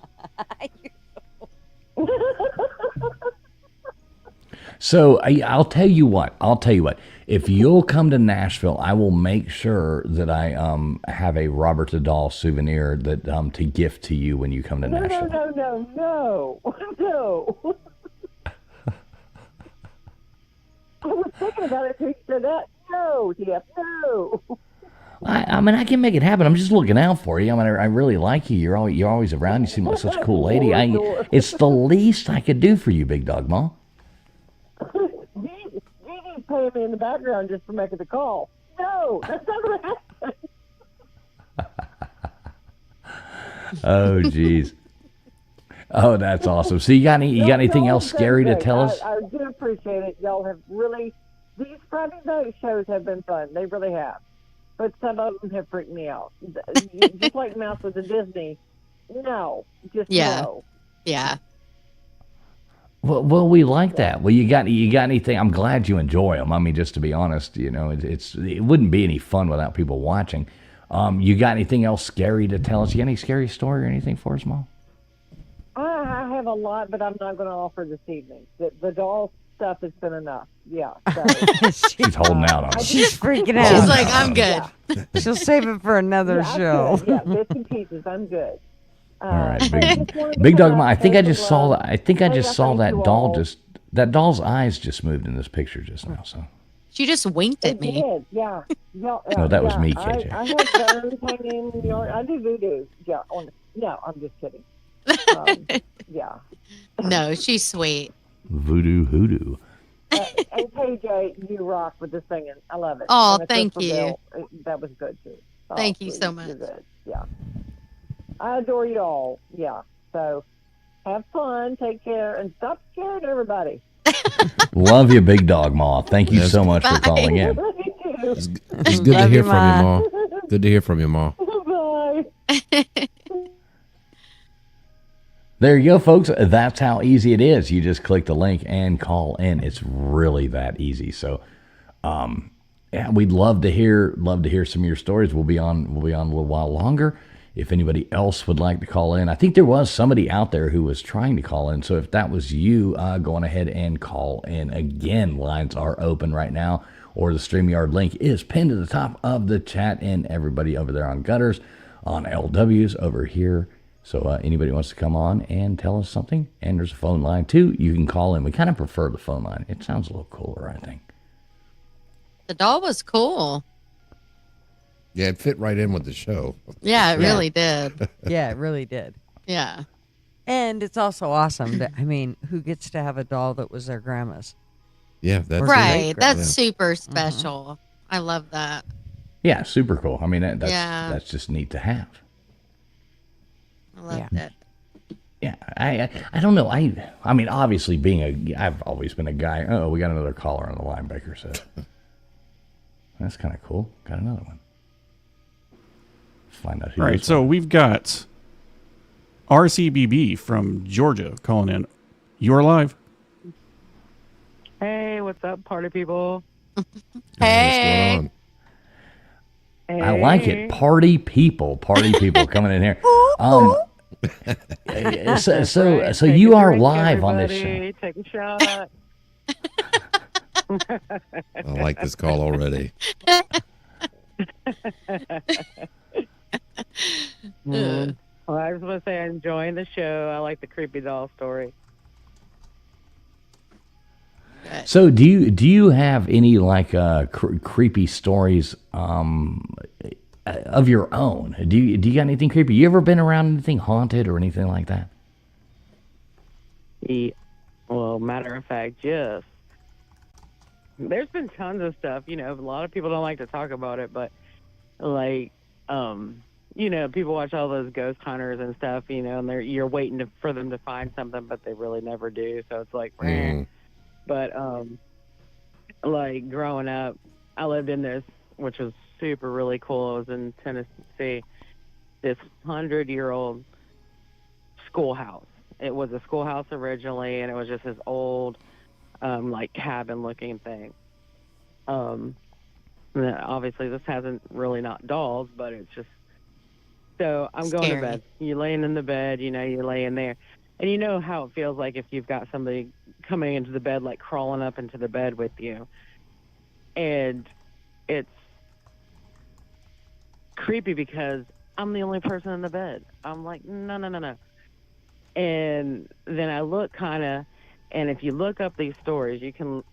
A: So I'll tell you what. If you'll come to Nashville, I will make sure that I have a Robert the Doll souvenir that to gift to you when you come to Nashville.
H: No. I was thinking about it until you said that. No, Jeff, no.
A: I mean, I can make it happen. I'm just looking out for you. I mean, I really like you. You're always around. You seem like such a cool lady. It's the least I could do for you, Big Dog Ma.
H: Gigi's paying me in the background just for making the call. No, that's not going to happen.
A: Oh, jeez. Oh, that's awesome. So you got anything else scary to tell us?
H: I do appreciate it. Y'all have really, these Friday night shows have been fun. They really have. But some of them have freaked me out. Just like Mouse with the Disney. No, just no.
D: Yeah.
A: Well, we like that. Well, you got anything? I'm glad you enjoy them. I mean, just to be honest, it wouldn't be any fun without people watching. You got anything else scary to tell us? You got any scary story or anything for us, Mom?
H: I have a lot, but I'm not going to offer this evening. The doll stuff has been enough. Yeah. So.
A: She's holding out on us.
C: She's freaking out.
D: She's like, I'm good.
C: She'll save it for another
H: I'm
C: show.
H: good. Yeah, bits and pieces. I'm good.
A: All right, Big Dog Ma. I think I just saw that. I think I just saw that doll. That doll's eyes just moved in this picture just now. So
D: She just winked at me.
H: Did. Yeah.
A: No, that was me, KJ.
H: I have bones hanging. I do voodoo. Yeah. No, I'm just kidding. Yeah.
D: No, she's sweet.
A: Voodoo hoodoo.
H: And KJ, you rock with the singing. I love it.
D: Oh,
H: And the
D: thank
H: Crystal
D: you.
H: Bell, that was good too. Oh,
D: Thank you so
H: you're
D: much.
H: good. Yeah. I adore you all. Yeah. So, Have fun. Take care. And stop scaring everybody.
A: Love you, Big Dog Ma. Thank you
B: Yes.
A: so much for calling in.
H: Love you too.
B: It's good to
C: Love
B: hear
C: you,
B: from you,
C: Ma.
B: Ma. Good to hear from you, Ma.
H: Bye.
A: There you go, folks. That's how easy it is. You just click the link and call in. It's really that easy. So, yeah, we'd love to hear some of your stories. We'll be on a little while longer. If anybody else would like to call in, I think there was somebody out there who was trying to call in. So if that was you, go on ahead and call in. Again, lines are open right now, or the StreamYard link is pinned to the top of the chat, and everybody over there on Gutters, on LWs over here. So anybody wants to come on and tell us something, and there's a phone line too. You can call in. We kind of prefer the phone line. It sounds a little cooler, I think.
D: The doll was cool.
B: Yeah, it fit right in with the show.
D: Yeah, it
C: Yeah.
D: really did.
C: Yeah, it really did.
D: Yeah.
C: And it's also awesome that, I mean, who gets to have a doll that was their grandma's?
B: Yeah, that's
D: Right. That's
B: Yeah.
D: super special. I love that.
A: Yeah, super cool. I mean, that's
D: Yeah.
A: that's just neat to have.
D: I love
C: Yeah.
D: it.
A: Yeah, I don't know. I mean, obviously, I've always been a guy. Oh, we got another caller on the line. Baker said, "That's kind of cool." Got another one. Let's find out who.
E: All right,
A: this
E: so
A: one-
E: we've got RCBB from Georgia calling in. You're live.
I: Hey, what's up, party people?
D: Hey.
B: What's going on?
A: I like it. Party people coming in here. So
I: Take
A: you
I: a
A: are
I: drink,
A: live on this show.
I: everybody. Take a shot.
B: I like this call already.
I: Well, I just want to say I'm enjoying the show. I like the creepy doll story.
A: So do you have any like creepy stories of your own? Do you got anything creepy? You ever been around anything haunted or anything like that?
I: Well, matter of fact, yes. There's been tons of stuff. You know, a lot of people don't like to talk about it, but like, you know, people watch all those ghost hunters and stuff. You know, and you're waiting for them to find something, but they really never do. So it's like,
B: Mm.
I: But like growing up, I lived in this, which was super really cool. It was in Tennessee, this 100-year-old schoolhouse. It was a schoolhouse originally, and it was just this old, like cabin-looking thing. Obviously, this hasn't really not dolls, but it's just. So I'm going to
D: Scary.
I: bed. You're laying in the bed, you know, you're laying there. And you know how it feels like if you've got somebody coming into the bed, like crawling up into the bed with you. And it's creepy because I'm the only person in the bed. I'm like, no. And then I look kind of, and if you look up these stories, you can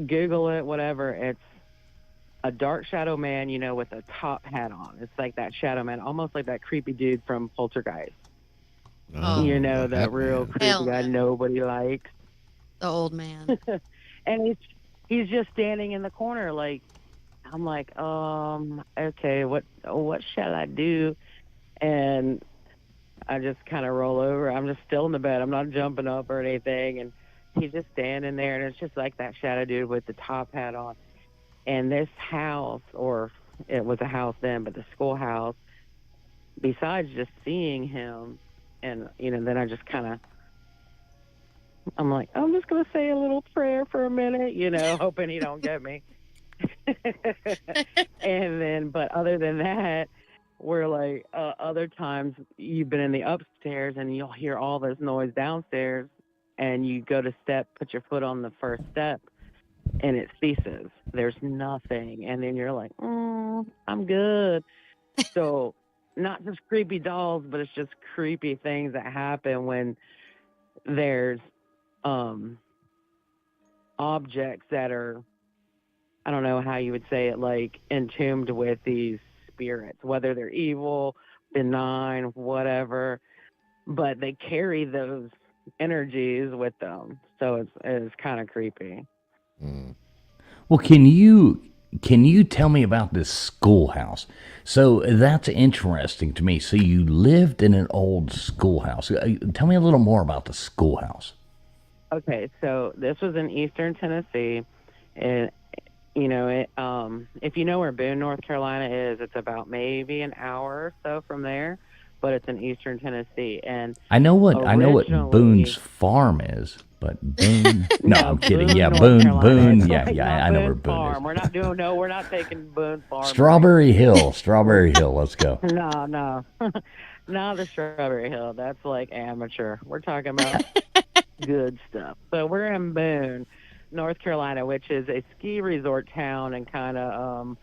I: Google it, whatever. It's a dark shadow man, you know, with a top hat on. It's like that shadow man, almost like that creepy dude from Poltergeist.
D: Oh,
I: You know,
B: the
I: that
B: Hat
I: real
B: Man.
I: creepy
D: Hell
I: guy
D: no.
I: nobody likes.
D: The old man.
I: And he's just standing in the corner, like, I'm like, okay, what shall I do? And I just kind of roll over. I'm just still in the bed. I'm not jumping up or anything. And he's just standing there, and it's just like that shadow dude with the top hat on. And this house, or it was a house then, but the schoolhouse, besides just seeing him, and, you know, then I just kind of, I'm like, I'm just going to say a little prayer for a minute, you know, hoping he don't get me. And then, but other than that, we're like, other times you've been in the upstairs and you'll hear all this noise downstairs, and you go to put your foot on the first step, and it ceases. There's nothing. And then you're like, I'm good. So not just creepy dolls, but it's just creepy things that happen when there's objects that are, I don't know how you would say it, like entombed with these spirits, whether they're evil, benign, whatever, but they carry those energies with them. So it's kind of creepy.
B: Mm.
A: Well, can you can you tell me about this schoolhouse? So that's interesting to me. So you lived in an old schoolhouse. Tell me a little more about the schoolhouse.
I: Okay, so this was in Eastern Tennessee, and you know it. If you know where Boone, North Carolina is, it's about maybe an hour or so from there, but it's in Eastern Tennessee. And
A: I know what
I: originally,
A: Boone's Farm is, but Boone. No, I'm kidding.
I: Boone,
A: Yeah,
I: North
A: Boone.
I: Carolina. It's
A: Yeah,
I: like
A: yeah.
I: not
A: I know where
I: Boone's
A: Boone
I: Farm.
A: is.
I: We're not doing we're not taking Boone's Farm.
A: Strawberry Hill. Strawberry Hill. Let's go.
I: No, no, not the Strawberry Hill. That's like amateur. We're talking about good stuff. So we're in Boone, North Carolina, which is a ski resort town, and kind of,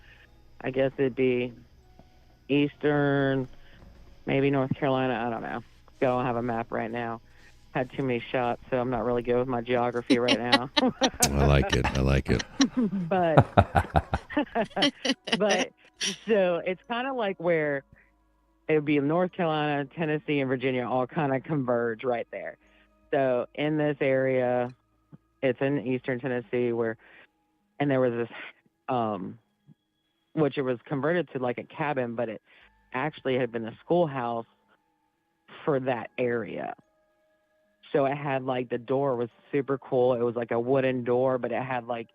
I: I guess it'd be Eastern, maybe North Carolina. I don't know. I don't have a map right now. Had too many shots, so I'm not really good with my geography right now.
B: I like it. I like it.
I: but but so it's kind of like where it would be North Carolina, Tennessee, and Virginia all kind of converge right there. So in this area, it's in Eastern Tennessee and there was this, which it was converted to like a cabin, but it actually had been a schoolhouse for that area. So it had like the door was super cool. It was like a wooden door, but it had like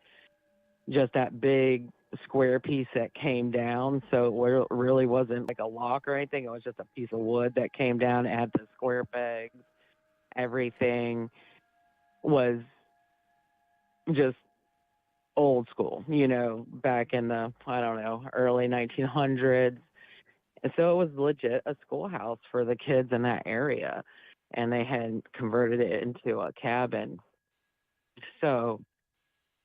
I: just that big square piece that came down. So it really wasn't like a lock or anything. It was just a piece of wood that came down. It had the square pegs. Everything was just old school, back in the, I don't know, early 1900s. And so it was legit a schoolhouse for the kids in that area. And they had converted it into a cabin. So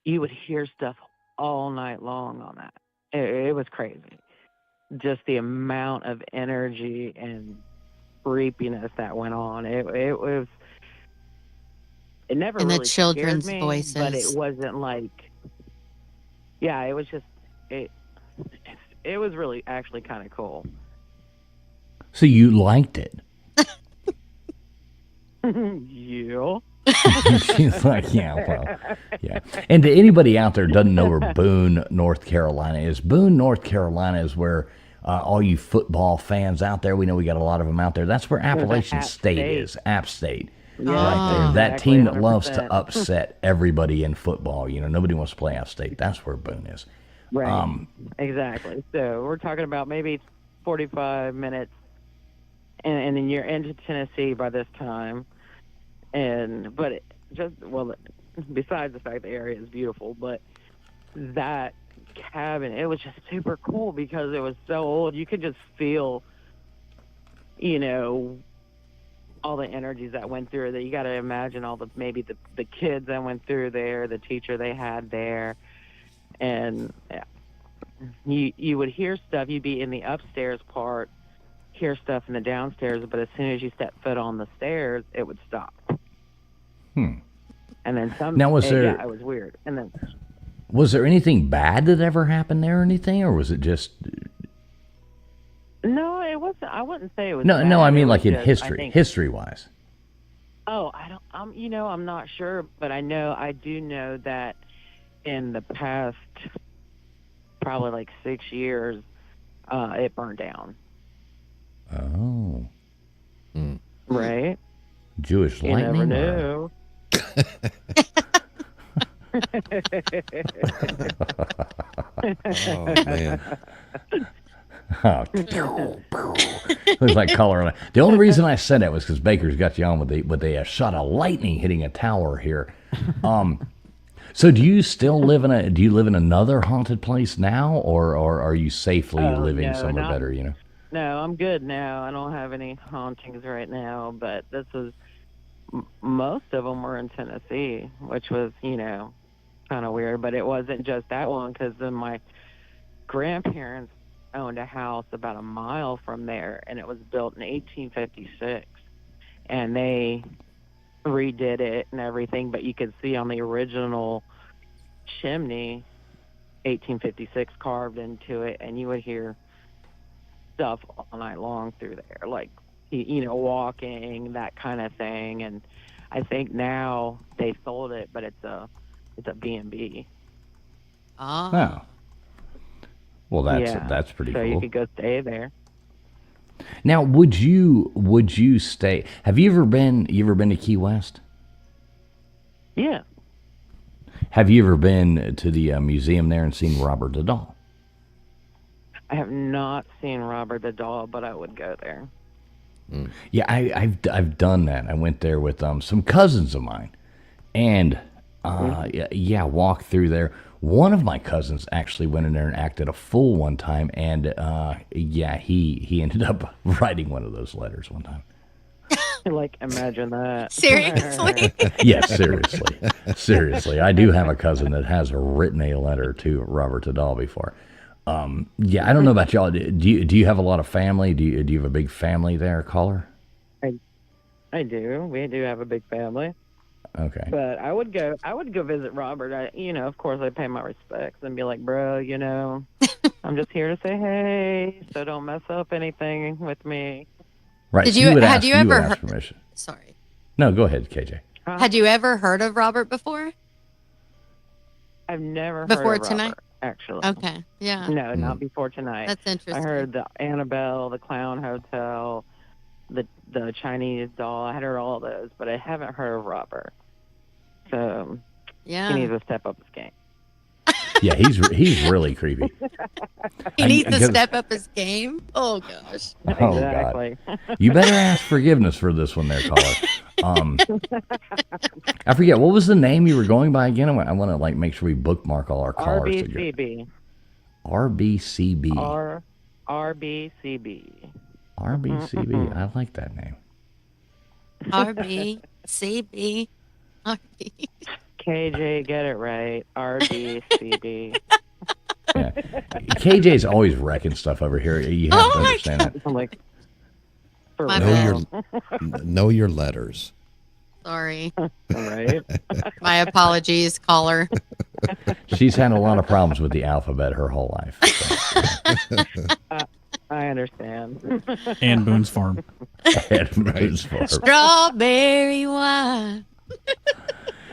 I: you would hear stuff all night long on that. It was crazy. Just the amount of energy and creepiness that went on. It was. It never
D: And
I: really
D: the children's
I: scared me,
D: voices.
I: but it wasn't like. Yeah, it was just it. It was really actually kind of cool.
A: So you liked it?
I: Yeah.
A: She's like, yeah, well, yeah. And to anybody out there who doesn't know where Boone, North Carolina is, Boone, North Carolina is where all you football fans out there, we know we got a lot of them out there. That's where Appalachian
I: App
A: State
I: State.
A: is, App State.
I: Yeah,
A: Right there. That
I: exactly,
A: team that loves to
I: 100%.
A: upset everybody in football. Nobody wants to play App State. That's where Boone is.
I: Right. Exactly. So we're talking about maybe 45 minutes, and then you're into Tennessee by this time. But besides the fact the area is beautiful, but that cabin, it was just super cool because it was so old. You could just feel, all the energies that went through that. You got to imagine all maybe the kids that went through there, the teacher they had there. And yeah, you would hear stuff. You'd be in the upstairs part, hear stuff in the downstairs, but as soon as you step foot on the stairs, it would stop. And then some.
A: Now, was there?
I: Yeah, it was weird. And then.
A: Was there anything bad that ever happened there or anything, or was it just?
I: No, it wasn't. I wouldn't say it was.
A: No,
I: bad.
A: no. I mean,
I: It
A: like
I: was
A: in
I: just,
A: history, history-wise.
I: Oh, I don't. I'm not sure, but I do know that in the past, probably like 6 years, it burned down.
A: Oh.
I: Right.
A: Jewish
I: You
A: lightning.
I: never knew.
B: Oh man.
A: Oh, looks like Colorado. The only reason I said that was because Baker's got you on with the shot of lightning hitting a tower here. So do you still live in another haunted place now, or are you safely living
I: no,
A: somewhere better?
I: No, I'm good now. I don't have any hauntings right now, but this was most of them were in Tennessee, which was kind of weird. But it wasn't just that one, because then my grandparents owned a house about a mile from there, and it was built in 1856, and they redid it and everything, but you could see on the original chimney 1856 carved into it, and you would hear stuff all night long through there, like walking, that kind of thing. And I think now they sold it, but it's a B&B.
A: Oh. Well,
I: Yeah.
A: that's pretty
I: So you
A: cool.
I: could go stay there.
A: Now, would you stay? Have you ever been to Key West?
I: Yeah.
A: Have you ever been to the museum there and seen Robert the doll?
I: I have not seen Robert the doll, but I would go there.
A: Yeah, I've done that. I went there with some cousins of mine, and yeah, walked through there. One of my cousins actually went in there and acted a fool one time, and yeah, he ended up writing one of those letters one time.
I: Like, imagine that.
D: Seriously?
A: Yes, seriously, seriously. I do have a cousin that has written a letter to Robert the doll before. Yeah, I don't know about y'all. Do you have a lot of family? Do you have a big family there, caller?
I: I do. We do have a big family.
A: Okay.
I: But I would go visit Robert. Of course I pay my respects and be like, bro, I'm just here to say hey, so don't mess up anything with me.
A: Right.
D: Did
A: so
D: you-
A: would
D: had
A: ask,
D: you
A: would
D: ever
A: ask
D: heard-
A: permission?
D: Sorry.
A: No, go ahead, KJ.
D: Had you ever heard of Robert before?
I: I've never
D: Before
I: heard of
D: tonight?
I: Robert, actually.
D: Okay. Yeah.
I: No, not before tonight.
D: That's interesting.
I: I heard the Annabelle, the Clown Hotel, the Chinese doll. I had heard all those, but I haven't heard of Robert. So
D: Yeah.
I: he needs to step up his game.
A: Yeah, he's really creepy.
D: He needs to
A: because-
D: step up his game. Oh gosh.
A: Oh
I: Exactly.
A: God! You better ask forgiveness for this one, there, caller. I forget what was the name you were going by again. I want to like make sure we bookmark all our callers.
I: RBCB.
A: RBCB.
I: RBCB.
A: RBCB. I like that name.
D: RB, CB, RB.
I: KJ, get it right. RBCB.
A: Yeah. KJ's always wrecking stuff over here. You have
D: Oh
A: to
D: my
A: understand that.
I: I'm like, for
D: My
I: real.
B: Know your letters.
D: Sorry.
I: Right?
D: My apologies, caller.
A: She's had a lot of problems with the alphabet her whole life. So.
I: I understand.
E: And Boone's Farm.
A: And moves forward.
D: Strawberry wine.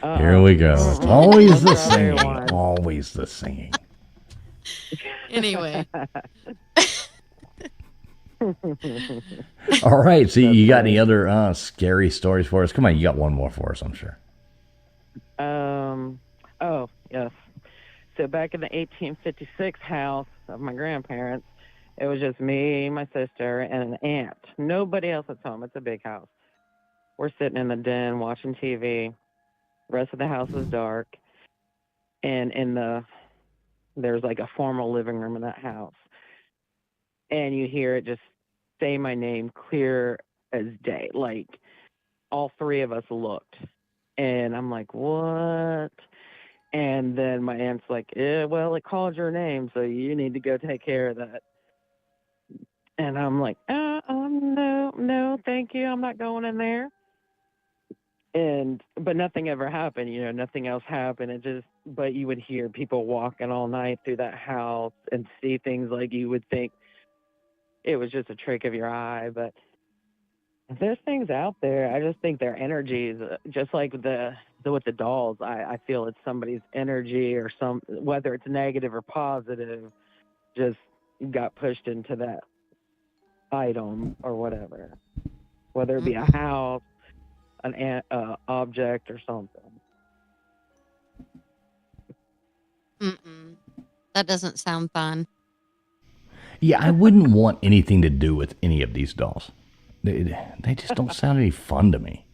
A: Here we go. Always the
I: Strawberry
A: singing.
I: wine.
A: Always the singing.
D: Anyway.
A: All right. So you got any other scary stories for us? Come on, you got one more for us, I'm sure.
I: Oh, yes. So back in the 1856 house of my grandparents, it was just me, my sister, and an aunt. Nobody else at home. It's a big house. We're sitting in the den watching TV. The rest of the house is dark. And there's like a formal living room in that house. And you hear it just say my name clear as day. Like, all three of us looked. And I'm like, what? And then my aunt's like, well, it called your name, so you need to go take care of that. And I'm like, no, thank you. I'm not going in there. But nothing ever happened, nothing else happened. But you would hear people walking all night through that house and see things like you would think it was just a trick of your eye. But there's things out there. I just think their energies, just like with the dolls, I feel it's somebody's energy or whether it's negative or positive, just got pushed into that item or whatever, whether it be a house, an object or something.
D: That doesn't sound fun.
A: Yeah, I wouldn't want anything to do with any of these dolls. They just don't sound any fun to me.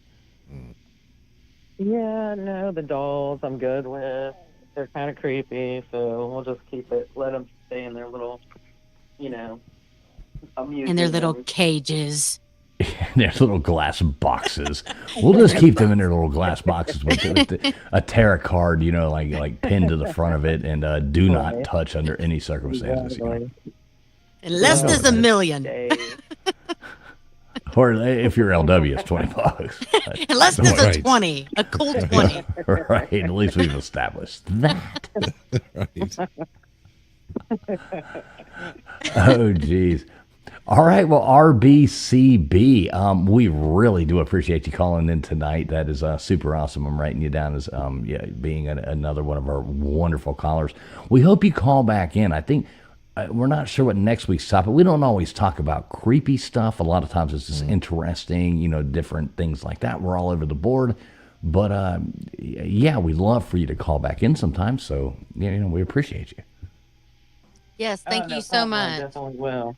I: Yeah, no, the dolls I'm good with. They're kind of creepy, so we'll just let them stay in their little, amusement.
D: In their little cages.
A: Their little glass boxes. We'll just keep them in their little glass boxes with a tarot card, like pinned to the front of it, and do not touch under any circumstances.
D: Unless there's a million.
A: Or if you're LW, it's $20.
D: Unless there's
B: Right.
D: a 20, a cool 20.
A: Right. At least we've established that.
B: Right.
A: Oh, geez. All right. Well, RBCB, we really do appreciate you calling in tonight. That is super awesome. I'm writing you down as being another one of our wonderful callers. We hope you call back in. I think we're not sure what next week's topic. We don't always talk about creepy stuff. A lot of times it's just interesting, different things like that. We're all over the board. But, yeah, we'd love for you to call back in sometime. So, we appreciate you.
D: Yes, thank
I: no
D: you so
I: problem.
D: much.
I: Definitely will.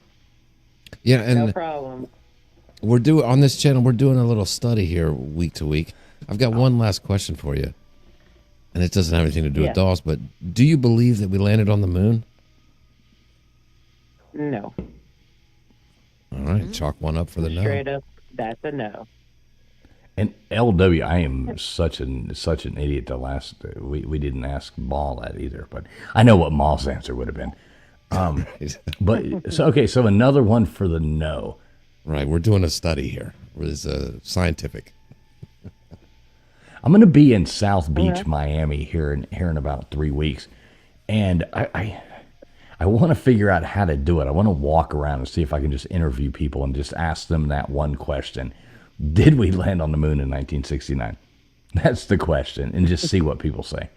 B: Yeah, and
I: No problem.
B: we're doing on this channel. We're doing a little study here week to week. I've got one last question for you, and it doesn't have anything to do with dolls. But do you believe that we landed on the moon?
I: No.
B: All right, chalk one up for the no.
I: Straight up, that's a no.
A: And LW, I am such an idiot. We didn't ask Maul that either, but I know what Maul's answer would have been. So another one for the no.
B: Right, we're doing a study here. It's scientific.
A: I'm going to be in South Beach, Miami here in about 3 weeks, and I want to figure out how to do it. I want to walk around and see if I can just interview people and just ask them that one question. Did we land on the moon in 1969? That's the question, and just see what people say.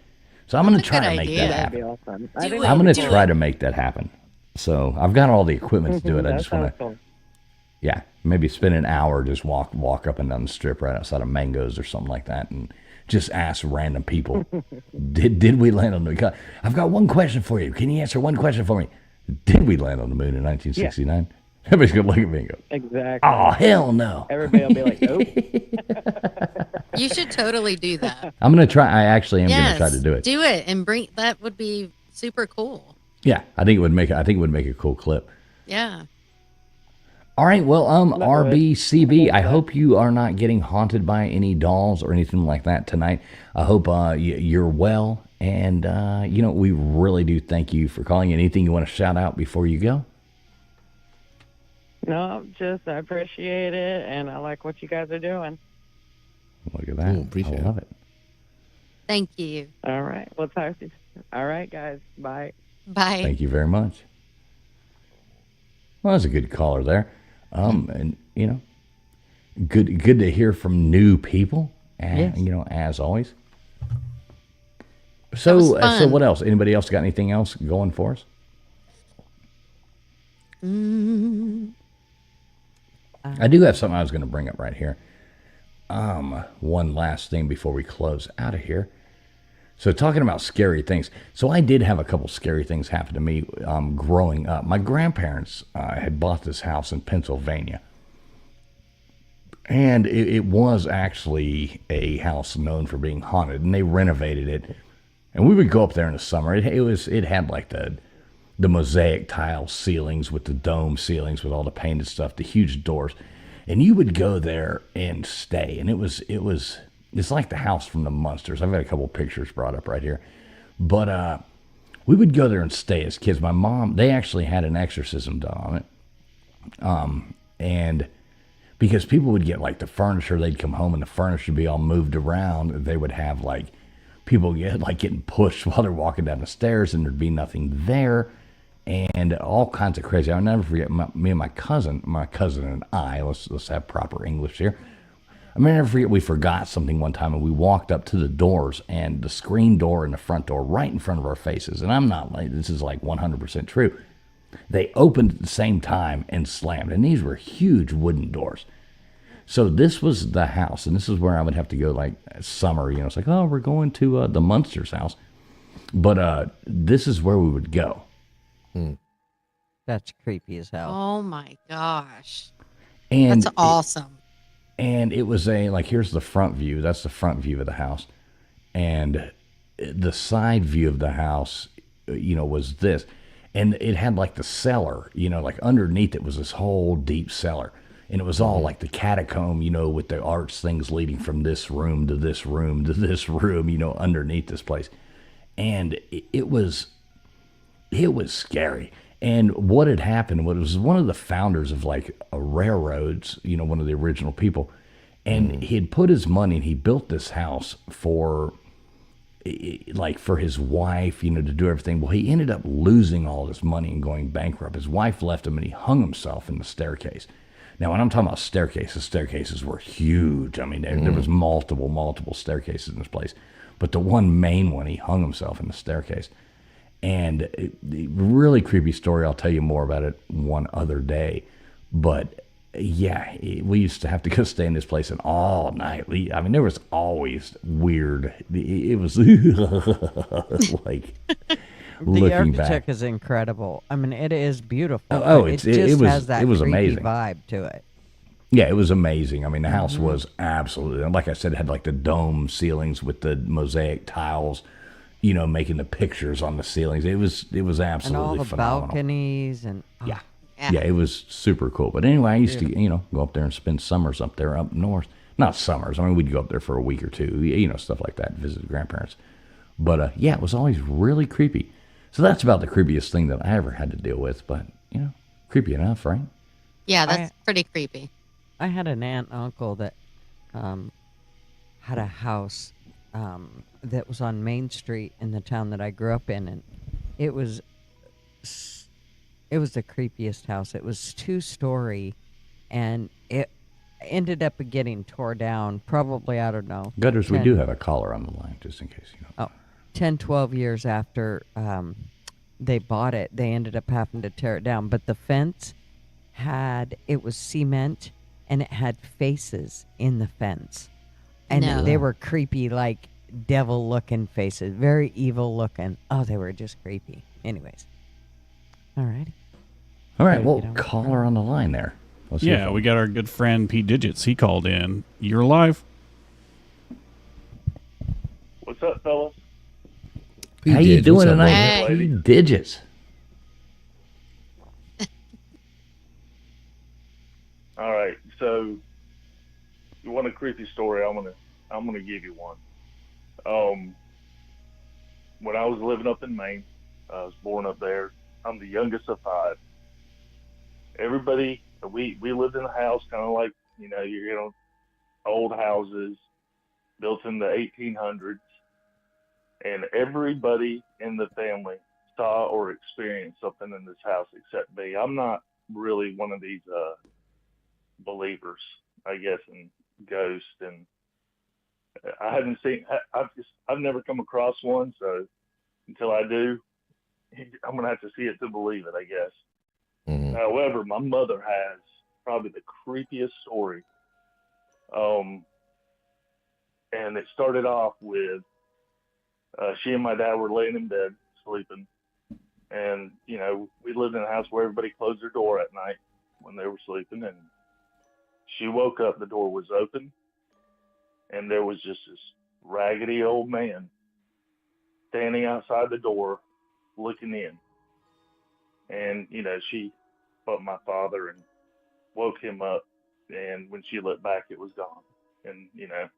A: So I'm going to try to make that happen.
I: That'd be awesome.
A: I'm going to try to make that happen. So I've got all the equipment to do it. I just want to, maybe spend an hour, just walk up and down the strip right outside of Mango's or something like that, and just ask random people, did we land on the moon? I've got one question for you. Can you answer one question for me? Did we land on the moon in 1969? Yeah. Everybody's going to look at me and go,
I: exactly.
A: Oh, hell no.
I: Everybody will be like, nope.
D: You should totally do that.
A: I'm going to try. I actually am going to try to do it.
D: Do it and that would be super cool.
A: Yeah, I think it would make a cool clip.
D: Yeah.
A: All right, well, RBCB, I hope you are not getting haunted by any dolls or anything like that tonight. I hope you're well, and, we really do thank you for calling. Anything you want to shout out before you go?
I: No, I appreciate it, and I like what you guys are doing.
A: Look at that.
B: Appreciate
A: I love it.
D: Thank you.
I: All right. Well, talk to you. All right, guys. Bye.
D: Bye.
A: Thank you very much. Well, that's a good caller there. And, good to hear from new people, and, as always. So what else? Anybody else got anything else going for us? I do have something I was going to bring up right here. One last thing before we close out of here. So talking about scary things. So I did have a couple scary things happen to me growing up. My grandparents had bought this house in Pennsylvania. And it was actually a house known for being haunted. And they renovated it. And we would go up there in the summer. It had like the mosaic tile ceilings with the dome ceilings with all the painted stuff, the huge doors. And you would go there and stay. And it's like the house from the Munsters. I've got a couple of pictures brought up right here. But we would go there and stay as kids. My mom, they actually had an exorcism done on it. And because people would get like the furniture, they'd come home and the furniture would be all moved around. They would have like people getting pushed while they're walking down the stairs, and there'd be nothing there. And all kinds of crazy. I'll never forget me and my cousin and I, let's have proper English here. I'll never forget we forgot something one time, and we walked up to the doors, and the screen door and the front door right in front of our faces. And I'm not like, this is like 100% true. They opened at the same time and slammed, and these were huge wooden doors. So this was the house, and this is where I would have to go like summer, it's like, oh, we're going to the Munsters house. But this is where we would go.
C: That's creepy as hell.
D: Oh my gosh.
A: And
D: that's awesome.
A: And it was here's the front view. That's the front view of the house. And the side view of the house, was this. And it had like the cellar, like underneath it was this whole deep cellar. And it was all like the catacomb, with the arch things leading from this room to this room to this room, underneath this place. And it was scary. And what had happened was one of the founders of like railroads, one of the original people, and he had put his money and he built this house for his wife, to do everything. Well, he ended up losing all his money and going bankrupt. His wife left him and he hung himself in the staircase. Now, when I'm talking about staircases were huge. I mean, there was multiple staircases in this place. But the one main one, he hung himself in the staircase. And really creepy story. I'll tell you more about it one other day. But yeah, we used to have to go stay in this place and all night. I mean, there was always weird. It was like
C: The
A: looking back.
C: architect is incredible. I mean, it is beautiful.
A: Oh,
C: but it
A: was
C: has that
A: it was
C: creepy
A: amazing
C: vibe to it.
A: Yeah, it was amazing. I mean, the house was absolutely, like I said, it had like the dome ceilings with the mosaic tiles, you know, making the pictures on the ceilings. It was
C: And
A: absolutely
C: all the
A: phenomenal.
C: balconies and
A: Yeah. Yeah, it was super cool. But anyway, I used to, you know, go up there and spend summers up there up north. Not summers. I mean, we'd go up there for a week or two, you know, stuff like that, visit grandparents. But yeah, it was always really creepy. So that's about the creepiest thing that I ever had to deal with. But, you know, creepy enough, right?
D: Yeah, that's pretty creepy.
C: I had an aunt and uncle that had a house that was on Main Street in the town that I grew up in, and it was the creepiest house. It was 2-story, and it ended up getting tore down. Probably, I don't know.
A: Gutters, we do have a caller on the line, just in case you know.
C: 10, 12 years after they bought it, they ended up having to tear it down. But the fence it was cement, and it had faces in the fence. And they were creepy, like devil-looking faces, very evil-looking. Oh, they were just creepy. Anyways. All righty.
A: All right, well, caller on the line there.
E: Yeah, we got our good friend Pete Digits. He called in. You're live.
J: What's up, fellas?
A: How you doing tonight?
D: Hey.
A: Digits.
J: All right, so you want a creepy story? I'm gonna give you one. When I was living up in Maine, I was born up there. I'm the youngest of 5. Everybody, we lived in a house kind of like, you know, old houses built in the 1800s, and everybody in the family saw or experienced something in this house except me. I'm not really one of these believers, I guess, in ghosts, and I haven't seen. I've never come across one, so until I do, I'm gonna have to see it to believe it, I guess.
B: Mm-hmm.
J: However, my mother has probably the creepiest story. And it started off with she and my dad were laying in bed sleeping, and you know, we lived in a house where everybody closed their door at night when they were sleeping, and she woke up, the door was open, and there was just this raggedy old man standing outside the door looking in. And, you know, she bumped my father and woke him up, and when she looked back, it was gone. And, you know,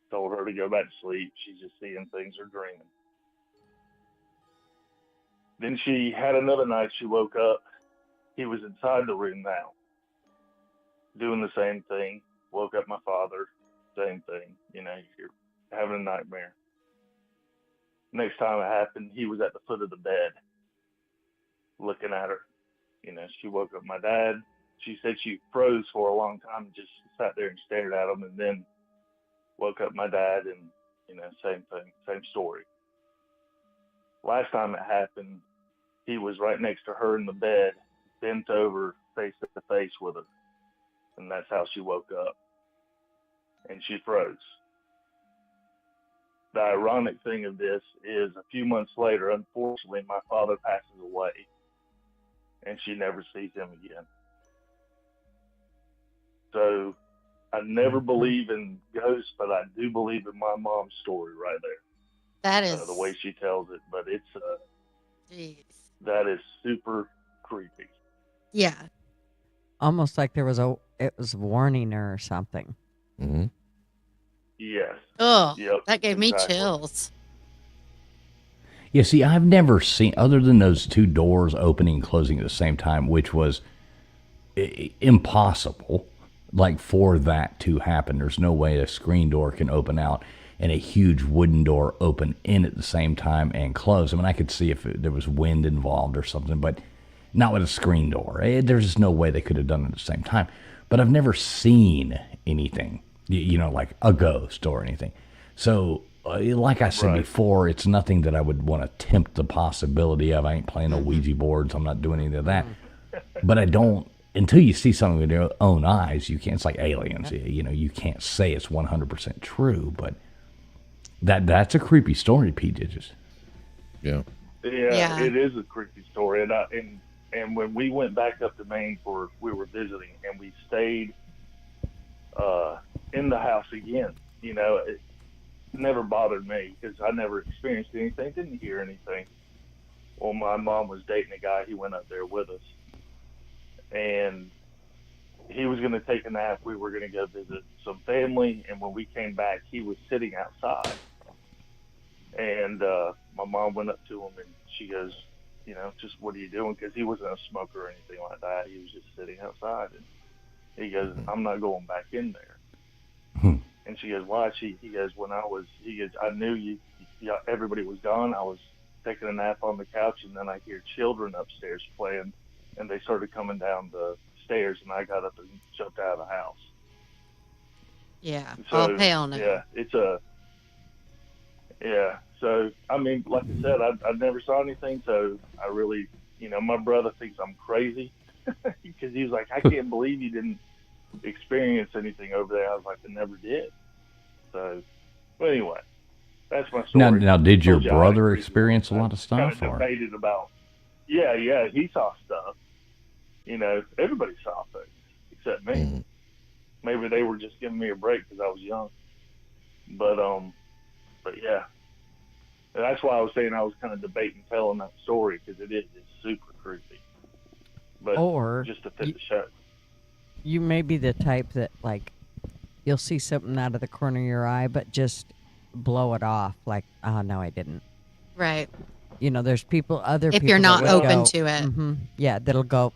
J: told her to go back to sleep. She's just seeing things or dreaming. Then she had another night, she woke up. He was inside the room now, doing the same thing. Woke up my father, same thing. You know, you're having a nightmare. Next time it happened, he was at the foot of the bed looking at her. You know, she woke up my dad. She said she froze for a long time and just sat there and stared at him, and then woke up my dad, and, you know, same thing, same story. Last time it happened, he was right next to her in the bed, bent over face to face with her. And that's how she woke up. And she froze. The ironic thing of this is a few months later, unfortunately, my father passes away, and she never sees him again. So I never believe in ghosts, but I do believe in my mom's story right there.
D: That is
J: the way she tells it, but it's that is super creepy.
D: Yeah.
C: Almost like it was warning her or something.
B: Mm-hmm.
J: Yes.
D: Oh,
J: Yep,
D: that gave me
J: exactly.
D: chills.
A: Yeah, see, I've never seen, other than those 2 doors opening and closing at the same time, which was impossible, like, for that to happen. There's no way a screen door can open out and a huge wooden door open in at the same time and close. I mean, I could see if there was wind involved or something, but not with a screen door. There's just no way they could have done it at the same time. But I've never seen anything, you know, like a ghost or anything. So like I said
J: Right.
A: before, it's nothing that I would want to tempt the possibility of. I ain't playing no Ouija boards. I'm not doing any of that. But I don't, until you see something with your own eyes, you can't. It's like aliens. You know, you can't say it's 100% true, but that's a creepy story, Pete Digits.
B: Yeah.
D: Yeah.
J: It is a creepy story, and when we went back up to Maine we were visiting, and we stayed in the house again. You know, it never bothered me because I never experienced anything, didn't hear anything. Well, my mom was dating a guy. He went up there with us, and he was going to take a nap. We were going to go visit some family, and when we came back, he was sitting outside. And my mom went up to him, and she goes, you know, just what are you doing? Because he wasn't a smoker or anything like that. He was just sitting outside. And he goes, I'm not going back in there. And she goes, why? He goes, I knew everybody was gone. I was taking a nap on the couch, and then I hear children upstairs playing, and they started coming down the stairs, and I got up and jumped out of the house.
D: Yeah.
J: So,
D: Oh, hell no.
J: Yeah, so, I mean, like I said, I never saw anything, so I really, you know, my brother thinks I'm crazy because he's like, I can't believe you didn't experience anything over there. I was like, I never did. So, well, anyway, that's my story.
A: Now, did your brother experience a lot of stuff?
J: Kind of debated about, yeah, he saw stuff. You know, everybody saw things except me. Maybe they were just giving me a break because I was young. But yeah, and that's why I was saying I was kind of debating telling that story because it's super creepy. But just to fit the show.
C: You may be the type that, like, you'll see something out of the corner of your eye, but just blow it off. Like, oh, no, I didn't.
D: Right.
C: You know, there's other people.
D: If you're not
C: that will
D: open
C: go,
D: to it.
C: Yeah, that'll go,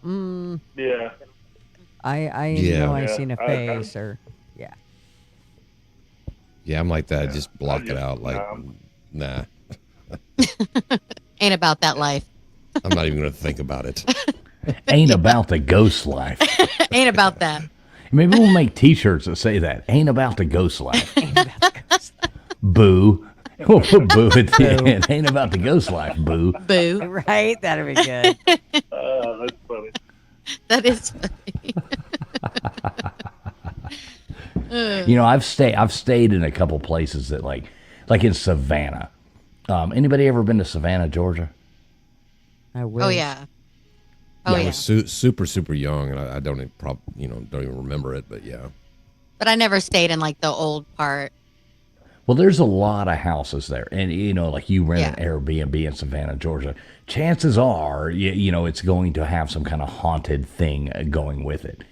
J: Yeah.
C: I know I seen a face or, yeah.
B: Yeah, I'm like that. Just block it out. Like, nah.
D: Ain't about that life.
B: I'm not even going to think about it.
A: Ain't about the ghost life.
D: Ain't about that.
A: Maybe we'll make T-shirts that say that. Ain't about the ghost life. Ain't about the ghost life. Boo. We'll put boo at the end. Ain't about the ghost life. Boo.
D: Boo.
C: Right? That'd be good.
J: That's funny.
D: That is funny.
A: You know, I've stayed in a couple places that like in Savannah. Anybody ever been to Savannah, Georgia?
C: I will.
D: Oh yeah.
B: I was super, super young, and I don't even don't even remember it, but yeah.
D: But I never stayed in like the old part.
A: Well, there's a lot of houses there, and you know, like you rent an Airbnb in Savannah, Georgia. Chances are, you know, it's going to have some kind of haunted thing going with it.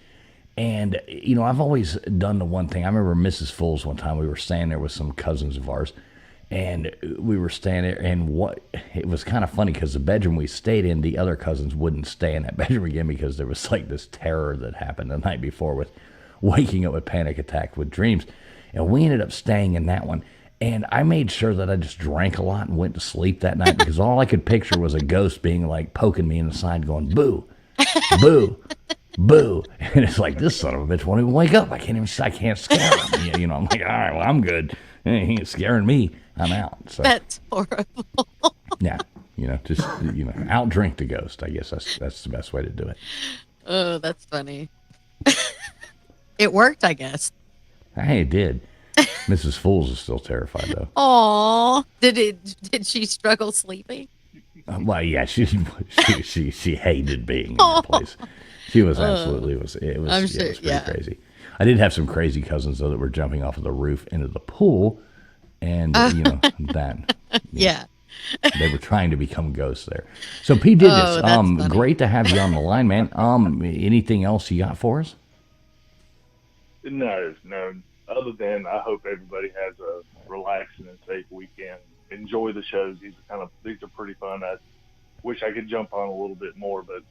A: And you know, I've always done the one thing. I remember Mrs. Fools one time. We were staying there with some cousins of ours, and we were staying there. And it was kind of funny because the bedroom we stayed in, the other cousins wouldn't stay in that bedroom again because there was like this terror that happened the night before with waking up with panic attack with dreams. And we ended up staying in that one. And I made sure that I just drank a lot and went to sleep that night because all I could picture was a ghost being like poking me in the side going, boo, boo, boo. And it's like, this son of a bitch won't even wake up. I can't scare him. You know, I'm like, all right, well, I'm good. He ain't scaring me. I'm out. So
D: that's horrible.
A: Yeah. You know, just, you know, out drink the ghost. I guess that's the best way to do it.
D: Oh, that's funny. It worked, I guess.
A: Hey, it did. Mrs. Fools is still terrified though.
D: Aw, did she struggle sleeping?
A: Well, yeah, she hated being in that place. She was absolutely it was pretty crazy. I did have some crazy cousins though that were jumping off of the roof into the pool, and you know that.
D: Yeah.
A: They were trying to become ghosts there. So Pete Digits, great to have you on the line, man. Anything else you got for us?
J: No. Other than I hope everybody has a relaxing and safe weekend. Enjoy the shows. These are pretty fun. I wish I could jump on a little bit more, but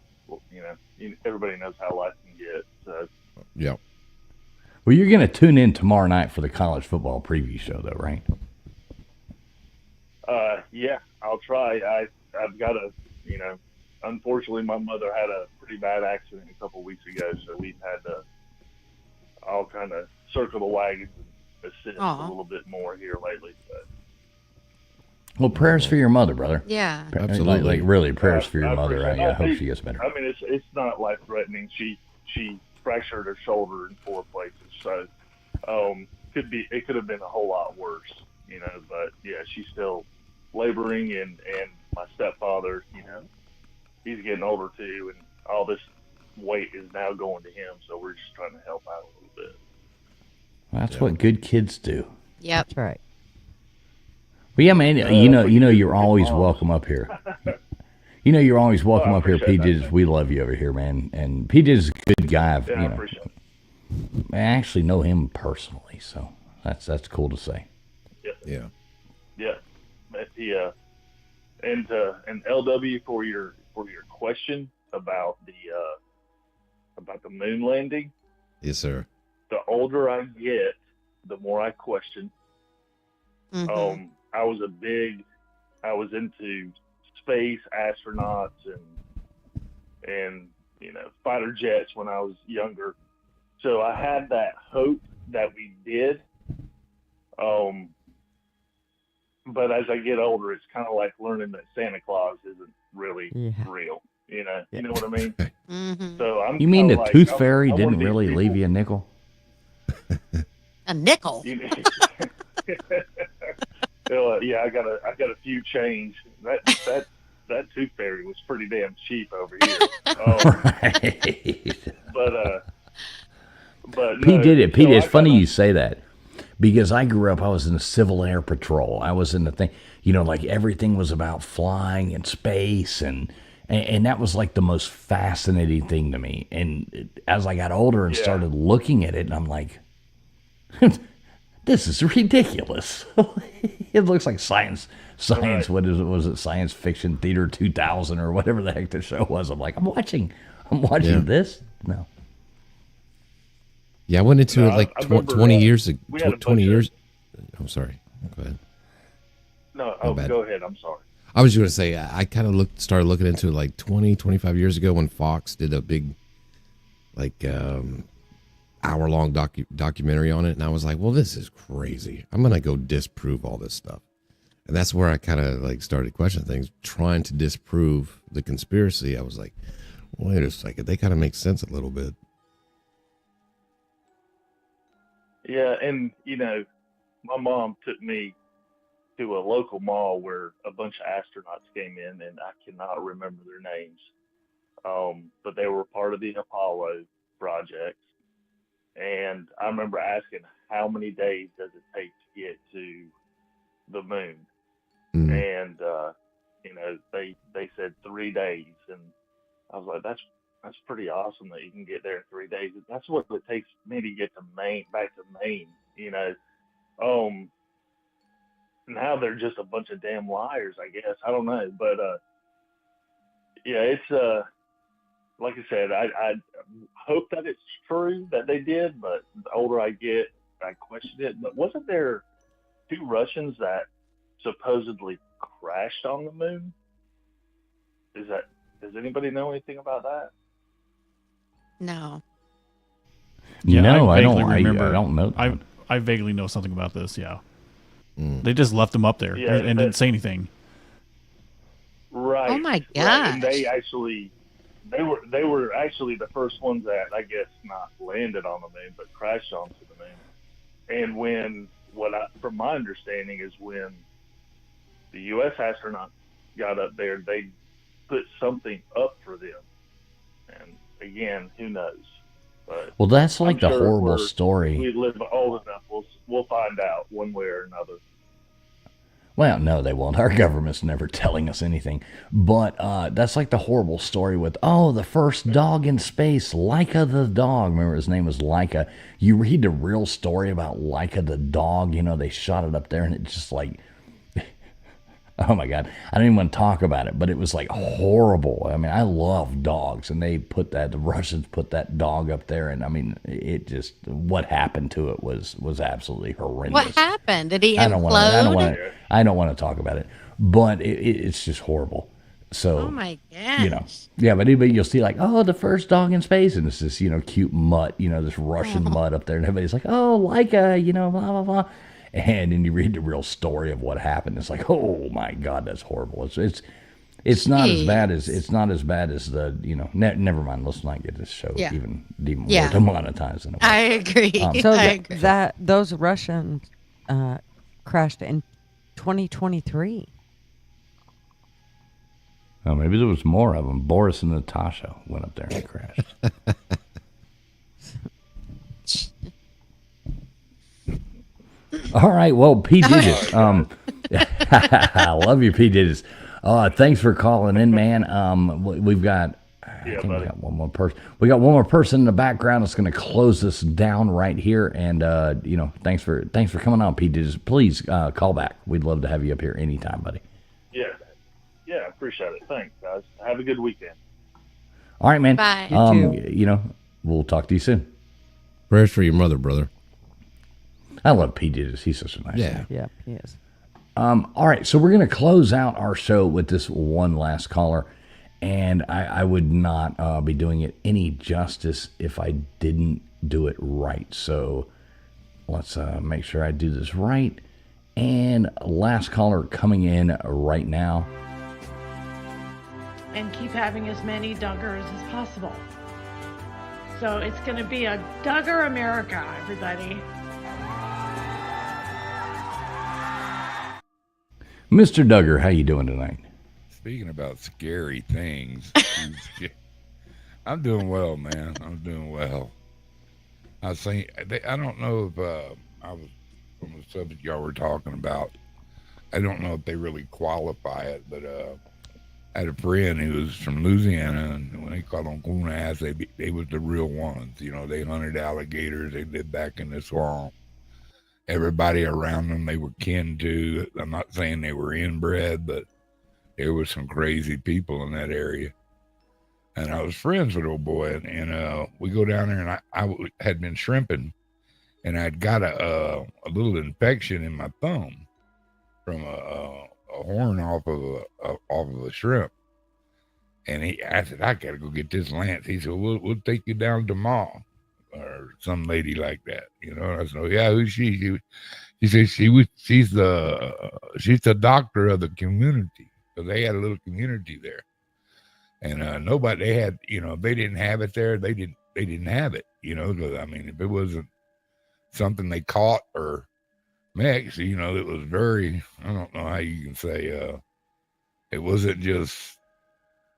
J: you know, everybody knows how life can get. So
B: yeah.
A: Well, you're going to tune in tomorrow night for the college football preview show, though, right?
J: Yeah, I'll try. I've got unfortunately, my mother had a pretty bad accident a couple weeks ago, so we've had to. I'll kind of circle the wagons and assist a little bit more here lately. But
A: Well, prayers for your mother, brother.
D: Yeah.
B: Absolutely.
A: Like really, prayers for your
J: I
A: mother.
J: appreciate
A: I
J: it.
A: hope she gets better.
J: I mean, it's not life threatening. She fractured her shoulder in 4 places, so it could have been a whole lot worse, But yeah, she's still laboring, and my stepfather, he's getting older too, and all this weight is now going to him. So we're just trying to help out a little bit.
A: That's what good kids do.
D: Yep.
C: That's right.
A: But yeah, man, you're always welcome up here. You're always welcome up here, PJs. We love you over here, man. And PJ's a good guy.
J: Yeah, I appreciate it.
A: I actually know him personally, so that's cool to say.
J: Yeah. But and LW for your question about the moon landing.
B: Yes, sir.
J: The older I get, the more I question.
D: Mm-hmm.
J: I was into space, astronauts, and fighter jets when I was younger. So I had that hope that we did. But as I get older, it's kind of like learning that Santa Claus isn't really real. You know what I mean?
D: Mm-hmm.
J: So
A: You mean the Tooth Fairy didn't really leave you a nickel?
D: A nickel.
J: Yeah, I got a few change. That Tooth Fairy was pretty damn cheap over here.
A: Right.
J: But
A: Pete
J: no,
A: did it. Pete,
J: so
A: it's funny
J: kinda,
A: you say that because I grew up. I was in the Civil Air Patrol. I was in the thing. Like everything was about flying and space, and that was like the most fascinating thing to me. And as I got older and started looking at it, and I'm like, this is ridiculous. It looks like science.
J: Right.
A: What is it? Was it Science Fiction Theater 2000 or whatever the heck the show was? I'm like, I'm watching this. No.
B: Yeah, I went into it like
J: I remember,
B: 20 years ago.
J: we had a
B: 20
J: bunch
B: years. I'm sorry. Go ahead.
J: No,
B: bad.
J: go ahead. I'm sorry.
B: I was going to say, I kind of started looking into it like 20, 25 years ago when Fox did a big, hour-long documentary on it. And I was like, well, this is crazy. I'm going to go disprove all this stuff. And that's where I kind of started questioning things, trying to disprove the conspiracy. I was like, wait a second. They kind of make sense a little bit.
J: Yeah, and my mom took me to a local mall where a bunch of astronauts came in, and I cannot remember their names, but they were part of the Apollo project. And I remember asking, how many days does it take to get to the moon?
B: Mm.
J: And they said 3 days, and I was like, that's pretty awesome that you can get there in 3 days. That's what it takes me to get to back to Maine, Now they're just a bunch of damn liars, I guess. I don't know. But, yeah, it's, like I said, I hope that it's true that they did, but the older I get, I question it. But wasn't there 2 Russians that supposedly crashed on the moon? Does anybody know anything about that?
D: No.
E: Yeah,
A: No, I don't.
E: vaguely remember.
A: I don't know.
E: I vaguely know something about this. Yeah,
B: Mm.
E: they just left them up there
J: Yeah,
E: and didn't say anything.
J: Right.
D: Oh my
J: Right. And
D: gosh.
J: they were actually the first ones that I guess not landed on the moon, but crashed onto the moon. And from my understanding is when the U.S. astronauts got up there, they put something up for them. And again, who knows? But
A: Well, that's like
J: I'm
A: the
J: sure
A: horrible
J: we
A: story.
J: live old enough. We'll find out one way or another.
A: Well, no, they won't. Our government's never telling us anything. But that's like the horrible story with, the first dog in space, Laika the dog. Remember his name was Laika. You read the real story about Laika the dog. They shot it up there and it just like, oh my God. I don't even want to talk about it, but it was like horrible. I mean, I love dogs, and the Russians put that dog up there, and I mean, it just, what happened to it was absolutely horrendous.
D: What happened? Did he
A: I don't
D: implode?
A: want to talk about it, but it's just horrible. So,
D: Oh my gosh.
A: yeah, but you'll see like, the first dog in space, and it's this, cute mutt, this Russian mutt up there, and everybody's like, Laika, blah, blah, blah. and then you read the real story of what happened. It's like, oh my God, that's horrible. It's not as bad as the never mind. Let's not get this show even more demonetized. In a way.
D: I agree.
C: So
D: I agree.
C: those Russians crashed in 2023.
A: Oh, maybe there was more of them. Boris and Natasha went up there and crashed. All right, well, P. Digits. I love you, P. Digits. Thanks for calling in, man. We've got. I think we got one more person. We got one more person in the background that's going to close this down right here. And thanks for coming on, P. Digits. Please call back. We'd love to have you up here anytime, buddy.
J: Yeah, appreciate it. Thanks, guys. Have a good weekend.
A: All right, man.
D: Bye.
C: You too.
A: We'll talk to you soon.
B: Prayers for your mother, brother.
A: I love P. Digits. He's such a nice guy.
C: Yeah, he is.
A: All right, so we're going to close out our show with this one last caller, and I would not be doing it any justice if I didn't do it right. So let's make sure I do this right. And last caller coming in right now.
K: And keep having as many Duggars as possible. So it's going to be a Duggar America, everybody.
A: Mr. Duggar, how you doing tonight?
L: Speaking about scary things, I'm doing well, man. I'm doing well. I don't know if I was from the subject y'all were talking about. I don't know if they really qualify it, but I had a friend who was from Louisiana, and when they called them coon-ass, they was the real ones. They hunted alligators. They lived back in the swamp. Everybody around them they were kin to. I'm not saying they were inbred, but there was some crazy people in that area. And I was friends with old boy, and we go down there, and I had been shrimping, and I'd got a little infection in my thumb from a horn off of a shrimp. And I said, I gotta go get this lance. He said, we'll take you down to Ma, or some lady like that, And I said, oh yeah, who's she? She said she's the doctor of the community. So they had a little community there, and nobody, they had, if they didn't have it there, they didn't have it, because I mean, if it wasn't something they caught or mixed, it was very, I don't know how you can say, it wasn't just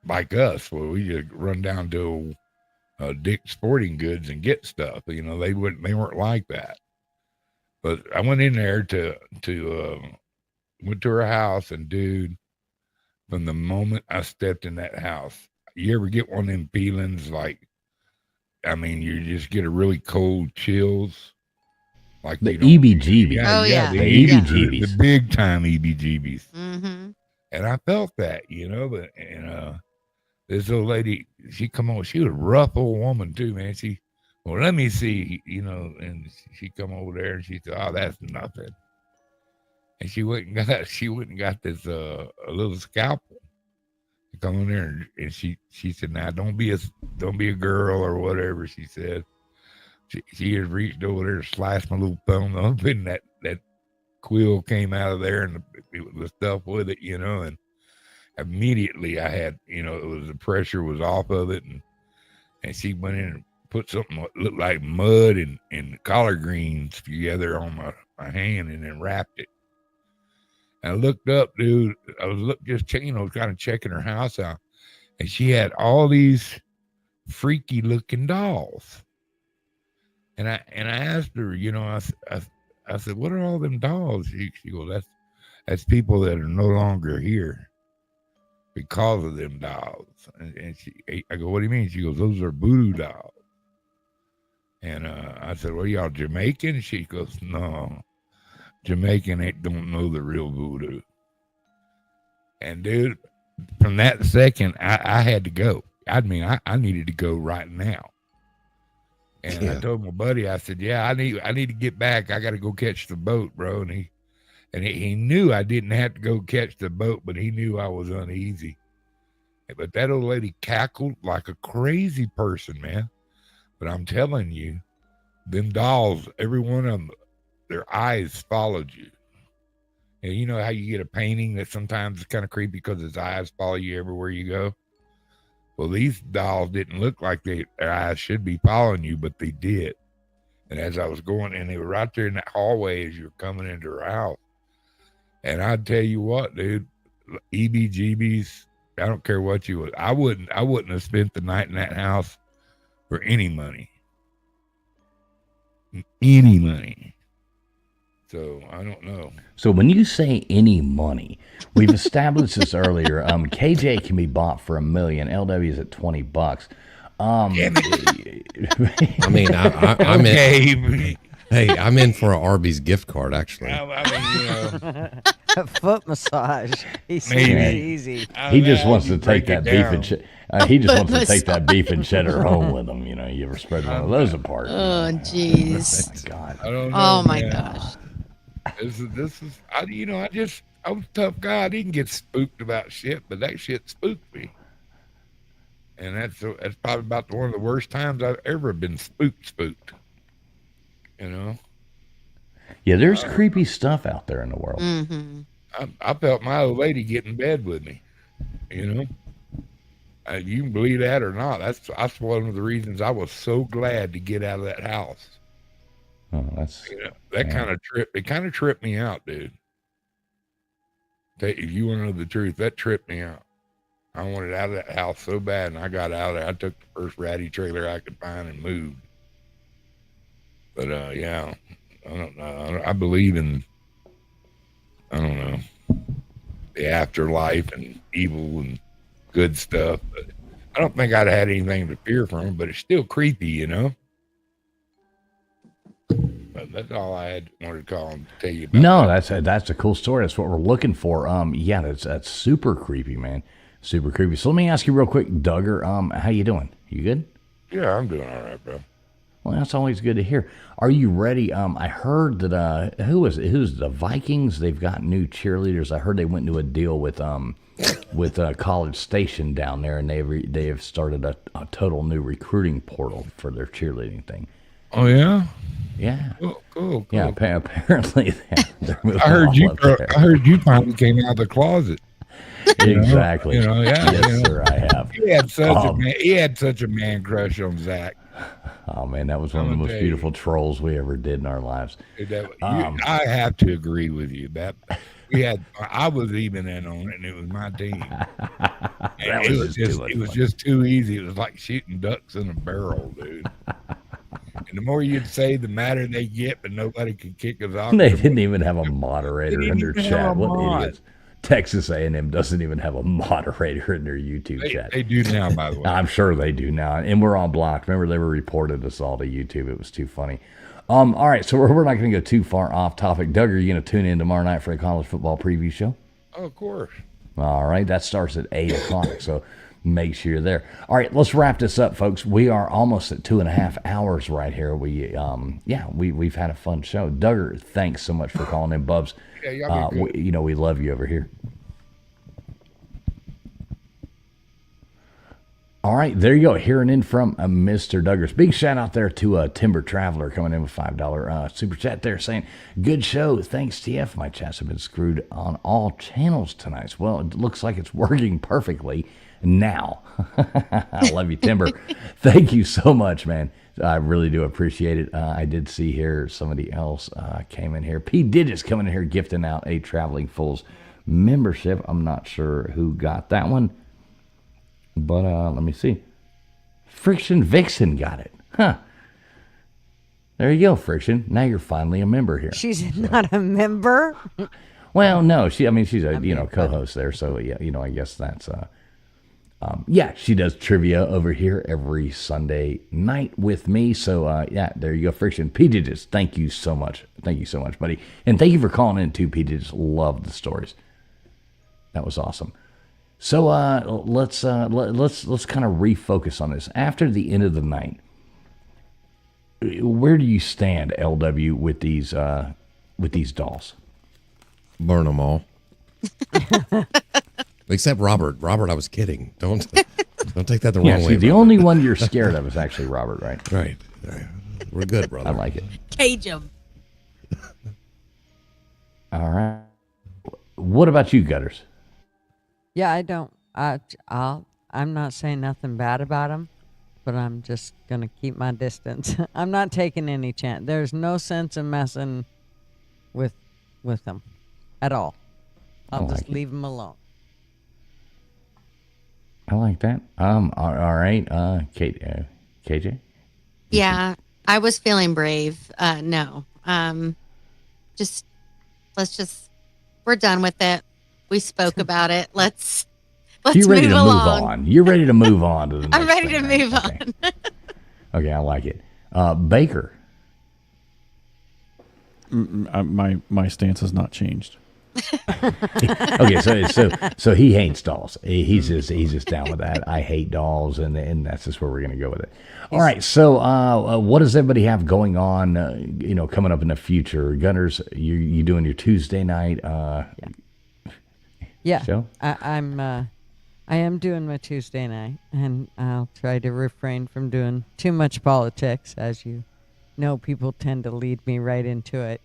L: like us where we just run down to Dick's Sporting Goods and get stuff. They weren't like that. But I went in there went to her house, and dude, from the moment I stepped in that house, you ever get one of them feelings like, I mean, you just get a really cold chills, like
A: the EBGBs.
D: Yeah,
A: the EBGBs,
L: the big time EBGBs.
D: Mm-hmm.
L: And I felt that, but this old lady, she come on, she was a rough old woman too, man. Well, let me see, and she come over there and she said, oh, that's nothing. And she went and got this a little scalpel. She come in there and she said, now don't be a girl or whatever. She said, she had reached over there and sliced my little thumb up, and that quill came out of there, and the stuff with it, and immediately I had, the pressure was off of it, and she went in and put something that looked like mud and collard greens together on my hand, and then wrapped it. And I looked up, dude. I was just checking, kind of checking her house out, and she had all these freaky looking dolls. And I asked her, I said, what are all them dolls? She goes, that's people that are no longer here because of them dolls. And I go, what do you mean? She goes, those are voodoo dolls. And I said, well, y'all Jamaican? She goes, no, Jamaican don't know the real voodoo. And dude, from that second, I had to go. I mean, I needed to go right now. And I told my buddy, I said, yeah, I need to get back. I got to go catch the boat, bro. And he knew I didn't have to go catch the boat, but he knew I was uneasy. But that old lady cackled like a crazy person, man. But I'm telling you, them dolls, every one of them, their eyes followed you. And you know how you get a painting that sometimes is kind of creepy because his eyes follow you everywhere you go? Well, these dolls didn't look like their eyes should be following you, but they did. And as I was going, and they were right there in that hallway as you were coming into her house. And I'd tell you what, dude, EBGBs, I don't care what you would. I wouldn't have spent the night in that house for any money. Any money. So I don't know.
A: So when you say any money, we've established this earlier. KJ can be bought for $1 million. LW is at $20.
B: I mean, I'm
L: okay.
B: in. Hey, I'm in for an Arby's gift card, actually.
L: I mean, you know,
C: A foot massage. He seems
L: Maybe.
C: easy.
A: He just wants to take
L: break
A: that
L: it
A: beef
L: down.
A: and he just wants to take that beef and cheddar home with him. You know, you ever spread one of those apart?
D: Oh, jeez.
A: My God.
L: I don't know.
D: Oh, my
L: man.
D: gosh.
L: This is I was a tough guy. I didn't get spooked about shit, but that shit spooked me. And that's probably about one of the worst times I've ever been spooked. You know?
A: Yeah, there's creepy stuff out there in the world.
D: Mm-hmm.
L: I felt my old lady get in bed with me. You know? You can believe that or not. That's one of the reasons I was so glad to get out of that house.
A: Oh, that's
L: That kind of tripped me out, dude. If you want to know the truth, that tripped me out. I wanted out of that house so bad, and I got out of there. I took the first ratty trailer I could find and moved. But yeah, I don't know. I believe in, I don't know, the afterlife and evil and good stuff. But I don't think I'd had anything to fear from, but it's still creepy, you know. But that's all I wanted to call and tell you about.
A: No, that's a cool story. That's what we're looking for. Yeah, that's super creepy, man. Super creepy. So let me ask you real quick, Duggar, how you doing? You good?
L: Yeah, I'm doing all right, bro.
A: Well, that's always good to hear. Are you ready? I heard that who's the Vikings? They've got new cheerleaders. I heard they went into a deal with College Station down there, and they have started a total new recruiting portal for their cheerleading thing.
L: Oh yeah.
A: Yeah.
L: Cool.
A: Yeah. Apparently, they're moving
L: I heard
A: all
L: you.
A: up there.
L: I heard you finally came out of the closet.
A: Exactly.
L: You know, yeah.
A: Yes, sir, I have.
L: He had such a man crush on Zach.
A: Oh man, that was one of the most beautiful trolls we ever did in our lives.
L: I have to agree with you. That I was even in on it, and it was my team. It was just too easy. It was like shooting ducks in a barrel, dude. And the more you'd say, the madder they get, but nobody could kick us off.
A: They didn't even have a moderator in their chat. What idiots! Texas A&M doesn't even have a moderator in their YouTube chat.
L: They do now, by the way.
A: I'm sure they do now, and we're all blocked. Remember, they were reported us all to YouTube. It was too funny. All right, so we're not going to go too far off topic. Doug, are you going to tune in tomorrow night for a college football preview show?
L: Oh, of course.
A: All right, that starts at 8 o'clock, so make sure you're there. All right, let's wrap this up, folks. We are almost at 2.5 hours right here. We've had a fun show. Duggar, thanks so much for calling in, Bubs.
L: Yeah, y'all be good.
A: We love you over here. All right, there you go. Hearing in from Mr. Duggars. Big shout out there to Timber Traveler coming in with $5 super chat there saying, good show. Thanks, TF. My chats have been screwed on all channels tonight. Well, it looks like it's working perfectly now. I love you, Timber. Thank you so much, man. I really do appreciate it. I did see here somebody else came in here. P. Digits coming in here gifting out a Traveling Fools membership. I'm not sure who got that one. But let me see. Friction Vixen got it. Huh. There you go, Friction. Now you're finally a member here.
C: She's not a member?
A: Well, no. She's a co-host there. So, yeah, I guess that's... she does trivia over here every Sunday night with me. So, there you go, Friction. P. Digits, thank you so much. Thank you so much, buddy. And thank you for calling in, too, P. Digits. Love the stories. That was awesome. So let's kind of refocus on this. After the end of the night, where do you stand, LW, with these dolls?
B: Burn them all. Except Robert. Robert, I was kidding. Don't take that the wrong way.
A: The only one you're scared of is actually Robert, right?
B: Right. We're good, brother.
A: I like it.
D: Cage him.
A: All right. What about you, Gutters?
C: Yeah, I don't. I'm not saying nothing bad about him, but I'm just gonna keep my distance. I'm not taking any chance. There's no sense in messing with him at all. I'll just leave him alone.
A: I like that. All right. KJ?
D: Yeah, I was feeling brave. No. Just we're done with it. We spoke about it. Let's
A: You're ready
D: move
A: to
D: along.
A: move on. You're ready to move on to the next
D: I'm ready to
A: thing,
D: move
A: right?
D: on.
A: Okay, I like it. Baker.
E: My stance has not changed.
A: Okay, so he hates dolls. He's just down with that. I hate dolls, and that's just where we're gonna go with it. All right. So, what does everybody have going on? Coming up in the future. Gunners, you doing your Tuesday night? Show?
C: I am doing my Tuesday night, and I'll try to refrain from doing too much politics, as you know. People tend to lead me right into it.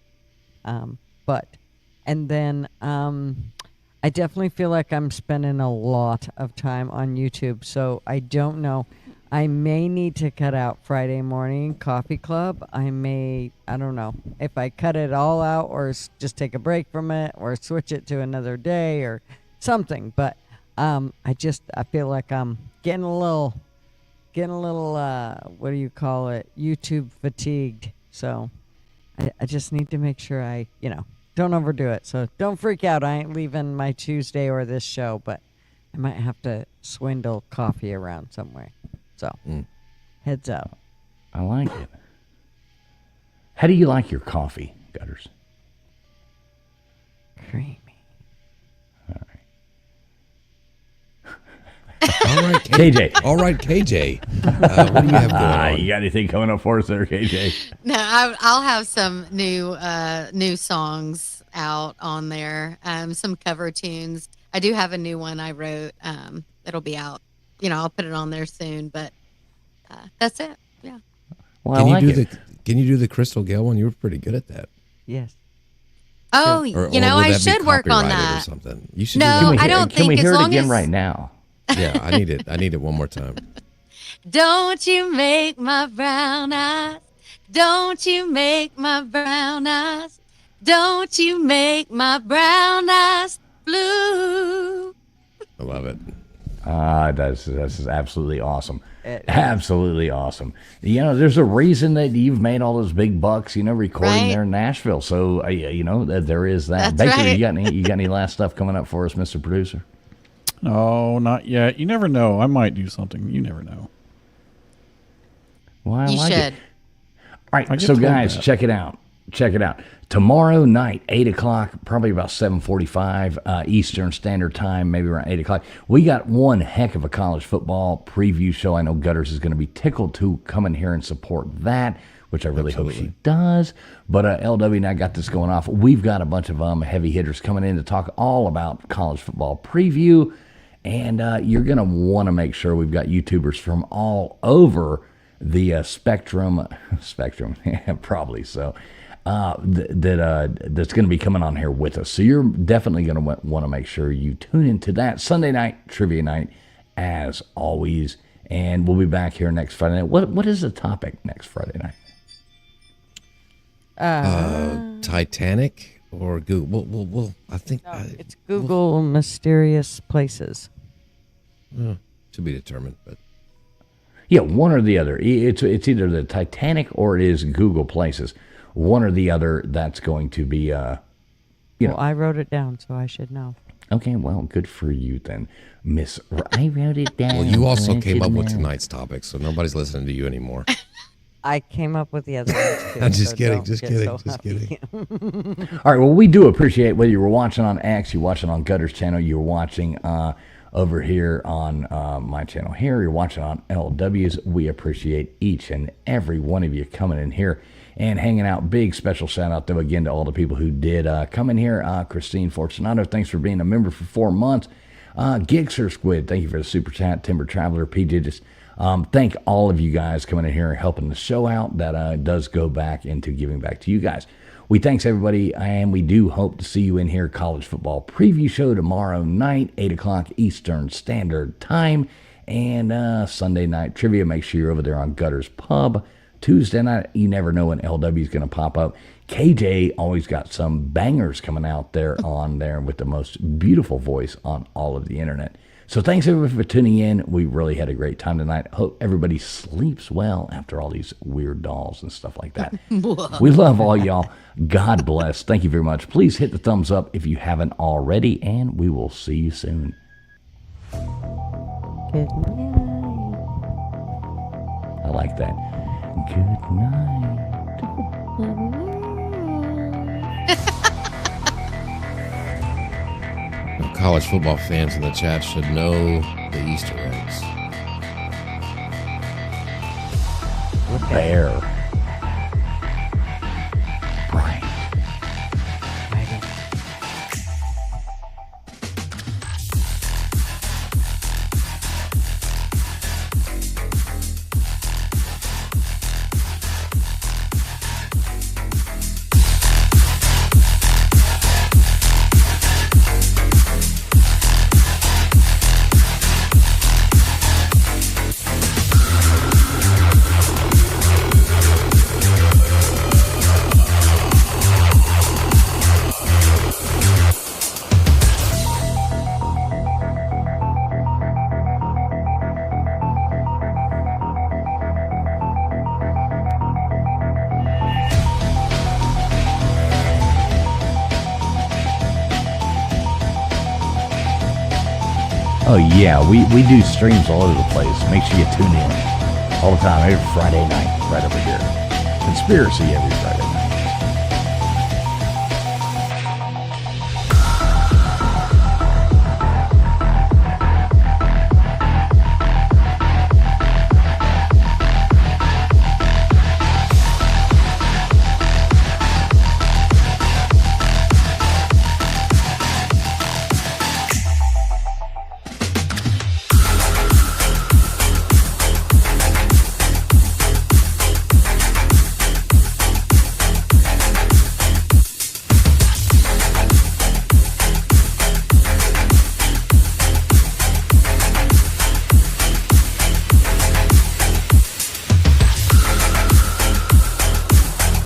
C: And then I definitely feel like I'm spending a lot of time on YouTube, so I don't know. I may need to cut out Friday morning coffee club. I don't know if I cut it all out or just take a break from it or switch it to another day or something. But I feel like I'm getting a little what do you call it? YouTube fatigued. So I just need to make sure I don't overdo it. So don't freak out. I ain't leaving my Tuesday or this show, but I might have to swindle coffee around somewhere. So heads up.
A: I like it. How do you like your coffee, Gutters?
C: Creamy.
B: All right,
A: KJ.
B: All right, KJ. What do you have going on?
A: You got anything coming up for us there, KJ?
D: No, I'll have some new songs out on there. Some cover tunes. I do have a new one I wrote. It'll be out. I'll put it on there soon. But that's it. Yeah.
A: Well,
B: Can you do the Crystal Gale one? You were pretty good at that.
C: Yes.
D: Oh,
B: Or
D: I
B: would that be
D: should work on
B: copyrighted
D: that.
B: Or something. You should.
D: No,
B: do that.
D: I don't
A: Can we
D: think
A: hear
D: as
A: it
D: long
A: again
D: as
A: right now?
B: Yeah, I need it. I need it one more time.
D: Don't you make my brown eyes. Don't you make my brown eyes. Don't you make my brown eyes blue.
B: I love it.
A: That's absolutely awesome. Absolutely awesome. There's a reason that you've made all those big bucks, recording there in Nashville. So, there is that.
D: That's
A: Baker,
D: right.
A: you got any last stuff coming up for us, Mr. Producer?
E: No, not yet. You never know. I might do something. You never know.
A: Well, I
D: You
A: like
D: should.
A: it. All right,
E: I get
A: so
E: told
A: guys,
E: that.
A: check it out. Check it out. Tomorrow night, 8 o'clock, probably about 7:45 Eastern Standard Time, maybe around 8 o'clock. We got one heck of a college football preview show. I know Gutters is going to be tickled to come in here and support that, which I really hope she does. But LW and I got this going off. We've got a bunch of heavy hitters coming in to talk all about college football preview. And you're going to want to make sure we've got YouTubers from all over the spectrum, yeah, probably so, that's going to be coming on here with us. So you're definitely going to want to make sure you tune into that Sunday night trivia night, as always. And we'll be back here next Friday night. What is the topic next Friday night?
B: Titanic or Google? Well, I think
C: It's Google mysterious places.
B: to be determined, but
A: Yeah, one or the other. It's either the Titanic or it is Google Places. One or the other. That's going to be.
C: Well, I wrote it down, so I should know.
A: Okay, well, good for you then, Miss. I wrote it down.
B: well, you also
A: I
B: came up
A: should
B: with
A: know.
B: tonight's topic, so nobody's listening to you anymore.
C: I came up with the other ones too.
B: I'm just
C: so
B: kidding,
C: don't
B: just
C: get
B: kidding,
C: so
B: just
C: happy.
A: All right, well, we do appreciate whether you were watching on X, you're watching on Gutter's channel, you're watching over here on my channel here, you're watching on LW's. We appreciate each and every one of you coming in here and hanging out. Big special shout out, though, again, to all the people who did come in here. Christine Fortunato, thanks for being a member for 4 months. Gigster Squid, thank you for the super chat. Timber Traveler, PJ, just thank all of you guys coming in here and helping the show out. That does go back into giving back to you guys. We thanks everybody, and we do hope to see you in here. College football preview show tomorrow night, 8 o'clock Eastern Standard Time. And Sunday night trivia. Make sure you're over there on Gutters Pub. Tuesday night, you never know when LW is going to pop up. KJ always got some bangers coming out there on there with the most beautiful voice on all of the internet. So thanks everybody for tuning in. We really had a great time tonight. Hope everybody sleeps well after all these weird dolls and stuff like that. We love all y'all. God bless. Thank you very much. Please hit the thumbs up if you haven't already, and we will see you soon.
C: Good night.
A: I like that. Good night.
B: College football fans in the chat should know the Easter eggs.
A: Bear. Brian. Oh yeah, we do streams all over the place. Make sure you tune in all the time, every Friday night, right over here. Conspiracy every Friday.